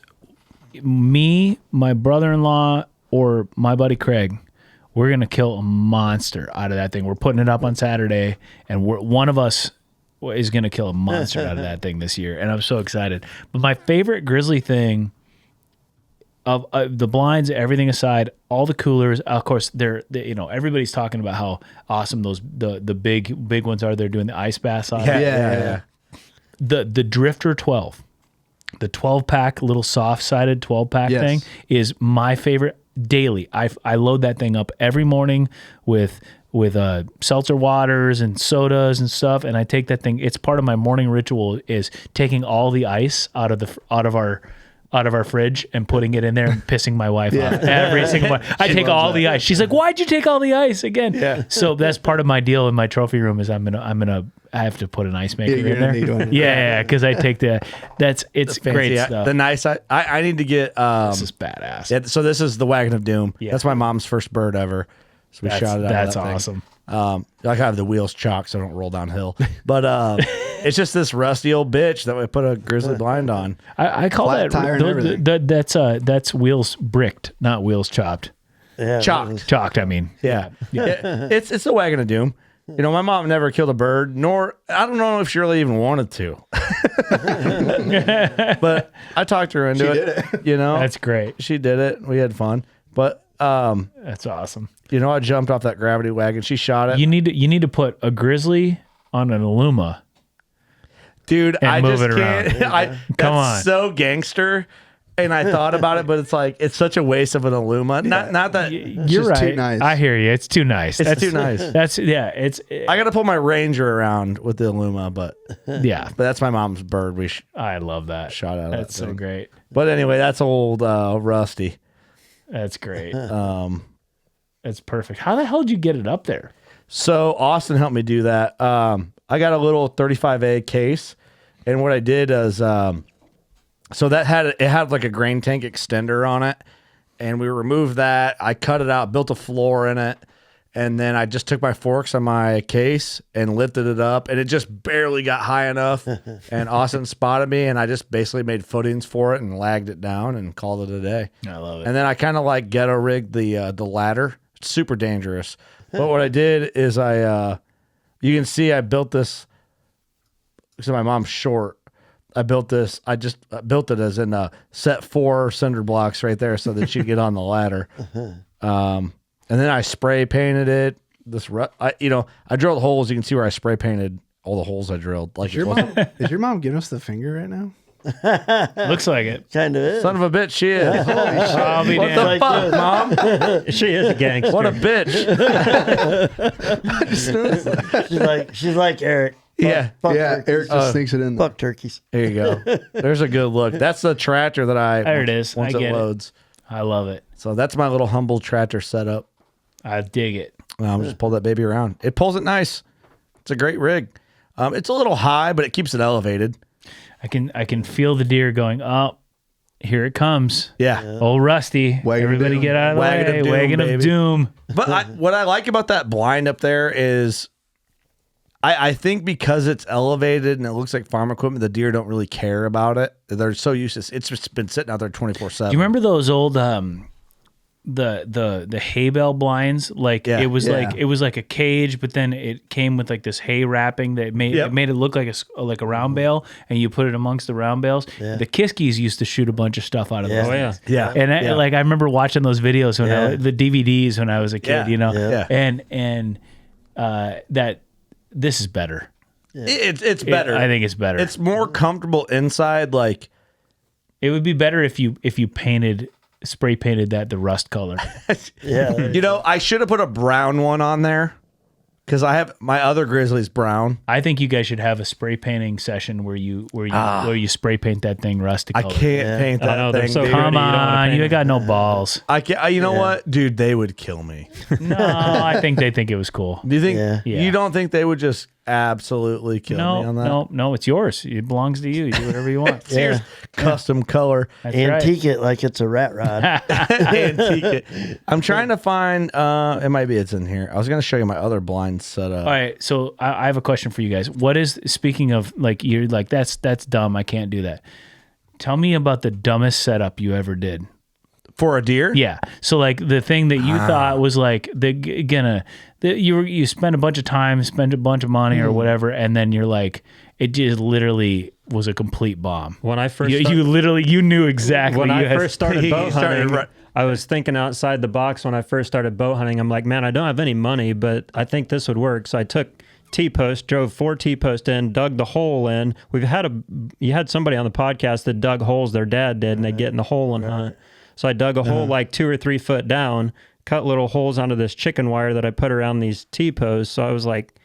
B: Me, my brother-in-law, or my buddy Craig, we're going to kill a monster out of that thing. We're putting it up on Saturday, and one of us is going to kill a monster out of that thing this year, and I'm so excited. But my favorite grizzly thing, of the blinds, everything aside, all the coolers, of course, they're everybody's talking about how awesome the big ones are. They're doing the ice baths on it.
A: Yeah.
B: The Drifter 12, the 12-pack, little soft-sided 12-pack thing is my favorite. Daily, I load that thing up every morning with seltzer waters and sodas and stuff, and I take that thing. It's part of my morning ritual is taking all the ice out of our fridge and putting it in there and pissing my wife off every single morning. I take all the ice. She's like, "Why'd you take all the ice again?" Yeah. So that's part of my deal in my trophy room is I have to put an ice maker in there. Yeah, because I take it's great stuff.
A: The nice I need to get
B: this is badass.
A: Yeah, so this is the Wagon of Doom. Yeah. That's my mom's first bird ever. So we shot it out.
B: That's
A: of that
B: awesome.
A: Like I have the wheels chalked so I don't roll downhill. But it's just this rusty old bitch that we put a grizzly blind on.
B: I call that's wheels bricked, not wheels chopped.
E: Yeah,
B: Chalked, I mean.
A: Yeah. It's the Wagon of Doom. You know, my mom never killed a bird, nor I don't know if she really even wanted to. But I talked her into it. You know,
B: that's great.
A: She did it. We had fun. But
B: that's awesome.
A: You know, I jumped off that gravity wagon. She shot it.
B: You need to put a grizzly on an Illuma.
A: Dude,
B: and
A: I
B: move
A: just
B: it around.
A: can't.
B: Come on.
A: That's so gangster. And I thought about it, but it's like it's such a waste of an Illuma. Not that
B: you're right.
C: Too nice.
B: I hear you. It's too nice.
A: It's too nice.
B: I
A: got to pull my Ranger around with the Illuma, but
B: yeah.
A: But that's my mom's bird.
B: I love that.
A: Shot out.
B: That's so great.
A: But anyway, that's old Rusty.
B: That's great. That's perfect. How the hell did you get it up there?
A: So Austin helped me do that. I got a little 35A case, and what I did is. So that had like a grain tank extender on it, and we removed that. I cut it out, built a floor in it, and then I just took my forks on my case and lifted it up, and it just barely got high enough. And Austin spotted me, and I just basically made footings for it and lagged it down and called it a day.
B: I love it.
A: And then I kind of like ghetto rigged the ladder. It's super dangerous. But what I did is you can see I built this. So my mom's short. I built this. I just built it as in set 4 cinder blocks right there so that you get on the ladder. And then I spray painted it. I drilled holes. You can see where I spray painted all the holes I drilled. Like
C: is your mom giving us the finger right now?
B: Looks like it.
E: Kind of is.
A: Son of a bitch, she is.
B: I'll be
A: What the fuck, Mom?
D: She is a gangster.
A: What a bitch.
E: she's like Eric.
A: Yeah.
C: Eric just sneaks it in.
E: Fuck turkeys.
A: There you go. There's a good look. That's the tractor that
B: There it is.
A: once
B: I
A: it
B: get
A: loads.
B: I love it.
A: So that's my little humble tractor setup.
B: I dig it.
A: I'm just pull that baby around. It pulls it nice. It's a great rig. It's a little high, but it keeps it elevated.
B: I can feel the deer going, oh, here it comes.
A: Yeah.
B: Old Rusty. Everybody get out of the way. Wagon of Doom.
A: But what I like about that blind up there is I think because it's elevated and it looks like farm equipment, the deer don't really care about it. They're so used to it's just been sitting out there 24/7.
B: Do you remember those old the hay bale blinds? Like it was like a cage, but then it came with like this hay wrapping that made it look like a round bale, and you put it amongst the round bales. Yeah. The Kiskies used to shoot a bunch of stuff out of those. Things.
A: Yeah.
B: And I remember watching those videos when the DVDs when I was a kid, and that this is better.
A: Yeah. It's better.
B: I think it's better.
A: It's more comfortable inside. Like
B: it would be better if you spray painted that the rust color.
E: Yeah.
A: I should have put a brown one on there Because I have my other grizzly's brown.
B: I think you guys should have a spray painting session where you spray paint that thing rusty color.
A: I can't paint that thing.
D: So
B: Come on, you got no balls.
A: I can't. You know what, dude? They would kill me.
B: No, I think they think it was cool.
A: Do you think?
B: Yeah.
A: You don't think they would just absolutely kill me on that?
B: No, it's yours. It belongs to you. You do whatever you want.
A: Here's custom color.
B: That's
E: Antique it like it's a rat rod.
A: Antique it. I'm trying to find. It might be it's in here. I was going to show you my other blind setup.
B: All right, so I have a question for you guys. What is, speaking of like, you're like, that's dumb. I can't do that. Tell me about the dumbest setup you ever did.
A: For a deer?
B: Yeah. So like the thing that you thought was like you spend a bunch of time, spend a bunch of money or whatever, and then you're like, it just literally was a complete bomb.
D: When I first
B: you knew exactly.
D: When I first started bow hunting, I was thinking outside the box. When I first started bow hunting, I'm like, man, I don't have any money, but I think this would work. So I took T-posts, drove 4 T-posts in, dug the hole in. You had somebody on the podcast that dug holes their dad did, and they get in the hole and hunt. So I dug a hole like 2 or 3 foot down, cut little holes onto this chicken wire that I put around these T-posts. So I was like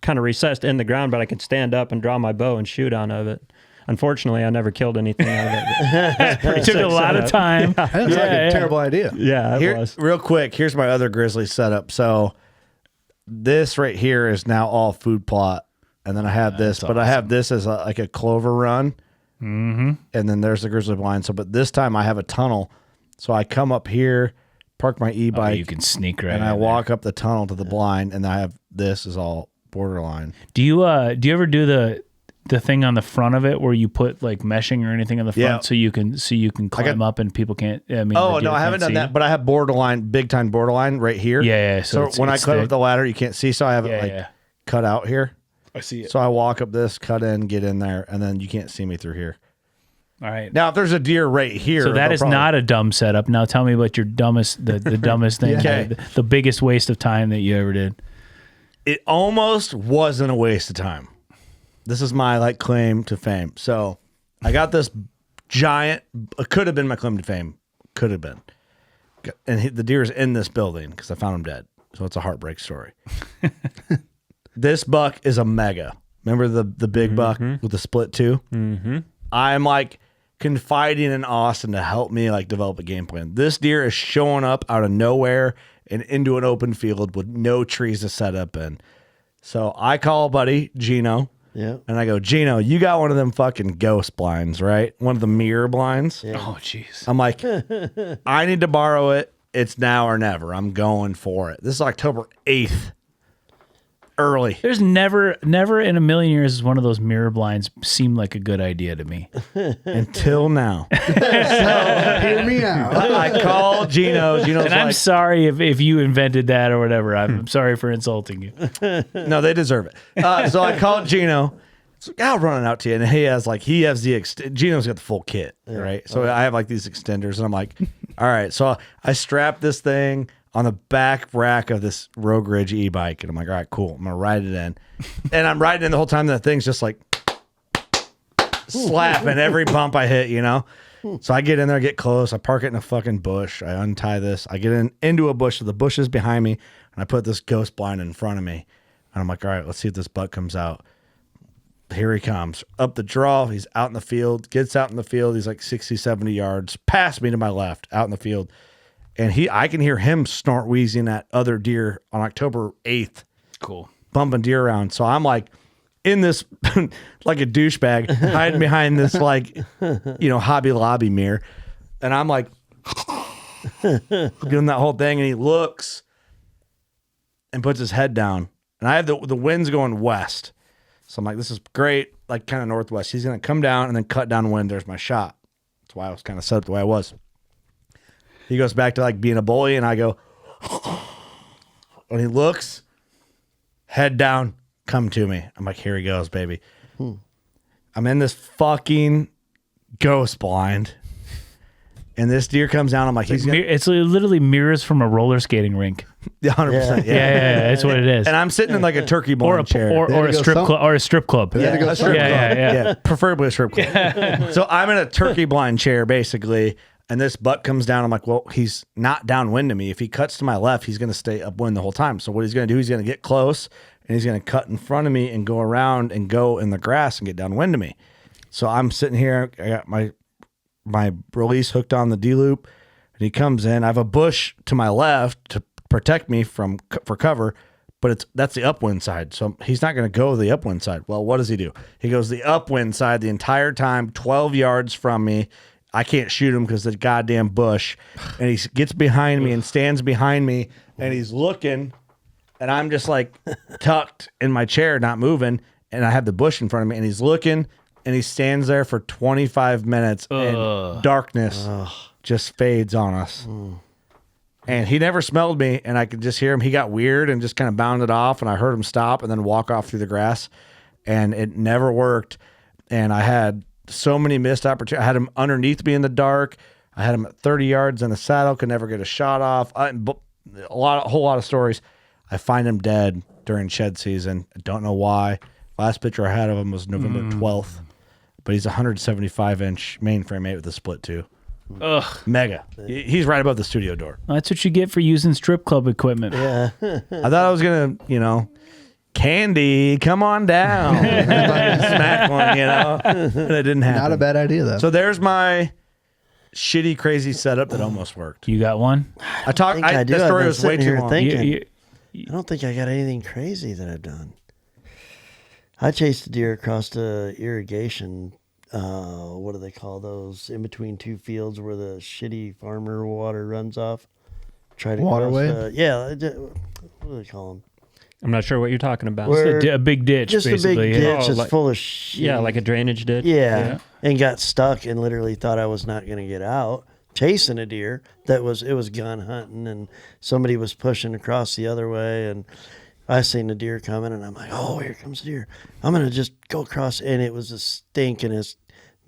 D: kind of recessed in the ground, but I could stand up and draw my bow and shoot out of it. Unfortunately, I never killed anything out of it.
B: It took a lot of time.
C: That's like a terrible idea.
D: Yeah, it was.
A: Real quick, here's my other grizzly setup. So this right here is now all food plot. And then I have this, but awesome. I have this as like a clover run. Mm-hmm. And then there's the grizzly blind. So, but this time I have a tunnel. So I come up here, park my e-bike.
B: Oh, you can sneak right in
A: and I walk up the tunnel to the blind, and I have this is all borderline.
B: Do you ever do the thing on the front of it where you put like meshing or anything on the front so you can climb up and people can't? I mean,
A: no, I haven't done that, but I have borderline, big time borderline right here.
B: Yeah.
A: So when I climb up the ladder, you can't see. So I have it cut out here.
B: I see it.
A: So I walk up this, cut in, get in there, and then you can't see me through here.
B: All right.
A: Now, if there's a deer right here,
B: so that is not a dumb setup. Now, tell me about your dumbest, the dumbest thing, the biggest waste of time that you ever did.
A: It almost wasn't a waste of time. This is my claim to fame. So I got this giant. It could have been my claim to fame. Could have been. And the deer is in this building because I found him dead. So it's a heartbreak story. This buck is a mega. Remember the big buck with the split two? Mm-hmm. I'm confiding in Austin to help me develop a game plan. This deer is showing up out of nowhere and into an open field with no trees to set up in. So I call a buddy, Gino.
E: Yeah.
A: And I go, Gino, you got one of them fucking ghost blinds, right? One of the mirror blinds.
E: Yeah.
B: Oh, jeez.
A: I'm like, I need to borrow it. It's now or never. I'm going for it. This is October 8th. Early.
B: There's never in a million years has one of those mirror blinds seemed like a good idea to me.
A: Until now.
C: So, hear me out.
A: I called Gino. Gino's
B: and I'm sorry if you invented that or whatever. I'm sorry for insulting you.
A: No, they deserve it. So I called Gino. So I'll run it out to you. And he has Gino's got the full kit, right? So I have these extenders, and I'm like, all right. So I strap this thing on the back rack of this Rogue Ridge e-bike. And I'm like, all right, cool. I'm going to ride it in. And I'm riding in the whole time. That thing's just slapping every bump I hit, So I get in there, get close. I park it in a fucking bush. I untie this. I get into a bush. So the bush is behind me. And I put this ghost blind in front of me. And I'm like, all right, let's see if this buck comes out. Here he comes. Up the draw. He's out in the field. Gets out in the field. He's 60, 70 yards. Past me to my left, out in the field. And I can hear him snort wheezing at other deer on October 8th.
B: Cool.
A: Bumping deer around. So I'm in this, like a douchebag, hiding behind this, Hobby Lobby mirror. And I'm doing that whole thing. And he looks and puts his head down. And I have the wind's going west. So I'm like, this is great, kind of northwest. He's going to come down and then cut downwind. There's my shot. That's why I was kind of set up the way I was. He goes back to being a bully, and I go, and he looks, head down, come to me. I'm like, here he goes, baby. I'm in this fucking ghost blind, and this deer comes down. I'm like,
B: it's literally mirrors from a roller skating rink.
A: 100%.
B: Yeah, that's what it is.
A: And I'm sitting in a turkey blind chair,
B: or a strip club.
A: Yeah, preferably a strip club. So I'm in a turkey blind chair, basically. and this buck comes down. I'm like, well, he's not downwind of me. If he cuts to my left, he's going to stay upwind the whole time. So what he's going to do, he's going to get close and he's going to cut in front of me and go around and go in the grass and get downwind of me. So I'm sitting here. I got my release hooked on the D-loop, and he comes in. I have a bush to my left to protect me for cover, but that's the upwind side. So he's not going to go the upwind side. Well, what does he do? He goes the upwind side the entire time, 12 yards from me. I can't shoot him because the goddamn bush. And he gets behind me and stands behind me, and he's looking, and I'm just like tucked in my chair, not moving, and I have the bush in front of me, and he's looking, and he stands there for 25 minutes, and darkness just fades on us. And he never smelled me, and I could just hear him. He got weird and just kind of bounded off, and I heard him stop and then walk off through the grass, and it never worked. And I had so many missed opportunities. I had him underneath me in the dark. I had him at 30 yards in the saddle, could never get a shot off. A whole lot of stories. I find him dead during shed season. I don't know why. Last picture I had of him was November 12th, but he's a 175-inch mainframe 8 with a split 2.
B: Ugh.
A: Mega. He's right above the studio door.
B: That's what you get for using strip club equipment.
E: Yeah.
A: I thought I was going to, Candy, come on down. Smack one, and it didn't happen.
C: Not a bad idea, though.
A: So there's my shitty, crazy setup that almost worked.
B: You got one?
E: I do.
A: That story was way too long.
E: Thinking, I don't think I got anything crazy that I've done. I chased a deer across the irrigation. What do they call those? In between two fields where the shitty farmer water runs off.
C: Waterway?
E: What do they call them?
D: I'm not sure what you're talking about.
B: A big ditch,
E: just
B: basically.
E: a big ditch
D: Oh,
E: that's full of shit.
D: Yeah, like a drainage ditch.
E: Yeah, and got stuck and literally thought I was not going to get out. Chasing a deer it was gun hunting, and somebody was pushing across the other way, and I seen the deer coming, and I'm like, oh, here comes the deer. I'm going to just go across, and it was the stinkingest,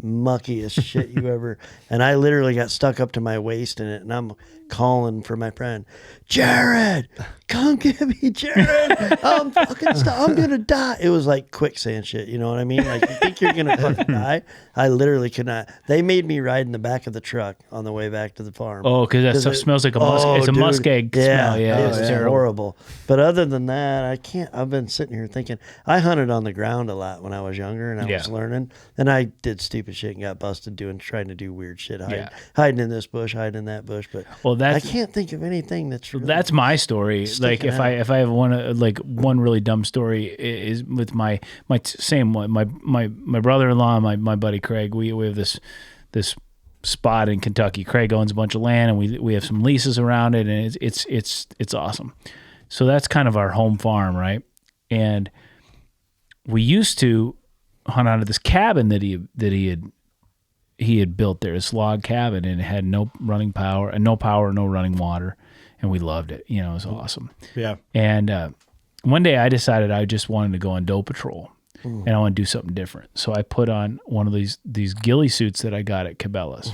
E: muckiest shit you ever. And I literally got stuck up to my waist in it, and I'm calling for my friend, Jared, come get me, Jared. I'm fucking stuck. I'm going to die. It was like quicksand shit, you know what I mean? Like, you think you're going to fucking die? I literally could not. They made me ride in the back of the truck on the way back to the farm.
B: Oh, because that stuff smells like a musk. It's a muskeg smell. Yeah,
E: it's horrible. But other than that, I can't. I've been sitting here thinking. I hunted on the ground a lot when I was younger, and I was learning. And I did stupid shit and got busted trying to do weird shit, hiding in this bush, hiding in that bush. But I can't think of anything that's. Really
B: that's my story. Like if I have one really dumb story is with my brother-in-law and my buddy Craig. We have this spot in Kentucky. Craig owns a bunch of land, and we have some leases around it, and it's awesome. So that's kind of our home farm, right? And we used to hunt out of this cabin that he had built there, this log cabin, and it had no running power, no running water, and we loved it. It was awesome.
A: Yeah.
B: And one day I decided I just wanted to go on doe patrol. And I want to do something different. So I put on one of these ghillie suits that I got at Cabela's.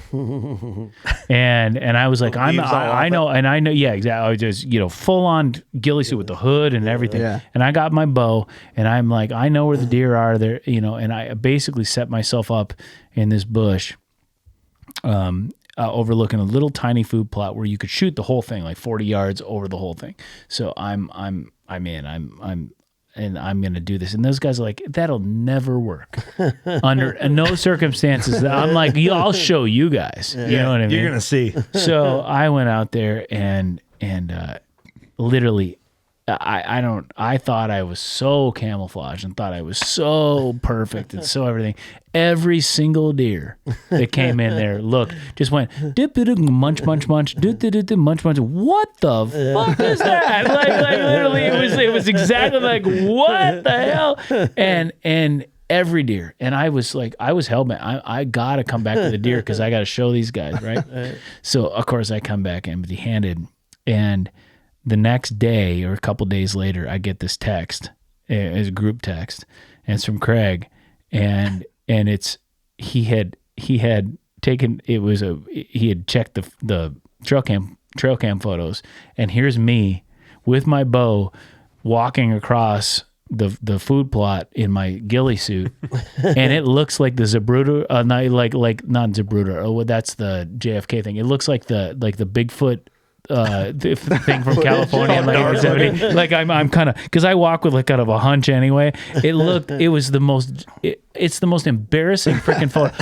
B: and I was like, I know, yeah, exactly. I was just, full on ghillie suit with the hood and everything. Yeah. And I got my bow, and I'm like, I know where the deer are there, and I basically set myself up in this bush, overlooking a little tiny food plot where you could shoot the whole thing, like 40 yards over the whole thing. So I'm in. And I'm going to do this. And those guys are like, that'll never work under no circumstances. I'm like, I'll show you guys. You know what I mean?
A: You're going to see.
B: So I went out there and literally, I thought I was so camouflaged and thought I was so perfect and so everything. Every single deer that came in there just went munch munch munch munch munch. What the fuck is that? Like literally, it was exactly like, what the hell? And every deer, and I was hell-bent. I gotta come back to the deer because I gotta show these guys, right? So of course I come back empty-handed, and the next day or a couple days later, I get this text. It's a group text, and it's from Craig, and he had checked the trail cam photos, and here's me with my bow walking across the food plot in my ghillie suit, and it looks like the Zapruder, like not Zapruder. Oh, that's the JFK thing. It looks like the Bigfoot the thing from California in 1970. Like I'm kind of, because I walk with like kind of a hunch anyway. It's the most embarrassing freaking photo.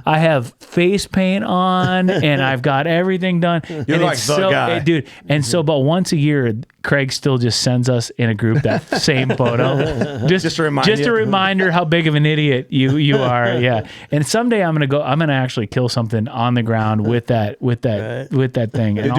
B: I have face paint on and I've got everything done.
A: You're
B: and
A: like the guy,
B: dude. And so, but once a year, Craig still just sends us in a group that same photo, just a reminder how big of an idiot you are. Yeah. And someday I'm gonna actually kill something on the ground with that thing. And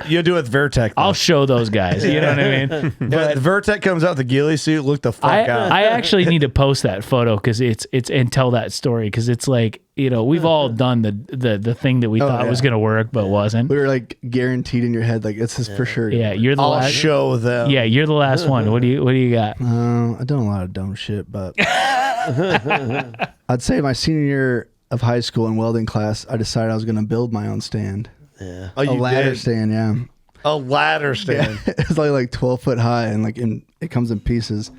A: you'll do it with Vertek.
B: I'll show those guys. You know what I mean?
A: But Vertek comes out the ghillie suit. Look the fuck out.
B: I actually need to post that photo because it's and tell that story, because it's like, we've all done the thing that we thought was gonna work but wasn't.
C: We were like guaranteed in your head, like this is for sure.
B: Yeah, you're the last.
A: I'll show them.
B: Yeah, you're the last one. What do you got?
C: I've done a lot of dumb shit, but I'd say my senior year of high school in welding class, I decided I was gonna build my own stand.
E: Yeah,
C: a ladder stand. Yeah,
A: a ladder stand.
C: Yeah. It's like 12 foot high, and it comes in pieces.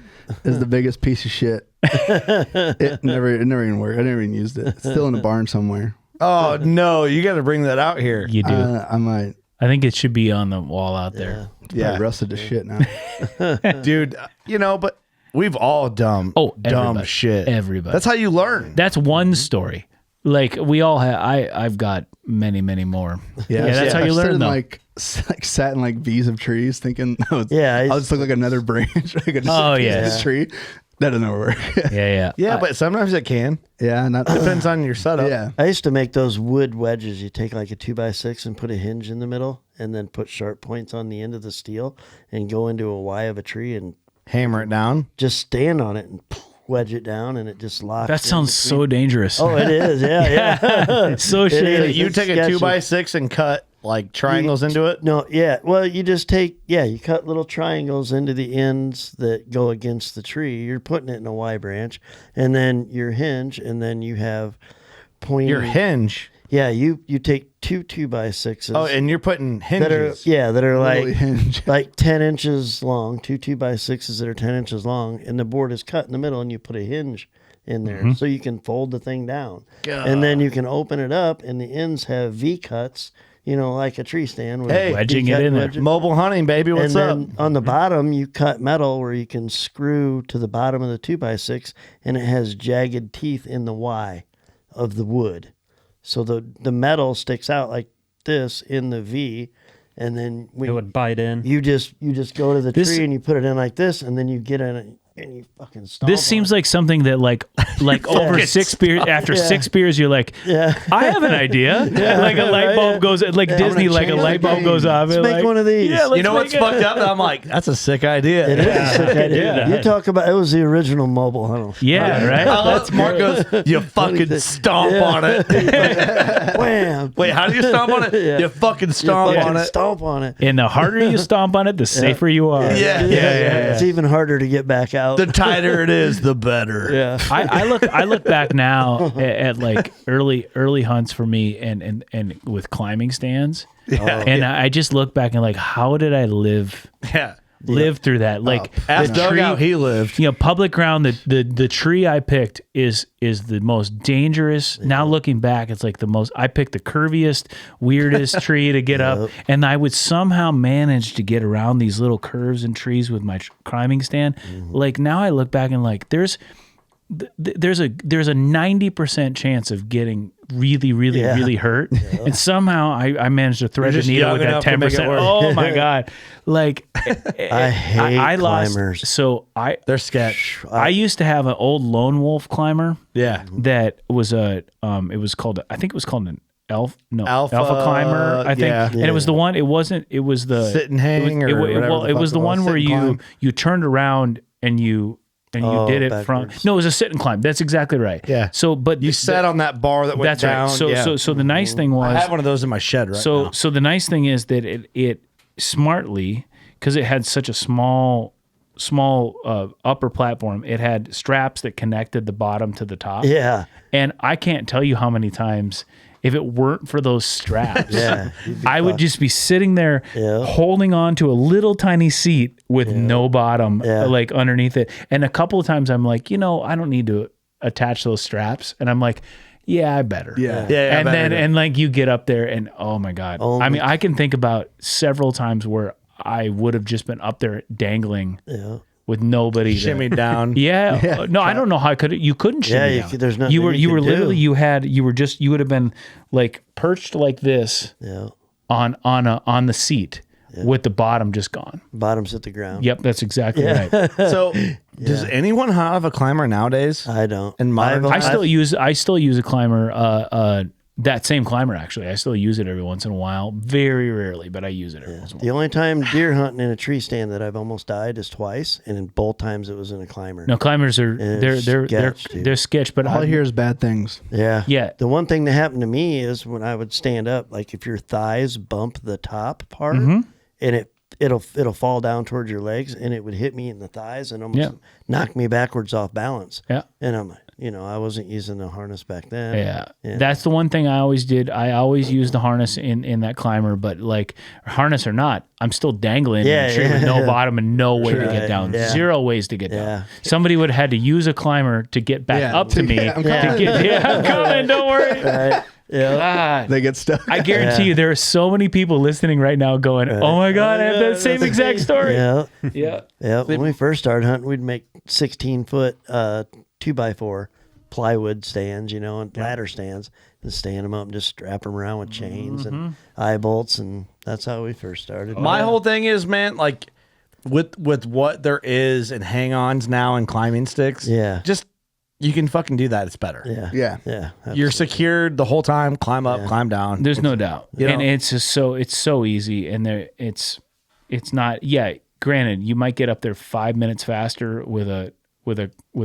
C: It's the biggest piece of shit. It never even worked. I never even used it. It's still in a barn somewhere.
A: Oh no, you got to bring that out here.
B: You do.
C: I might.
B: I think it should be on the wall out there.
C: Yeah, rusted to shit now,
A: dude. But we've all dumb shit.
B: Everybody.
A: That's how you learn.
B: That's one story. Like we all have. I've got many more.
C: Yeah,
B: that's how you learn. Though.
C: Like sat in like V's of trees, thinking, I'll just look like another branch. This tree. That doesn't work.
A: Yeah, but sometimes it can.
C: Yeah,
A: depends on your setup.
C: Yeah,
E: I used to make those wood wedges. You take like a 2x6 and put a hinge in the middle, and then put sharp points on the end of the steel, and go into a Y of a tree and
A: hammer it down.
E: Just stand on it and wedge it down, and it just locks.
B: That sounds so dangerous.
E: Oh, it is. Yeah.
B: It's so shitty.
A: You take a 2x6 and cut like triangles into it?
E: No, yeah. Well, you just you cut little triangles into the ends that go against the tree. You're putting it in a Y branch, and then your hinge, and then you have pointing.
A: Your hinge?
E: Yeah, you take 2x6s.
A: Oh, and you're putting hinges.
E: That are
C: like,
E: like 10 inches long, 2x6s that are 10 inches long, and the board is cut in the middle, and you put a hinge in there so you can fold the thing down. God. And then you can open it up, and the ends have V cuts. Like a tree stand.
B: Wedging it in there.
A: Mobile hunting, baby. What's up?
E: And then on the bottom, you cut metal where you can screw to the bottom of the 2x6, and it has jagged teeth in the Y of the wood. So the metal sticks out like this in the V, and then
D: it would bite in.
E: You just go to the tree and you put it in like this, and then you get in it. And you fucking stomp.
B: This seems like something that like over 6 beers, after 6 beers, you're like, I have an idea. Like a light bulb goes, like Disney, like a light bulb goes off.
E: Let's make one of these.
B: Yeah,
A: you know what's fucked up? I'm like, that's a sick idea.
E: It is a sick idea. You talk about, it was the original mobile hunt.
B: Yeah, right?
A: That's Mark goes, you fucking stomp on it.
E: Wham.
A: Wait, how do you stomp on it? You fucking stomp on it.
E: Stomp on it.
B: And the harder you stomp on it, the safer you are.
A: Yeah.
E: It's even harder to get back out.
A: The tighter it is, the better.
E: Yeah.
B: I look back now at like early hunts for me and with climbing stands. Yeah. And I just look back and like, how did I live?
A: Yeah.
B: Live through that. Like
A: ask Doug how he lived.
B: Public ground, the tree I picked is the most dangerous. Now looking back, it's like I picked the curviest, weirdest tree to get up, and I would somehow manage to get around these little curves and trees with my climbing stand. Like now I look back and like there's a 90% chance of getting really hurt, and somehow I managed to thread the needle with that 10%. Oh my god! Like
E: I hate climbers.
B: They're sketch. I used to have an old lone wolf climber.
A: Yeah,
B: that was I think it was called an alpha climber. I think, and it was the one. It wasn't. It was the
A: sit and hang
B: it was the one where you turned around and you did it backwards. No, it was a sit and climb. That's exactly right.
A: Yeah.
B: So, but
A: you sat on that bar that went down.
B: Right. So the nice thing was
A: I have one of those in my shed right now.
B: So the nice thing is that it smartly, because it had such a small upper platform, it had straps that connected the bottom to the top.
E: Yeah.
B: And I can't tell you how many times if it weren't for those straps.
E: Yeah,
B: I would just be sitting there holding on to a little tiny seat with no bottom, like underneath it. And a couple of times I'm like, I don't need to attach those straps. And I'm like, yeah, I better.
C: Yeah.
B: And then, and like you get up there and oh my God. I mean, I can think about several times where I would have just been up there dangling with nobody.
A: Shimmy down.
B: Yeah. No, I don't know how you couldn't shimmy down.
E: There's nothing
B: you were literally,
E: do.
B: you would have been like perched like this on the seat with the bottom just gone.
E: Bottom's at the ground.
B: Yep. That's exactly right.
A: So does anyone have a climber nowadays?
E: I don't.
A: And
B: I still use a climber, that same climber, actually. I still use it every once in a while. Very rarely, but I use it every once in a while.
E: The only time deer hunting in a tree stand that I've almost died is twice, and in both times it was in a climber.
B: No, climbers are they're sketch, but
C: All I hear is bad things.
E: Yeah.
B: Yeah.
E: The one thing that happened to me is when I would stand up, like if your thighs bump the top part, and it'll fall down towards your legs, and it would hit me in the thighs and almost knock me backwards off balance.
B: Yeah.
E: And I'm like, I wasn't using the harness back then.
B: Yeah. That's the one thing I always did. I always used the harness in that climber, but like harness or not, I'm still dangling in a tree with no bottom and no way to get down.
E: Yeah.
B: 0 ways to get down. Somebody would have had to use a climber to get back up to me.
C: I'm coming.
B: I'm coming, don't worry.
E: Right. Yeah.
B: God.
C: They get stuck.
B: I guarantee you there are so many people listening right now going, oh my God, I have that same exact story.
E: Yeah.
B: Yeah.
E: When we first started hunting, we'd make 16-foot 2x4 plywood stands, and ladder stands, and stand them up and just strap them around with chains and eye bolts, and that's how we first started.
A: My whole thing is, man, like with what there is and hang-ons now and climbing sticks, just you can fucking do that. It's better.
C: Yeah.
E: Absolutely.
A: You're secured the whole time. Climb up, climb down.
B: There's no doubt,
A: you know?
B: and it's just so easy, and it's not. Yeah, granted, you might get up there 5 minutes faster with a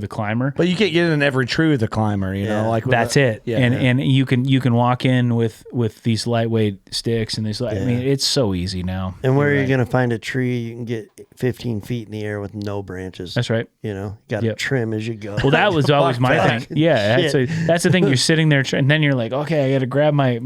B: climber,
A: But you can't get in every tree with a climber. You know, like
B: that's it.
A: Yeah,
B: and you can walk in with these lightweight sticks and these. I mean, it's so easy now.
E: And where are you going to find a tree you can get 15 feet in the air with no branches?
B: That's right.
E: Got to trim as you go.
B: Well, that was always my thing. Yeah, that's the thing. You're sitting there, and then you're like, okay, I got to grab my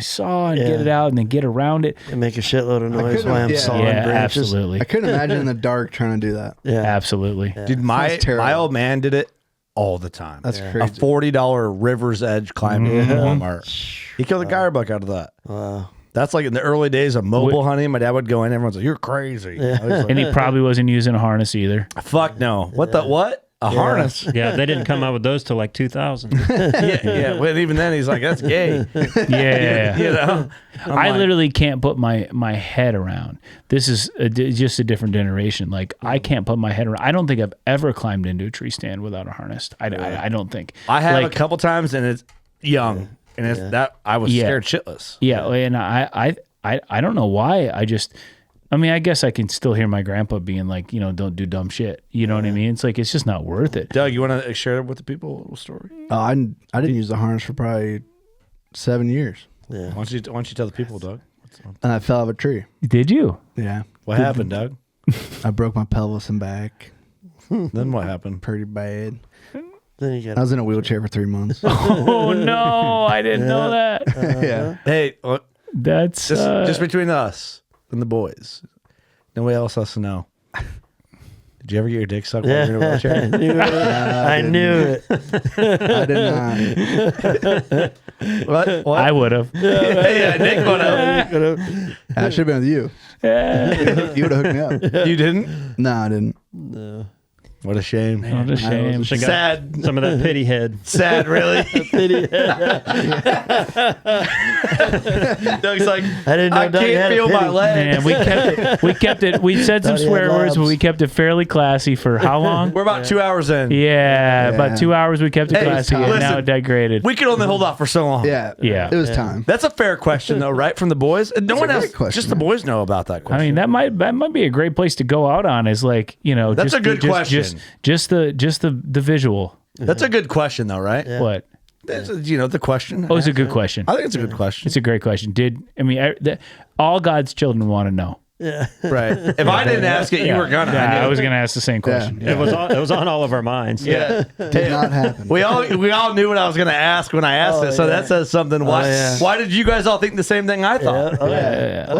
B: saw and get it out, and then get around it
E: and make a shitload of noise while I'm sawing branches.
B: Absolutely.
C: I couldn't imagine in the dark trying to do that.
E: Yeah,
B: absolutely.
A: Dude, my old man did it all the time.
C: That's crazy.
A: A $40 River's Edge climbing in Walmart. He killed a gyre buck out of that.
E: Wow.
A: That's like in the early days of mobile hunting. My dad would go in. Everyone's like, "You're crazy."
E: Yeah.
A: Like,
B: And he probably wasn't using a harness either.
A: Fuck no. What the what? A harness?
D: Yeah, they didn't come out with those till like 2000.
A: yeah. Well, even then, he's like, "That's gay."
B: Yeah. I literally can't put my head around. This is just a different generation. Like I can't put my head around. I don't think I've ever climbed into a tree stand without a harness. I don't think.
A: I have
B: like,
A: a couple times, and it's young, and it's that I was scared shitless.
B: Yeah, and I don't know why. I mean, I guess I can still hear my grandpa being like, don't do dumb shit. You know what I mean? It's like, it's just not worth it.
A: Doug, you want to share with the people a little story?
C: I didn't use the harness for probably 7 years.
E: Yeah.
A: Why don't you tell the people, Doug?
C: And I fell off a tree.
B: Did you?
C: Yeah.
A: What happened, Doug?
C: I broke my pelvis and back.
A: Then what happened?
C: Pretty bad.
E: Then you
C: I was in a wheelchair for 3 months.
B: Oh, no. I didn't know that.
C: Yeah.
A: Hey,
B: That's
A: just between us and the boys. Nobody else has to know. Did you ever get your dick sucked while you were in a wheelchair?
E: I knew it.
C: I did not.
A: What?
B: I would have.
A: Yeah, Nick would have.
C: I should have been with you. You would have hooked me up.
A: You didn't?
C: No, I didn't.
E: No.
A: What a shame.
B: What a shame.
D: She got
A: Sad.
D: some of that pity head.
A: Sad, really. Doug's like,
E: I didn't know
A: I
E: Doug had
A: can't
E: a
A: feel my
E: pity.
A: legs.
B: Man, we kept it. We said some
E: Thought he had
B: swear words,
E: labs.
B: but we kept it fairly classy for how long?
A: We're about 2 hours in.
B: Yeah, about 2 hours we kept it
A: Hey,
B: classy, and
A: listen,
B: now it degraded.
A: We could only hold off for so long.
C: Yeah.
B: Yeah.
C: It was time.
A: That's a fair question, though, right? From the boys. And no one
C: a
A: else.
C: great question,
A: Just the boys know about that question.
B: I mean, that might be a great place to go out on. Is like
A: That's
B: just
A: a good question.
B: Just the visual.
A: That's a good question, though, right?
E: Yeah.
B: What?
A: That's, the question.
B: Oh, it's a good question.
A: I think it's a good question.
B: It's a great question. All God's children want to know
E: Yeah.
A: Right. If I didn't ask it, you were gonna.
B: Yeah, I was gonna ask the same question.
D: It was on all of our minds.
A: Yeah.
C: Did not happen.
A: We all knew what I was gonna ask when I asked it, so that says something. Why did you guys all think the same thing I thought?
C: What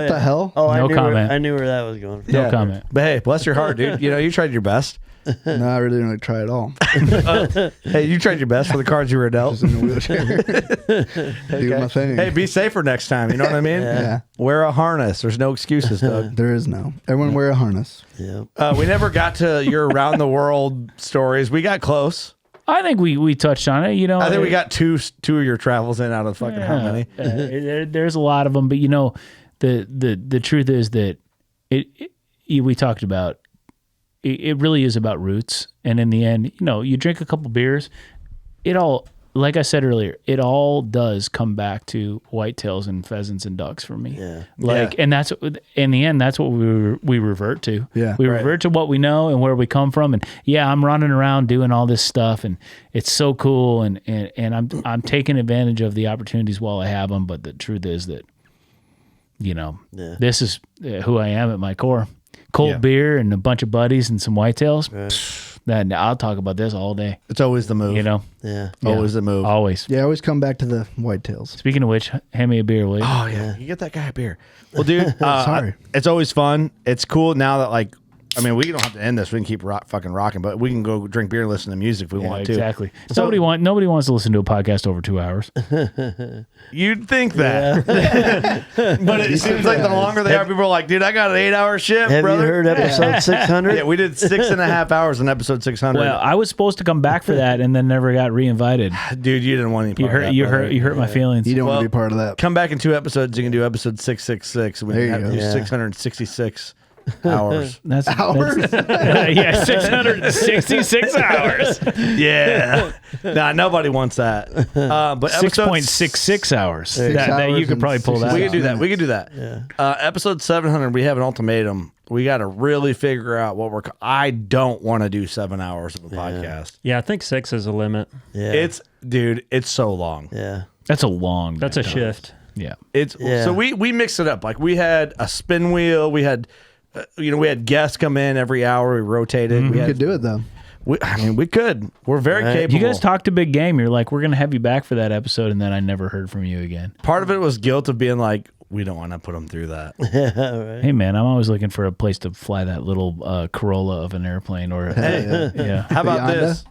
C: the hell?
E: Oh,
B: No comment.
E: I knew where that was going.
B: No comment.
A: But hey, bless your heart, dude. You know, you tried your best.
C: No, I really didn't try at all.
A: Hey, you tried your best for the cards you were dealt.
C: Just in a wheelchair. Do my thing.
A: Hey, be safer next time. You know what I mean?
C: Yeah.
A: Wear a harness. There's no excuses, Doug.
C: There is no. Everyone wear a harness.
E: Yeah.
A: We never got to your around the world stories. We got close.
B: I think we touched on it. You know,
A: I think we got two of your travels in out of fucking how many?
B: There's a lot of them, but you know, the truth is that we talked about. It really is about roots, and in the end, you know, you drink a couple beers, it all, like I said earlier, it all does come back to whitetails and pheasants and ducks for me.
E: Yeah.
B: And that's in the end, that's what we revert to.
C: Yeah,
B: we revert to what we know and where we come from. And yeah, I'm running around doing all this stuff, and it's so cool, and I'm taking advantage of the opportunities while I have them. But the truth is that, you know, this is who I am at my core. Cold beer and a bunch of buddies and some whitetails. Then I'll talk about this all day.
A: It's always the move.
B: You know?
E: Yeah.
A: Always the move.
B: Always.
C: Yeah, I always come back to the whitetails.
B: Speaking of which, hand me a beer, will you?
A: Oh, yeah. You get that guy a beer. Well, dude,
C: Sorry.
A: It's always fun. It's cool now that, like, I mean, we don't have to end this. We can keep fucking rocking, but we can go drink beer and listen to music if we want to.
B: Exactly. Nobody wants to listen to a podcast over 2 hours.
A: You'd think that. But it seems like the longer they are, people are like, dude, I got an 8-hour shift,
E: Have
A: brother.
E: you heard episode 600?
A: Yeah, we did 6.5 hours on episode 600.
B: Well, I was supposed to come back for that and then never got reinvited.
A: Dude, you didn't want any part of that, brother.
B: You hurt my feelings.
C: You don't want to be part of that.
A: Come back in 2 episodes. You can do episode 666. We
C: There
A: can
C: you
A: have
C: go.
A: to do 666 hours.
B: That's
C: Hours?
B: yeah, 666 hours.
A: Yeah. Nah, nobody wants that. But episode
B: 6.66 hours.
C: Six
B: That you
C: hours
B: could
C: and
B: probably pull that.
A: we
B: out.
A: could do that. We could do that.
E: Yeah.
A: Episode 700, we have an ultimatum. We got to really figure out what I don't want to do 7 hours of a podcast.
D: Yeah, I think 6 is a limit.
E: Yeah.
A: It's so long.
E: Yeah.
B: That's a long.
D: That's a shift.
B: Yeah.
A: So we mix it up. Like we had a spin wheel. We had, we had guests come in every hour. We rotated.
C: We could do it though.
A: We could. We're very capable.
B: You guys talked a big game. You're like, we're going to have you back for that episode. And then I never heard from you again.
A: Part of it was guilt of being like, we don't want to put them through that.
E: Right.
B: Hey, man, I'm always looking for a place to fly that little Corolla of an airplane or yeah.
A: How about
C: Yonda?
A: this?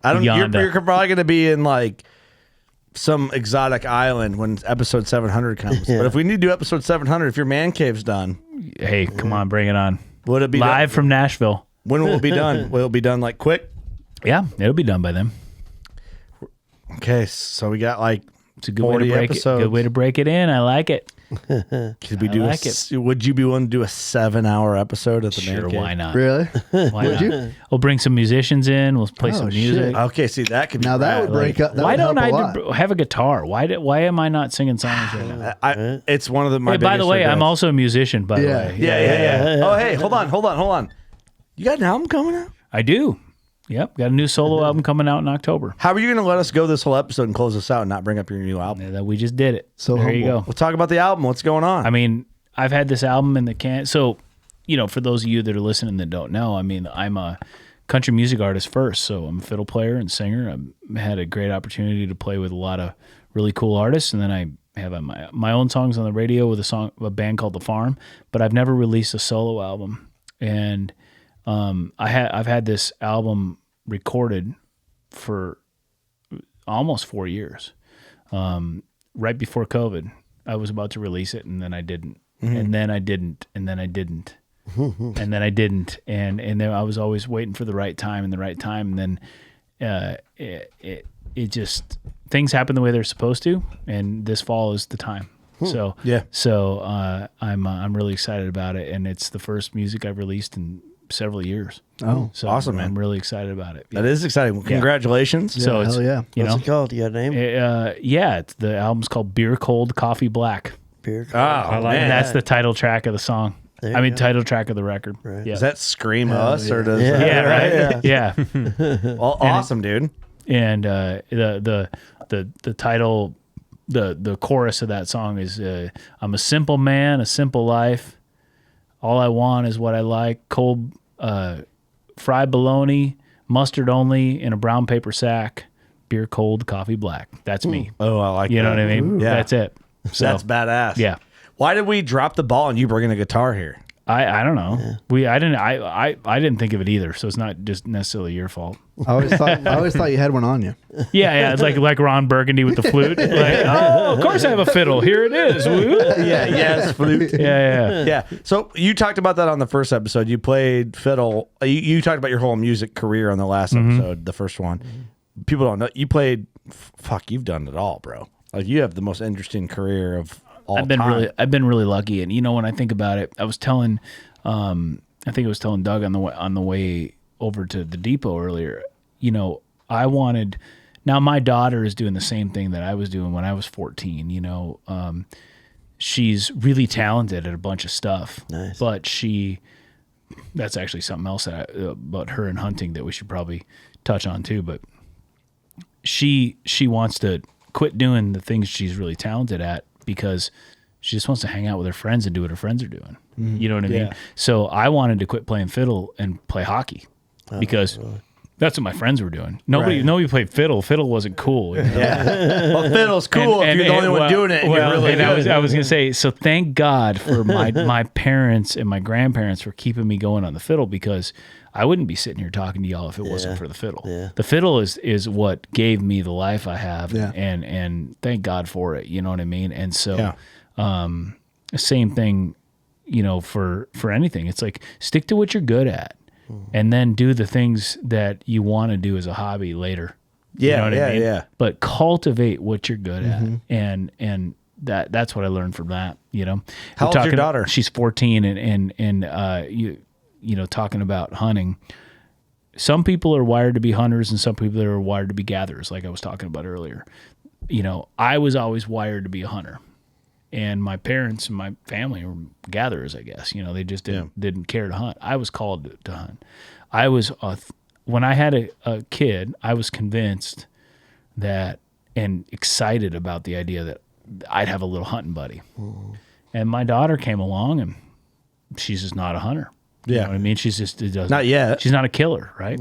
A: I don't.
B: Yonda.
A: You're probably going to be in like some exotic island when episode 700 comes.
E: Yeah.
A: But if we need to do episode 700, if your man cave's done,
B: Hey, come on, bring it on.
A: would it be
B: Live
A: done?
B: from Nashville.
A: When will it be done? Will it be done like quick?
B: Yeah, it'll be done by then.
A: Okay, so we got like
B: It's a good way to
A: 40
B: break
A: episodes.
B: it. Good way to break it in. I like it.
A: Could we do
B: I like it.
A: Would you be willing to do a 7-hour episode at the man
B: Sure,
A: cave?
B: why not?
C: Really?
B: Why not? We'll bring some musicians in. We'll play some music.
C: shit.
A: Okay, see that could be
C: Now that
A: rad.
C: would break up. That
B: Why
C: would
B: don't
C: help a
B: I
C: lot.
B: have a guitar? Why am I not singing songs right now?
A: It's one of my.
B: Hey, by the
A: biggest
B: way, I'm
A: regrets.
B: also a musician. By the
C: Yeah.
B: way,
A: Yeah. Oh, hey, hold on. You got an album coming out?
B: I do. Yep, got a new solo album coming out in October.
A: How are you going to let us go this whole episode and close this out and not bring up your new album?
B: Yeah, that we just did it.
C: So
B: there you
C: humble.
B: go.
A: We'll talk about the album. What's going on?
B: I mean, I've had this album in the can. So, for those of you that are listening that don't know, I mean, I'm a country music artist first. So I'm a fiddle player and singer. I had a great opportunity to play with a lot of really cool artists. And then I have my own songs on the radio with a band called The Farm. But I've never released a solo album. And I've had this album recorded for almost 4 years. Right before COVID, I was about to release it, and then I didn't, and then I didn't, and then I didn't, and then I didn't, and then I was always waiting for the right time and the right time, and then it just things happen the way they're supposed to, and this fall is the time. So
A: Yeah.
B: I'm really excited about it, and it's the first music I've released in several years.
C: Oh,
B: So
A: awesome, man.
B: I'm really excited about it.
A: that is exciting. Well, congratulations.
B: So
C: Yeah,
B: it's
C: hell yeah.
B: you
E: What's
B: know,
E: it called? You got a name?
B: it's the album's called Beer Cold Coffee Black.
E: Beer.
A: Oh,
D: like
A: man.
B: And that's the title track of the song.
E: There you go.
B: Title track of the record.
E: Right.
B: Yeah.
A: Does that scream us or does
E: Yeah.
B: yeah, right.
E: Yeah.
B: Yeah.
A: Well, awesome, dude.
B: And the title, the chorus of that song is I'm a simple man, a simple life, All I want is what I like: cold fried bologna, mustard only in a brown paper sack, beer cold, coffee black. That's me.
A: Oh, I like that.
B: You know what I mean?
A: Yeah.
B: That's it. So,
A: That's badass.
B: Yeah.
A: Why did we drop the ball on you bringing a guitar here?
B: I don't know. I didn't think of it either. So it's not just necessarily your fault.
C: I always thought you had one on you.
B: Yeah. It's like Ron Burgundy with the flute. Like, oh, of course I have a fiddle. Here it is. Woo.
A: Yeah, yes, flute.
B: Yeah.
A: So you talked about that on the first episode. You played fiddle. You talked about your whole music career on the last episode, the first one. People don't know. You played, you've done it all, bro. Like, you have the most interesting career of all
B: I've been
A: time.
B: I've been really lucky. And when I think about it, I was telling, I think I was telling Doug on the way over to the depot earlier, I wanted, now my daughter is doing the same thing that I was doing when I was 14, she's really talented at a bunch of stuff.
E: Nice.
B: But that's actually something else about her and hunting that we should probably touch on too. But she wants to quit doing the things she's really talented at because she just wants to hang out with her friends and do what her friends are doing. You know what I mean? So I wanted to quit playing fiddle and play hockey because that's what my friends were doing. Nobody played fiddle. Fiddle wasn't cool.
A: Yeah. Well, fiddle's cool if you're the only one doing it. And you're really good.
B: I was going to say, so thank God for my parents and my grandparents for keeping me going on the fiddle, because I wouldn't be sitting here talking to y'all if it wasn't for the fiddle. Yeah. The fiddle is what gave me the life I have, and thank God for it. You know what I mean? And so, same thing, for anything. It's like, stick to what you're good at, and then do the things that you want to do as a hobby later. You know what I mean? Yeah. But cultivate what you're good at, and that's what I learned from that.
A: How old's your daughter?
B: She's 14, and talking about hunting, some people are wired to be hunters and some people are wired to be gatherers, like I was talking about earlier. I was always wired to be a hunter, and my parents and my family were gatherers, I guess. They just didn't care to hunt. I was called to hunt. I was when I had a kid, I was convinced that and excited about the idea that I'd have a little hunting buddy. And my daughter came along, and she's just not a hunter. You know what I mean? She's just
A: not yet.
B: She's not a killer, right?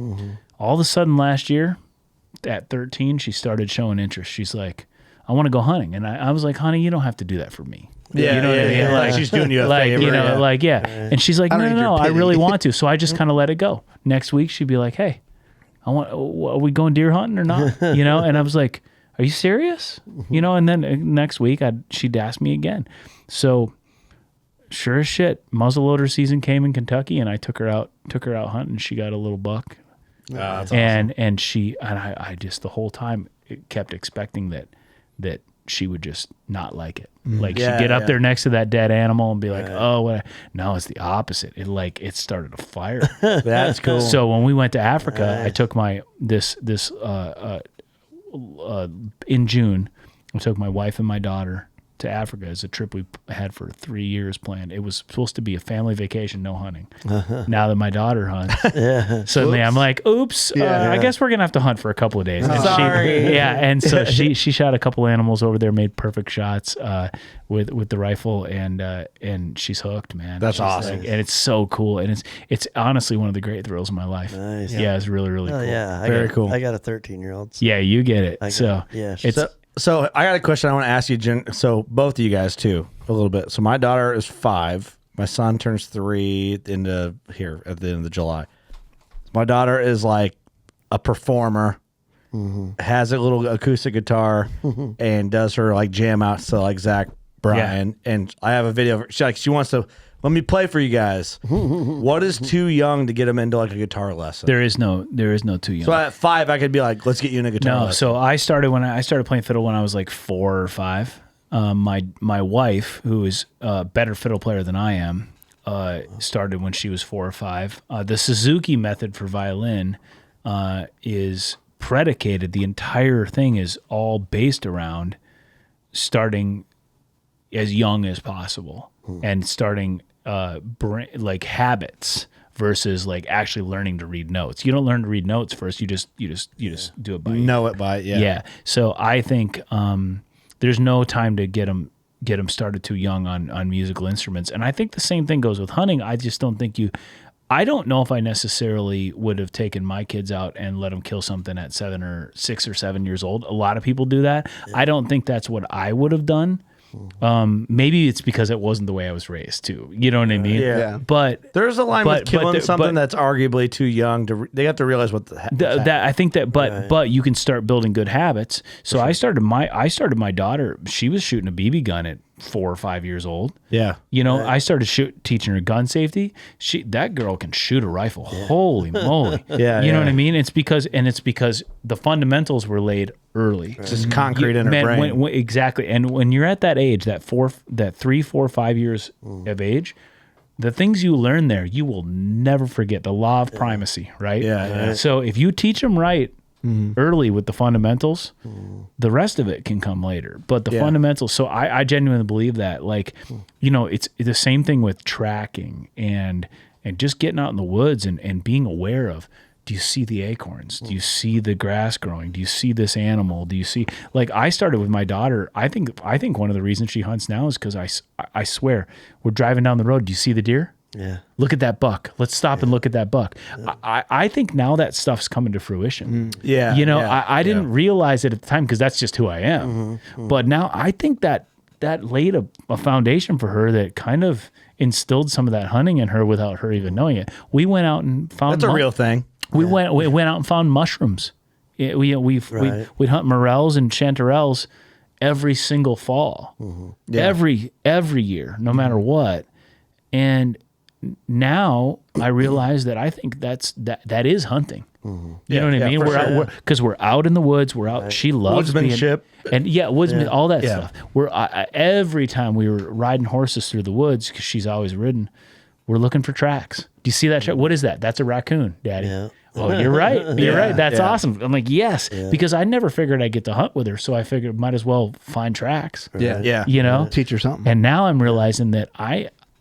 B: All of a sudden last year, at 13, she started showing interest. She's like, I want to go hunting. And I was like, honey, you don't have to do that for me.
A: Yeah,
B: you know what I mean?
A: Like, she's doing you a favor.
B: And she's like, no, I really want to. So I just kind of let it go. Next week, she'd be like, hey, are we going deer hunting or not? And I was like, are you serious? And then next week, she'd ask me again. So sure as shit, muzzleloader season came in Kentucky, and I took her out hunting. She got a little buck.
A: That's
B: awesome. I just the whole time kept expecting that she would just not like it. Like, she'd get up there next to that dead animal and be like, no, it's the opposite. It started a fire.
A: That's cool.
B: So when we went to Africa, I took in June, I took my wife and my daughter to Africa as a trip we had for 3 years planned. It was supposed to be a family vacation, no hunting. Now that my daughter hunts, suddenly I'm like, oops, I guess we're going to have to hunt for a couple of days. And
A: Sorry.
B: And so she shot a couple animals over there, made perfect shots with the rifle, and she's hooked, man.
A: That's awesome.
B: And it's so cool. And it's honestly one of the great thrills of my life.
E: Nice.
B: Yeah, it's really, really cool.
E: Yeah,
A: Very cool.
E: I got a 13-year-old.
B: Yeah, you get it.
A: So I got a question I want to ask you, Jen. So both of you guys too, a little bit. So my daughter is 5. My son turns 3 at the end of July. My daughter is like a performer, has a little acoustic guitar, and does her like jam out to like Zach Bryan. Yeah. And I have a video of her. She wants to let me play for you guys. What is too young to get them into like a guitar lesson?
B: There is no too young.
A: So at 5, I could be like, let's get you in a guitar lesson.
B: So I started playing fiddle when I was like 4 or 5. My wife, who is a better fiddle player than I am, started when she was 4 or 5. The Suzuki method for violin is predicated. The entire thing is all based around starting as young as possible and starting like habits versus like actually learning to read notes. You don't learn to read notes first. You just do it by ear.
A: Know it by it. Yeah.
B: Yeah. So I think there's no time to get them get them started too young on musical instruments. And I think the same thing goes with hunting. I just don't think I don't know if I necessarily would have taken my kids out and let them kill something at 6 or 7 years old. A lot of people do that. Yeah. I don't think that's what I would have done. Maybe it's because it wasn't the way I was raised too. You know what I mean?
A: Yeah.
B: But
A: there's a line with killing something that's arguably too young to. They have to realize what
B: I think that. But you can start building good habits. So sure. I started my daughter. She was shooting a BB gun at 4 or 5 years old.
A: Yeah.
B: You know, I started teaching her gun safety. That girl can shoot a rifle. Yeah. Holy moly.
A: Yeah.
B: You know what I mean? It's because the fundamentals were laid early.
A: It's just concrete in her brain.
B: Exactly. And when you're at that age, that 3, 4, 5 years of age, the things you learn there, you will never forget. The law of primacy, right?
A: Yeah.
B: So if you teach them right, early with the fundamentals, the rest of it can come later. But the fundamentals, so I genuinely believe that, like, you know, it's the same thing with tracking and just getting out in the woods and being aware of, do you see the acorns? Do you see the grass growing? Do you see this animal? Do you see, like, I started with my daughter. I think one of the reasons she hunts now is because I swear, we're driving down the road. Do you see the deer?
E: Yeah.
B: Look at that buck. Let's stop and look at that buck. I think now that stuff's coming to fruition.
A: Yeah.
B: You know, I didn't realize it at the time because that's just who I am. But now I think that laid a foundation for her that kind of instilled some of that hunting in her without her even knowing it. We went out and found...
A: That's a real thing.
B: We went out and found mushrooms. We'd hunt morels and chanterelles every single fall. Every year, no matter what. And now I realize that I think that is hunting. You know what I mean? We're out in the woods. We're out. Right. She loves
A: woodsmanship,
B: woodsman, all that stuff. Every time we were riding horses through the woods, because she's always ridden, we're looking for tracks. Do you see that track? What is that? That's a raccoon, Daddy. Yeah. Oh, you're right. You're right. That's awesome. I'm like, yes, because I never figured I'd get to hunt with her, so I figured might as well find tracks.
A: Yeah.
B: You know,
C: teach her something.
B: And now I'm realizing that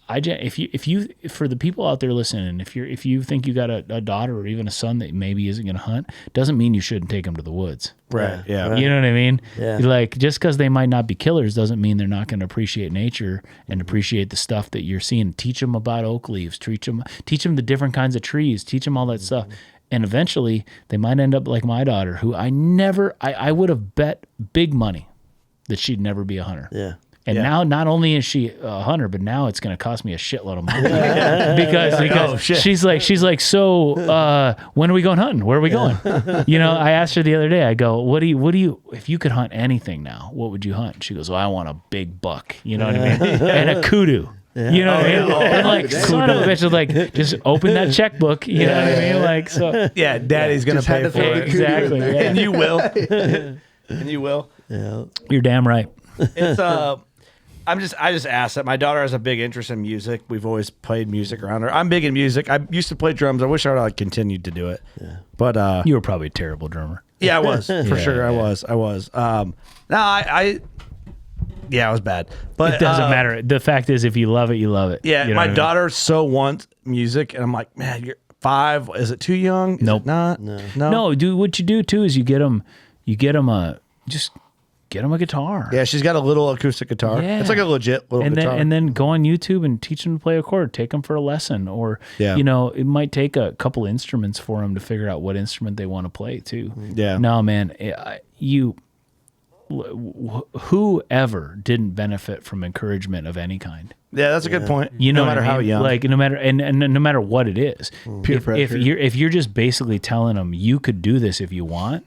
B: if you for the people out there listening, if you think you got a daughter or even a son that maybe isn't going to hunt, doesn't mean you shouldn't take them to the woods.
A: Right. Yeah.
B: You know what I mean?
E: Yeah.
B: Like, just because they might not be killers doesn't mean they're not going to appreciate nature and appreciate the stuff that you're seeing. Teach them about oak leaves. Teach them the different kinds of trees. Teach them all that stuff. And eventually they might end up like my daughter, who I would have bet big money that she'd never be a hunter.
E: Yeah.
B: And now, not only is she a hunter, but now it's going to cost me a shitload of money because she's like, so when are we going hunting? Where are we going? You know, I asked her the other day. I go, what do you? If you could hunt anything now, what would you hunt? She goes, well, I want a big buck. You know what I mean? And a kudu. Yeah. You know what I mean? I'm like, son of a bitch, like, just open that checkbook. You know what I mean? Like, so
A: yeah, Daddy's gonna pay for it.
B: Exactly,
A: and you will. And you will.
E: Yeah,
B: you're damn right.
A: It's I just asked that. My daughter has a big interest in music. We've always played music around her. I'm big in music. I used to play drums. I wish I would have continued to do it. Yeah. But
B: you were probably a terrible drummer.
A: Yeah, I was for sure. I was. Yeah, it was bad. But
B: it doesn't matter. The fact is, if you love it, you love it.
A: Yeah,
B: you know
A: my daughter so wants music, and I'm like, man, you're 5. Is it too young? Is
B: nope.
A: It not?
B: No. Dude, what you do too is you get them a guitar.
A: Yeah, she's got a little acoustic guitar. Yeah. It's like a legit little guitar.
B: And then go on YouTube and teach them to play a chord. Take them for a lesson, or you know, it might take a couple instruments for them to figure out what instrument they want to play too.
A: Yeah.
B: No, man, whoever didn't benefit from encouragement of any kind.
A: Yeah, that's a good point.
B: You know,
A: no matter how young,
B: like no matter and no matter what it is,
C: peer pressure.
B: If you're just basically telling them you could do this if you want,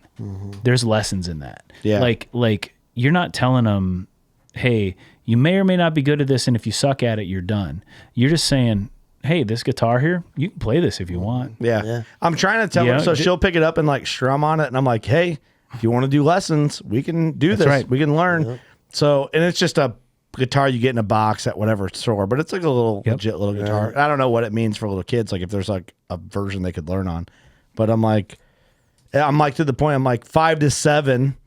B: there's lessons in that.
A: Yeah,
B: like you're not telling them, hey, you may or may not be good at this, and if you suck at it, you're done. You're just saying, hey, this guitar here, you can play this if you want.
A: Yeah. I'm trying to tell her, so she'll pick it up and like strum on it, and I'm like, hey, if you want to do lessons, we can do this. Right. We can learn. Yep. So, and it's just a guitar you get in a box at whatever store, but it's like a little legit little guitar. I don't know what it means for little kids, like if there's like a version they could learn on. But I'm like to the point, I'm like 5 to 7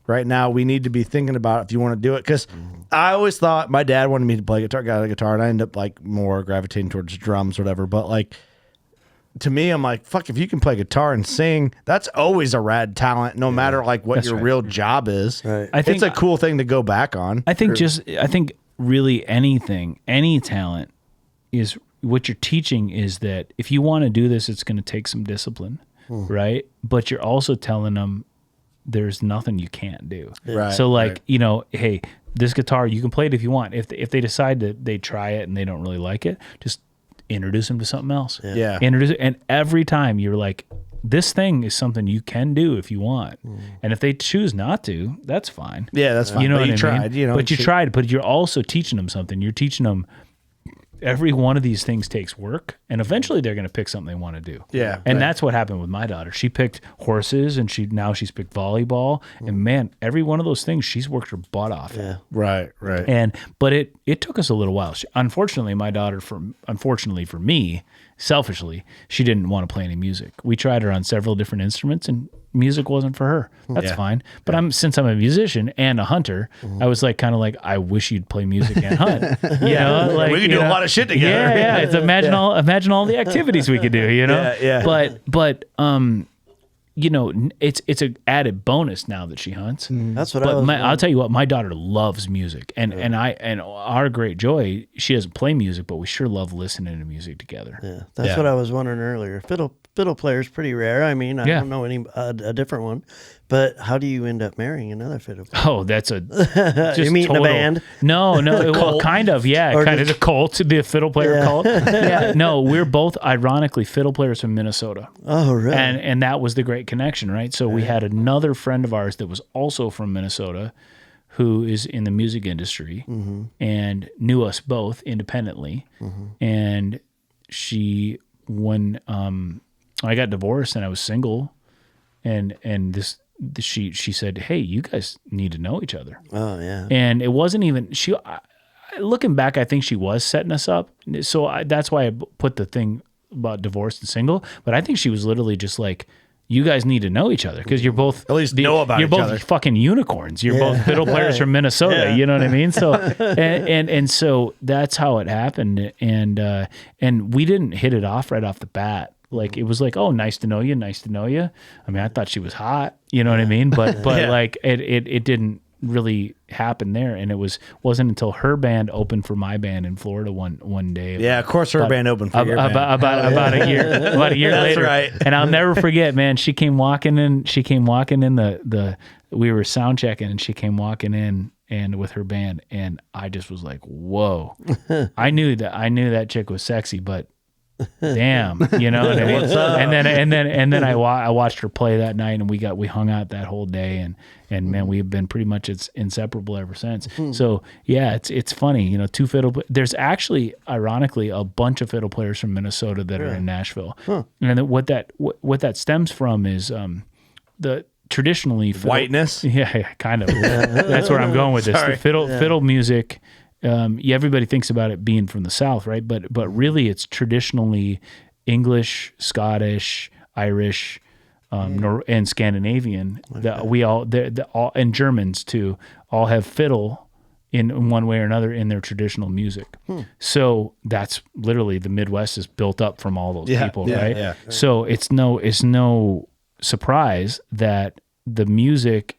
A: right now. We need to be thinking about if you want to do it, because I always thought my dad wanted me to play guitar, got a guitar, and I ended up like more gravitating towards drums, or whatever. But like to me, I'm like, fuck, if you can play guitar and sing, that's always a rad talent, no matter like what your real job is.
E: Right.
B: I think
A: it's a cool thing to go back on.
B: I think really anything, any talent is what you're teaching is that if you want to do this, it's going to take some discipline, right? But you're also telling them there's nothing you can't do.
A: Right.
B: So like, you know, hey, this guitar, you can play it if you want. If they decide that they try it and they don't really like it, just introduce them to something else.
A: Yeah.
B: Introduce it. And every time you're like, this thing is something you can do if you want. And if they choose not to, that's fine.
A: Yeah, that's fine.
B: You know
A: but
B: what
A: you
B: I
A: tried,
B: mean?
A: you know.
B: But you tried, but you're also teaching them something. You're teaching them every one of these things takes work, and eventually they're going to pick something they want to do.
A: Yeah.
B: And that's what happened with my daughter. She picked horses, and she's picked volleyball. And man, every one of those things, she's worked her butt off.
E: Yeah.
A: Right.
B: But it took us a little while. Unfortunately, my daughter, unfortunately for me, selfishly, she didn't want to play any music. We tried her on several different instruments, and music wasn't for her. That's fine. But since I'm a musician and a hunter, I was like, kind of like, I wish you'd play music and hunt. You know, like
A: we could do a lot of shit together.
B: Yeah. It's imagine all the activities we could do. You know.
A: Yeah.
B: But you know, it's an added bonus now that she hunts.
E: That's what I was.
B: I'll tell you what, my daughter loves music, and our great joy, she doesn't play music, but we sure love listening to music together.
E: Yeah, that's what I was wondering earlier. Fiddle player is pretty rare. I mean, I don't know any a different one, but how do you end up marrying another fiddle player?
B: Oh, that's a just
E: you meet in a
B: total-
E: band?
B: No, well, kind of, yeah,
E: Or
B: kind of the cult, the fiddle player cult. Yeah, no, we're both ironically fiddle players from Minnesota.
E: Oh, really?
B: And that was the great connection, right? So we had another friend of ours that was also from Minnesota, who is in the music industry and knew us both independently. And when I got divorced and I was single, and she said, "Hey, you guys need to know each other."
E: Oh, yeah.
B: And it wasn't even looking back, I think she was setting us up. So that's why I put the thing about divorced and single. But I think she was literally just like, you guys need to know each other because you're both
A: at least know about
B: each
A: each
B: other.
A: other.
B: You're both fucking unicorns. You're both fiddle players from Minnesota. You know what I mean? So and so that's how it happened. And we didn't hit it off right off the bat. Like it was like, oh, nice to know you. I mean, I thought she was hot. You know what I mean? But like it didn't really happen there, and it wasn't until her band opened for my band in Florida one day.
A: Yeah, of course her band opened for your band.
B: About a year
A: That's
B: later.
A: right.
B: And I'll never forget, man, she came walking in the we were sound checking, and she came walking in and with her band, and I just was like, whoa. I knew that chick was sexy, but damn, you know what I mean? And then I watched her play that night, and we hung out that whole day, and man, we've been pretty much inseparable ever since. So yeah, it's funny, you know, there's actually ironically a bunch of fiddle players from Minnesota that are in Nashville. And what that stems from is the traditionally
A: Whiteness?
B: Yeah, kind of. That's where I'm going with this. The fiddle music. Everybody thinks about it being from the South, right? But really, it's traditionally English, Scottish, Irish, and Scandinavian. And Germans too, all have fiddle in one way or another in their traditional music. So that's literally the Midwest is built up from all those people, right?
A: Yeah.
B: So it's no surprise that the music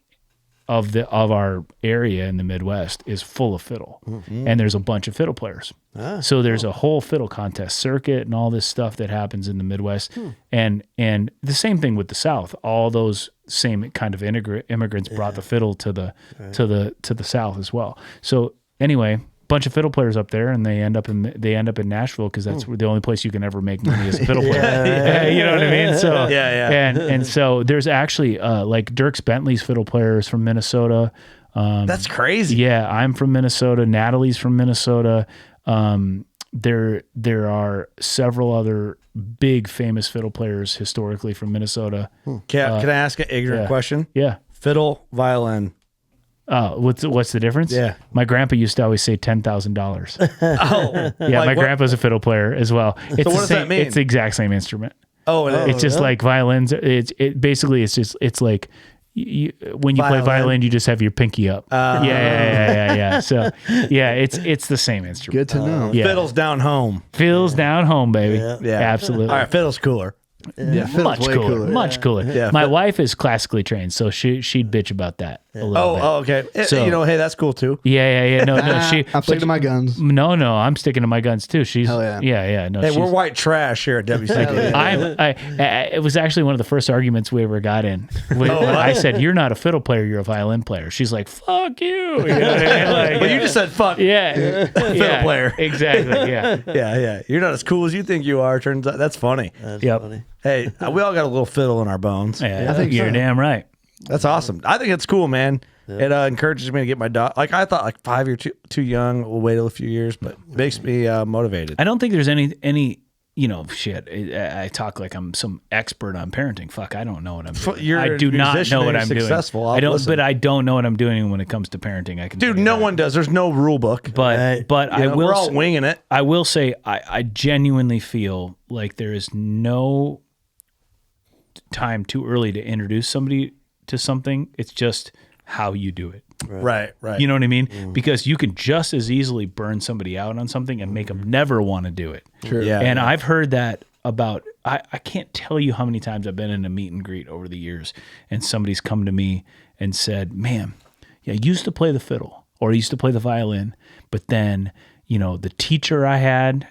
B: of our area in the Midwest is full of fiddle, and there's a bunch of fiddle players. So there's a whole fiddle contest circuit and all this stuff that happens in the Midwest, and the same thing with the South. All those same kind of immigrants brought the fiddle to the South as well. So anyway, bunch of fiddle players up there, and they end up in Nashville because that's the only place you can ever make money as a fiddle player. You know what I mean? So and so there's actually like Dierks Bentley's fiddle players from Minnesota.
A: That's crazy.
B: Yeah, I'm from Minnesota. Natalie's from Minnesota. There are several other big famous fiddle players historically from Minnesota.
A: Can I ask an ignorant question?
B: Yeah.
A: Fiddle, violin.
B: What's the difference?
A: Yeah.
B: My grandpa used to always say $10,000.
A: Oh.
B: Yeah, my grandpa's a fiddle player as well. It's
A: what does that mean?
B: It's the exact same instrument.
A: Oh,
B: It's just like violins. It's like when you play violin, you just have your pinky up. Yeah. So yeah, it's the same instrument.
C: Good to know.
B: Yeah.
A: Fiddle's down home.
B: Fiddle's down home, baby.
A: Yeah.
B: Absolutely.
A: All right, fiddle's cooler.
C: Yeah,
B: Much cooler. Much cooler.
A: Yeah.
B: My wife is classically trained, so she'd bitch about that a little bit.
A: Oh, okay.
B: So-
A: hey, that's cool too.
B: Yeah. No.
C: I'm sticking to my guns.
B: No, I'm sticking to my guns too. She's
C: Hell yeah.
B: Yeah. No,
A: Hey, we're white trash here at WCD.
B: it was actually one of the first arguments we ever got in. I said, "You're not a fiddle player. You're a violin player." She's like, "Fuck you." You know what I mean? Like,
A: Well, you just said fuck.
B: yeah,
A: Fiddle player.
B: Exactly. Yeah.
A: Yeah. You're not as cool as you think you are. Turns out that's funny.
E: That's
B: Yep.
E: funny.
A: Hey, we all got a little fiddle in our bones.
B: Yeah,
C: I think
B: you're
C: so.
B: damn right.
A: That's awesome. I think it's cool, man. It encourages me to get my dog. Like I thought, like 5 years too young. We'll wait a few years, but makes me motivated.
B: I don't think there's any shit. I talk like I'm some expert on parenting. Fuck, I don't know what I'm doing. I do not know what I'm
A: successful.
B: doing. I don't know what I'm doing when it comes to parenting. I can
A: Dude,
B: tell you
A: no
B: that.
A: one does. There's no rule book.
B: But I will.
A: We're all winging it.
B: I will say I genuinely feel like there is no time too early to introduce somebody to something. It's just how you do it.
A: Right.
B: You know what I mean? Because you can just as easily burn somebody out on something and make them never want to do it.
C: True.
A: Yeah.
B: And I've heard that about, I can't tell you how many times I've been in a meet and greet over the years and somebody's come to me and said, "Man, yeah, I used to play the fiddle or I used to play the violin, but then, the teacher I had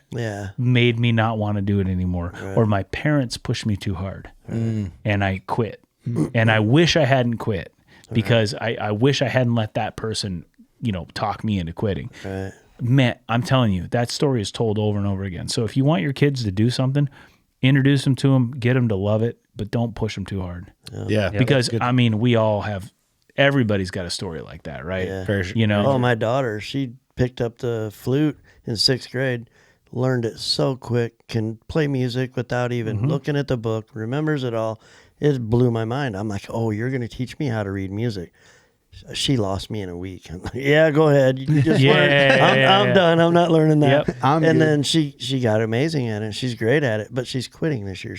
B: made me not want to do it anymore. Or my parents pushed me too hard and I quit. And I wish I hadn't quit because I wish I hadn't let that person, talk me into quitting."
E: Right.
B: Man, I'm telling you, that story is told over and over again. So if you want your kids to do something, introduce them to them, get them to love it, but don't push them too hard.
A: Yeah.
B: Because, we all have, everybody's got a story like that, right?
E: Yeah.
A: Very sure.
E: Oh, my daughter, she picked up the flute in 6th grade, learned it so quick, can play music without even looking at the book, remembers it all. It blew my mind. I'm like, "Oh, you're going to teach me how to read music." She lost me in a week. I'm like, "Yeah, go ahead. You just learn. I'm done. I'm not learning that."
B: Yep.
E: And then she got amazing at it. She's great at it, but she's quitting this year.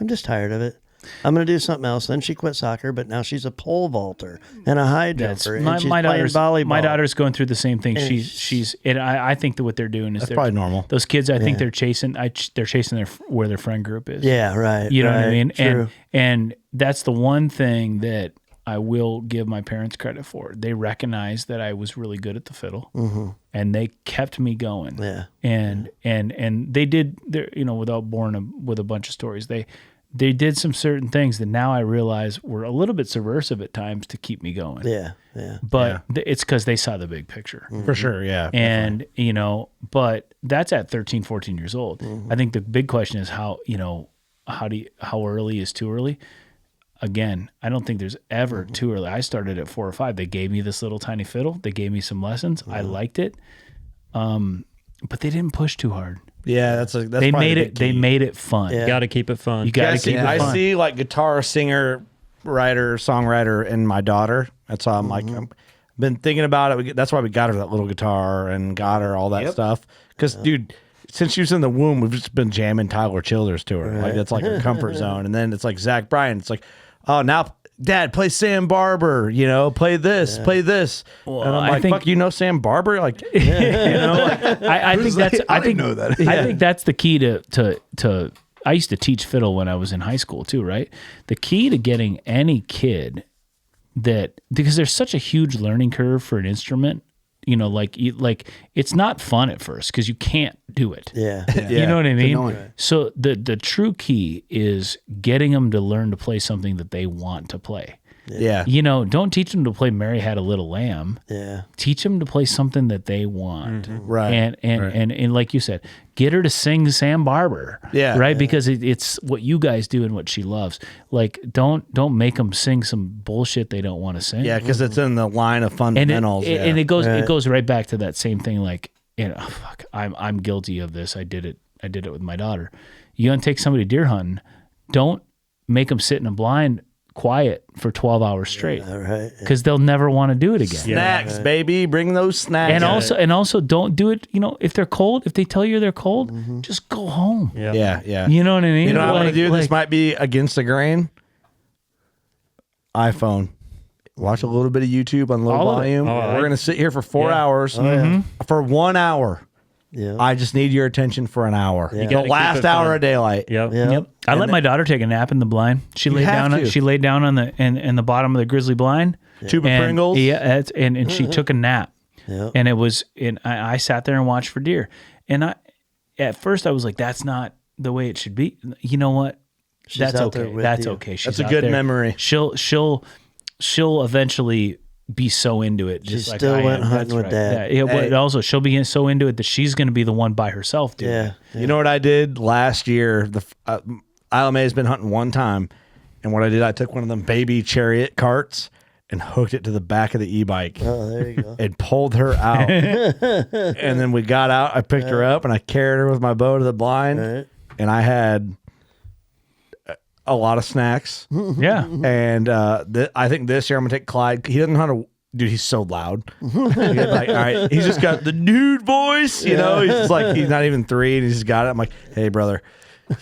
E: I'm just tired of it. I'm going to do something else. Then she quit soccer, but now she's a pole vaulter and a high jumper. And she's playing volleyball.
B: My daughter's going through the same thing. I think that what they're doing is
A: That's probably normal.
B: Those kids, I think they're chasing where their friend group is.
E: Yeah, right.
B: You know what I mean?
E: True.
B: And that's the one thing that I will give my parents credit for. They recognized that I was really good at the fiddle, and they kept me going.
E: Yeah.
B: And they did, without boring with a bunch of stories, they did some certain things that now I realize were a little bit subversive at times to keep me going.
E: Yeah.
B: But it's because they saw the big picture.
A: For sure. Yeah.
B: And, but that's at 13, 14 years old. I think the big question is how early is too early? Again, I don't think there's ever too early. I started at 4 or 5. They gave me this little tiny fiddle. They gave me some lessons. I liked it. But they didn't push too hard.
A: Yeah, that's
B: they made it. They made it fun.
D: Got to keep it fun.
B: You got to keep it fun.
A: I see like guitar, singer, writer, songwriter in my daughter. That's how I'm like, I've been thinking about it. That's why we got her that little guitar and got her all that stuff. Because, dude, since she was in the womb, we've just been jamming Tyler Childers to her. Like that's like her comfort zone. And then it's like Zach Bryan. It's like, oh, now Dad, play Sam Barber, play this, play this.
B: Well,
A: and I'm like, fuck, Sam Barber? Like,
B: I think that's,
C: I didn't know that.
B: I think that's the key to, I used to teach fiddle when I was in high school too, right? The key to getting any kid because there's such a huge learning curve for an instrument, like it's not fun at first because you can't do it.
E: Yeah.
B: You know what I mean?
C: annoying.
B: So the true key is getting them to learn to play something that they want to play.
A: yeah.
B: Don't teach them to play Mary Had a Little Lamb.
E: Yeah.
B: Teach them to play something that they want.
A: Right.
B: And like you said, get her to sing Sam Barber.
A: Yeah.
B: Right? Because it's what you guys do and what she loves. Like, don't make them sing some bullshit they don't want to sing.
A: Yeah, because it's in the line of fundamentals.
B: And it goes right back to that same thing. Like, fuck, I'm guilty of this. I did it with my daughter. You gonna take somebody deer hunting? Don't make them sit in a blind quiet for 12 hours straight.
E: Right.
B: Because they'll never want to do it again.
A: Snacks, baby. Bring those snacks.
B: And also don't do it, if they're cold, if they tell you they're cold, just go home.
A: Yeah.
B: You know what I mean?
A: You know what I'm going to do? This might be against the grain. iPhone, watch a little bit of YouTube on low volume. We're going to sit here for 4 hours. For 1 hour.
E: Yeah.
A: I just need your attention for an hour. Yeah. The last hour of daylight.
B: Yep. I let my daughter take a nap in the blind. She laid down. She laid down on the in the bottom of the grizzly blind.
A: Tube of Pringles.
B: Yeah, and she took a nap. Yep. And it was, and I sat there and watched for deer. And at first I was like, that's not the way it should be. You know what? That's okay. That's okay.
A: That's a good memory.
B: She'll eventually be so into it. Just
E: she still went hunting with Dad.
B: Yeah, but also she'll be so into it that she's going to be the one by herself doing it.
A: You know what I did last year? Isla May has been hunting one time, and what I did, I took one of them baby chariot carts and hooked it to the back of the e-bike.
E: Oh, there you go.
A: And pulled her out. And then we got out. I picked her up, and I carried her with my bow to the blind, and I had a lot of snacks.
B: Yeah.
A: And I think this year I'm going to take Clyde. He doesn't know how to... Dude, he's so loud. Like, all right, he's just got the dude voice, you know? He's just like, he's not even 3, and he's just got it. I'm like, hey, brother,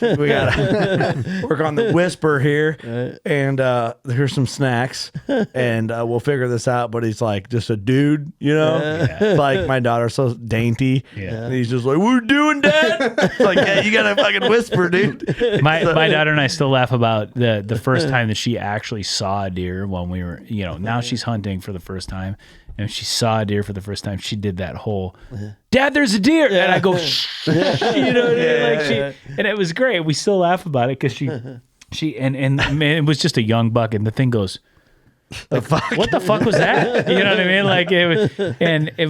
A: we got to work on the whisper here, and here's some snacks, and we'll figure this out. But he's like just a dude, you know? Like, my daughter's so dainty, and he's just like, we're doing Dad? It's like, yeah, you got to fucking whisper, dude.
B: My daughter and I still laugh about the first time that she actually saw a deer when we were, you know, now she's hunting for the first time. And she saw a deer for the first time. She did that whole, Dad, there's a deer. And I go, shh. You know what I mean? Like and it was great. We still laugh about it because she and man, it was just a young buck. And the thing goes, like, what the fuck was that? You know what I mean? Like it was,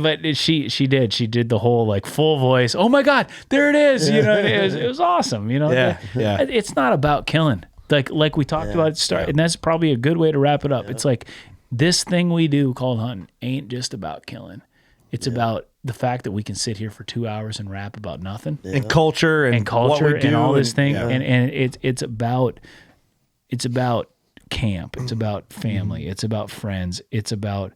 B: but she did the whole like full voice. Oh my God, there it is. You know, it was awesome. You know, it's not about killing. Like we talked about at the start, and that's probably a good way to wrap it up. It's like, this thing we do called hunting ain't just about killing. It's about the fact that we can sit here for 2 hours and rap about nothing.
A: And culture and what we do
B: and all this thing. And it's about camp. It's about family. It's about friends. It's about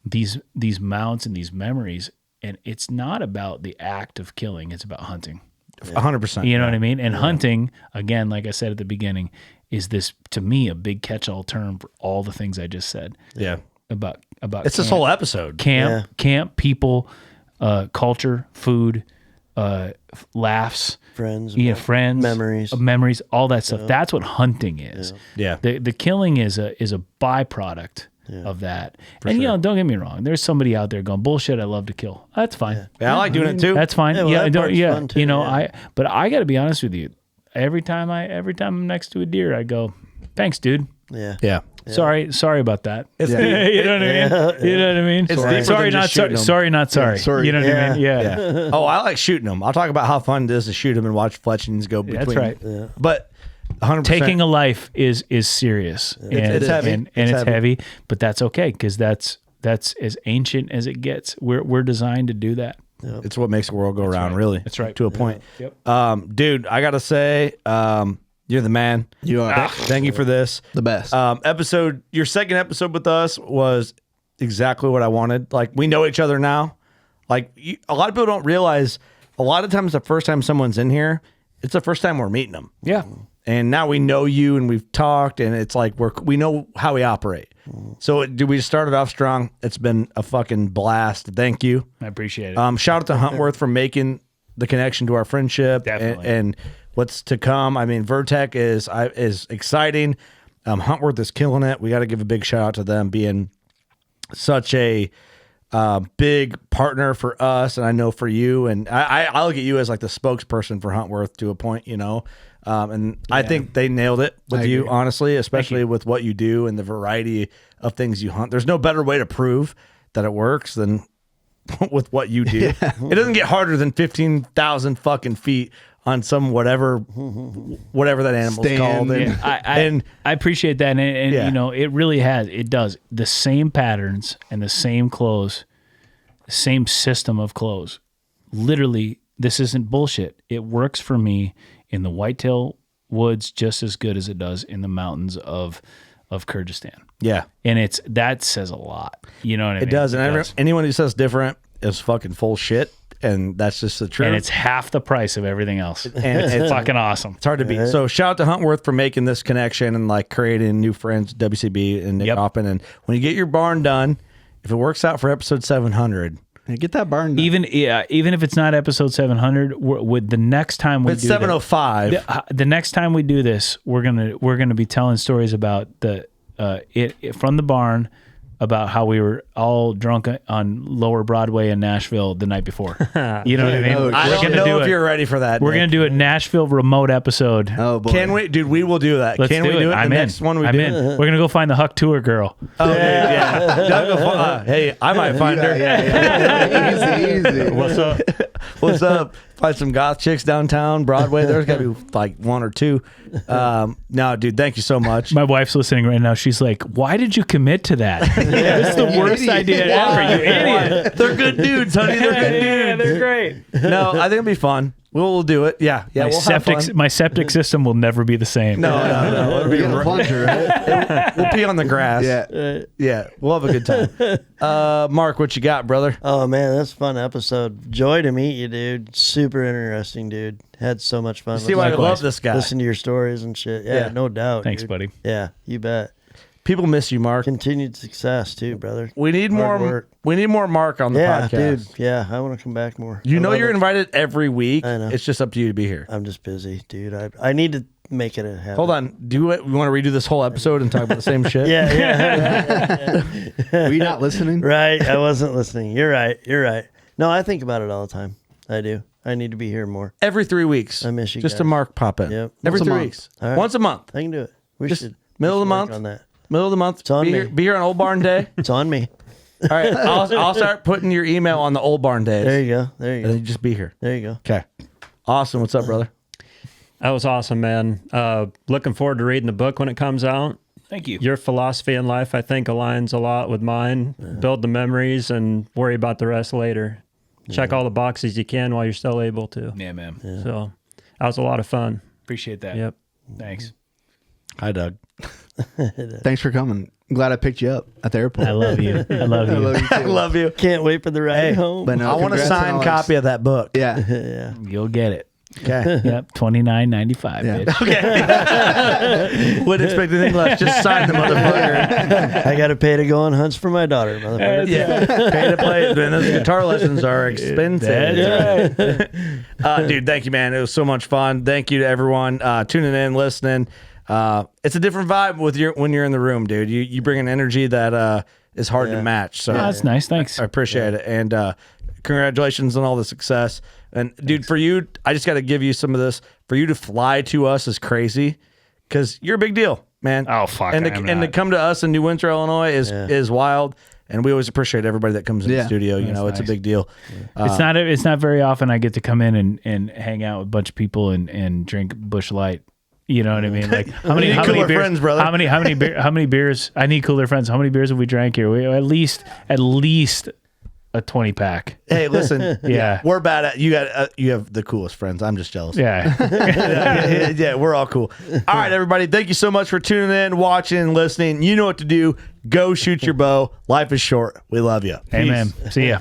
B: these mounts and these memories. And it's not about the act of killing. It's about hunting.
A: 100%.
B: You know what I mean? And hunting, again, like I said at the beginning, is this, to me, a big catch-all term for all the things I just said.
A: Yeah.
B: About
A: it's
B: camp,
A: this whole episode.
B: Camp, people, culture, food, laughs,
E: friends,
B: memories, all that stuff. That's what hunting is.
A: Yeah.
B: The killing is a byproduct of that. And you know, don't get me wrong. There's somebody out there going, bullshit, I love to kill. That's fine.
A: Yeah, I like doing it too.
B: That's fine.
E: Fun too,
B: you know, but I got to be honest with you. Every time I'm next to a deer, I go, thanks, dude.
A: Yeah.
B: Sorry about that.
A: It's
B: you know what I mean? You know what I mean?
A: It's
B: sorry, not sorry. Sorry, not sorry.
C: Sorry.
B: You know what I mean? Yeah.
A: Oh, I like shooting them. I'll talk about how fun it is to shoot them and watch fletchings go between.
B: That's right.
A: Yeah. But 100%.
B: Taking a life is serious.
A: It's heavy.
B: And it's heavy, but that's okay because that's as ancient as it gets. We're designed to do that.
A: Yep. It's what makes the world go around, really.
B: That's right.
A: To a point.
B: Yep.
A: Dude, I got to say, you're the man.
C: You are.
A: Thank you for this.
C: The best.
A: Your second episode with us was exactly what I wanted. Like, we know each other now. Like, a lot of people don't realize, a lot of times the first time someone's in here, it's the first time we're meeting them.
B: Yeah.
A: And now we know you and we've talked, and it's like we know how we operate. So we just started off strong. It's been a fucking blast. Thank you.
B: I appreciate it.
A: Shout out to Huntworth for making the connection to our friendship and what's to come. I mean, Vertek is exciting. Huntworth is killing it. We got to give a big shout out to them being such a big partner for us, and I know for you. And I look at you as like the spokesperson for Huntworth to a point, you know. I think they nailed it with you, honestly, especially with what you do and the variety of things you hunt. There's no better way to prove that it works than with what you do. It doesn't get harder than 15,000 fucking feet on some whatever that animal's called. And
B: I appreciate that. And you know, it really does the same patterns and the same clothes, the same system of clothes. Literally, this isn't bullshit. It works for me in the whitetail woods just as good as it does in the mountains of Kyrgyzstan.
A: Yeah.
B: And that says a lot. You know what I mean?
A: It does. And anyone who says different is fucking full shit. and that's just the truth.
B: And it's half the price of everything else.
A: And it's
B: fucking awesome.
A: It's hard to beat. So shout out to Huntworth for making this connection and like creating new friends, WCB and Nick Hoffman. And when you get your barn done, if it works out for episode 700,
C: get that barn done.
B: Even if it's not episode 700, with the next time we
A: it's
B: do
A: 705.
B: the next time we do this, we're gonna be telling stories about it from the barn, about how we were all drunk on Lower Broadway in Nashville the night before. You know what I mean?
A: I don't know if you're ready for that.
B: We're going to do a Nashville remote episode.
C: Oh, boy.
A: Can we? Dude, we will do that.
B: Can we do it? I'm in.
A: Next one
B: I'm in. We're going to go find the Huck Tour girl.
A: Oh, yeah. Hey, I might find her.
C: Easy.
D: What's up?
A: What's up? Find some goth chicks downtown Broadway. There's got to be like one or two. No, dude, thank you so much.
B: My wife's listening right now. She's like, "Why did you commit to that? It's the worst idea ever. You idiot."
A: They're good dudes, honey. They're good dudes.
B: Yeah, they're great.
A: No, I think it'll be fun. We'll do it. Yeah.
B: My septic system will never be the same.
A: No. It'll be
C: a plunger, right?
A: We'll pee on the grass.
C: Yeah.
A: We'll have a good time. Mark, what you got, brother?
E: Oh man, that's a fun episode. Joy to meet you, dude. Super interesting, dude. Had so much fun.
A: See why I love this guy.
E: Listen to your stories and shit. Yeah. No doubt.
B: Thanks,
E: dude.
B: buddy.
E: Yeah, you bet.
A: People miss you, Mark.
E: Continued success too, brother.
A: We need
E: Hard
A: more.
E: work.
A: We need more Mark on the podcast,
E: dude. Yeah, I want to come back more.
A: You know you're invited every week.
E: I know.
A: It's just up to you to be here.
E: I'm just busy, dude. I need to make it a habit.
A: Hold on. We want to redo this whole episode and talk about the same shit?
E: Yeah.
C: Were you not listening?
E: Right. I wasn't listening. You're right. No, I think about it all the time. I do. I need to be here more.
A: Every 3 weeks.
E: I miss you
A: Just
E: guys.
A: a Mark pop in.
E: Yep.
A: Every
C: Once a
A: 3
C: month.
A: weeks.
E: All right.
A: Once a month.
E: I can do it. We
A: Just
E: should.
A: middle of the
E: work
A: month.
E: on that.
A: Middle of the month.
E: on me.
A: Be here on Old Barn Day.
E: It's on me.
A: All right. I'll start putting your email on the Old Barn days.
E: There you go. There you
A: And
E: go.
A: then you just be here.
E: There you go.
A: Okay. Awesome. What's up, brother?
D: That was awesome, man. Looking forward to reading the book when it comes out.
B: Thank you.
D: Your philosophy in life, I think, aligns a lot with mine. Build the memories and worry about the rest later. Check all the boxes you can while you're still able to.
B: Yeah, man.
D: So that was a lot of fun.
B: Appreciate that.
D: Yep.
B: Thanks.
A: Hi, Doug.
C: Thanks for coming. I'm glad I picked you up at the airport.
B: I love you. I love you.
A: I love you.
E: Can't wait for the ride home.
C: But no,
A: I want a
C: congrats on
A: signed
C: all
A: copy of that book.
C: Yeah.
E: Yeah.
B: You'll get it.
A: Okay.
B: Yep. $29.95,
C: Yeah.
B: bitch.
A: Wouldn't expect anything less. Just sign the motherfucker.
E: I got to pay to go on hunts for my daughter, motherfucker.
A: Yeah. Pay to play. Man, those guitar lessons are expensive.
B: That's right.
A: Dude, thank you, man. It was so much fun. Thank you to everyone tuning in, listening. It's a different vibe when you're in the room, dude. You bring an energy that is hard to match. So
B: That's nice. Thanks.
A: I appreciate it. And congratulations on all the success. And dude, for you, I just got to give you some of this. For you to fly to us is crazy because you're a big deal, man.
B: Oh, fuck,
A: And
B: I am
A: to
B: not.
A: come to us in New Windsor, Illinois is wild. And we always appreciate everybody that comes in the studio. You know, it's a big deal.
B: It's not very often I get to come in and hang out with a bunch of people and drink Busch Light. You know what I mean? Like how many
A: cooler
B: beers,
A: friends, brother.
B: How many beers? I need cooler friends. How many beers have we drank here? We at least a 20 pack.
A: Hey, listen.
B: Yeah.
A: We're bad at you have the coolest friends. I'm just jealous.
B: Yeah.
A: Yeah, we're all cool. All right, everybody. Thank you so much for tuning in, watching, listening. You know what to do. Go shoot your bow. Life is short. We love you.
B: Amen. See ya.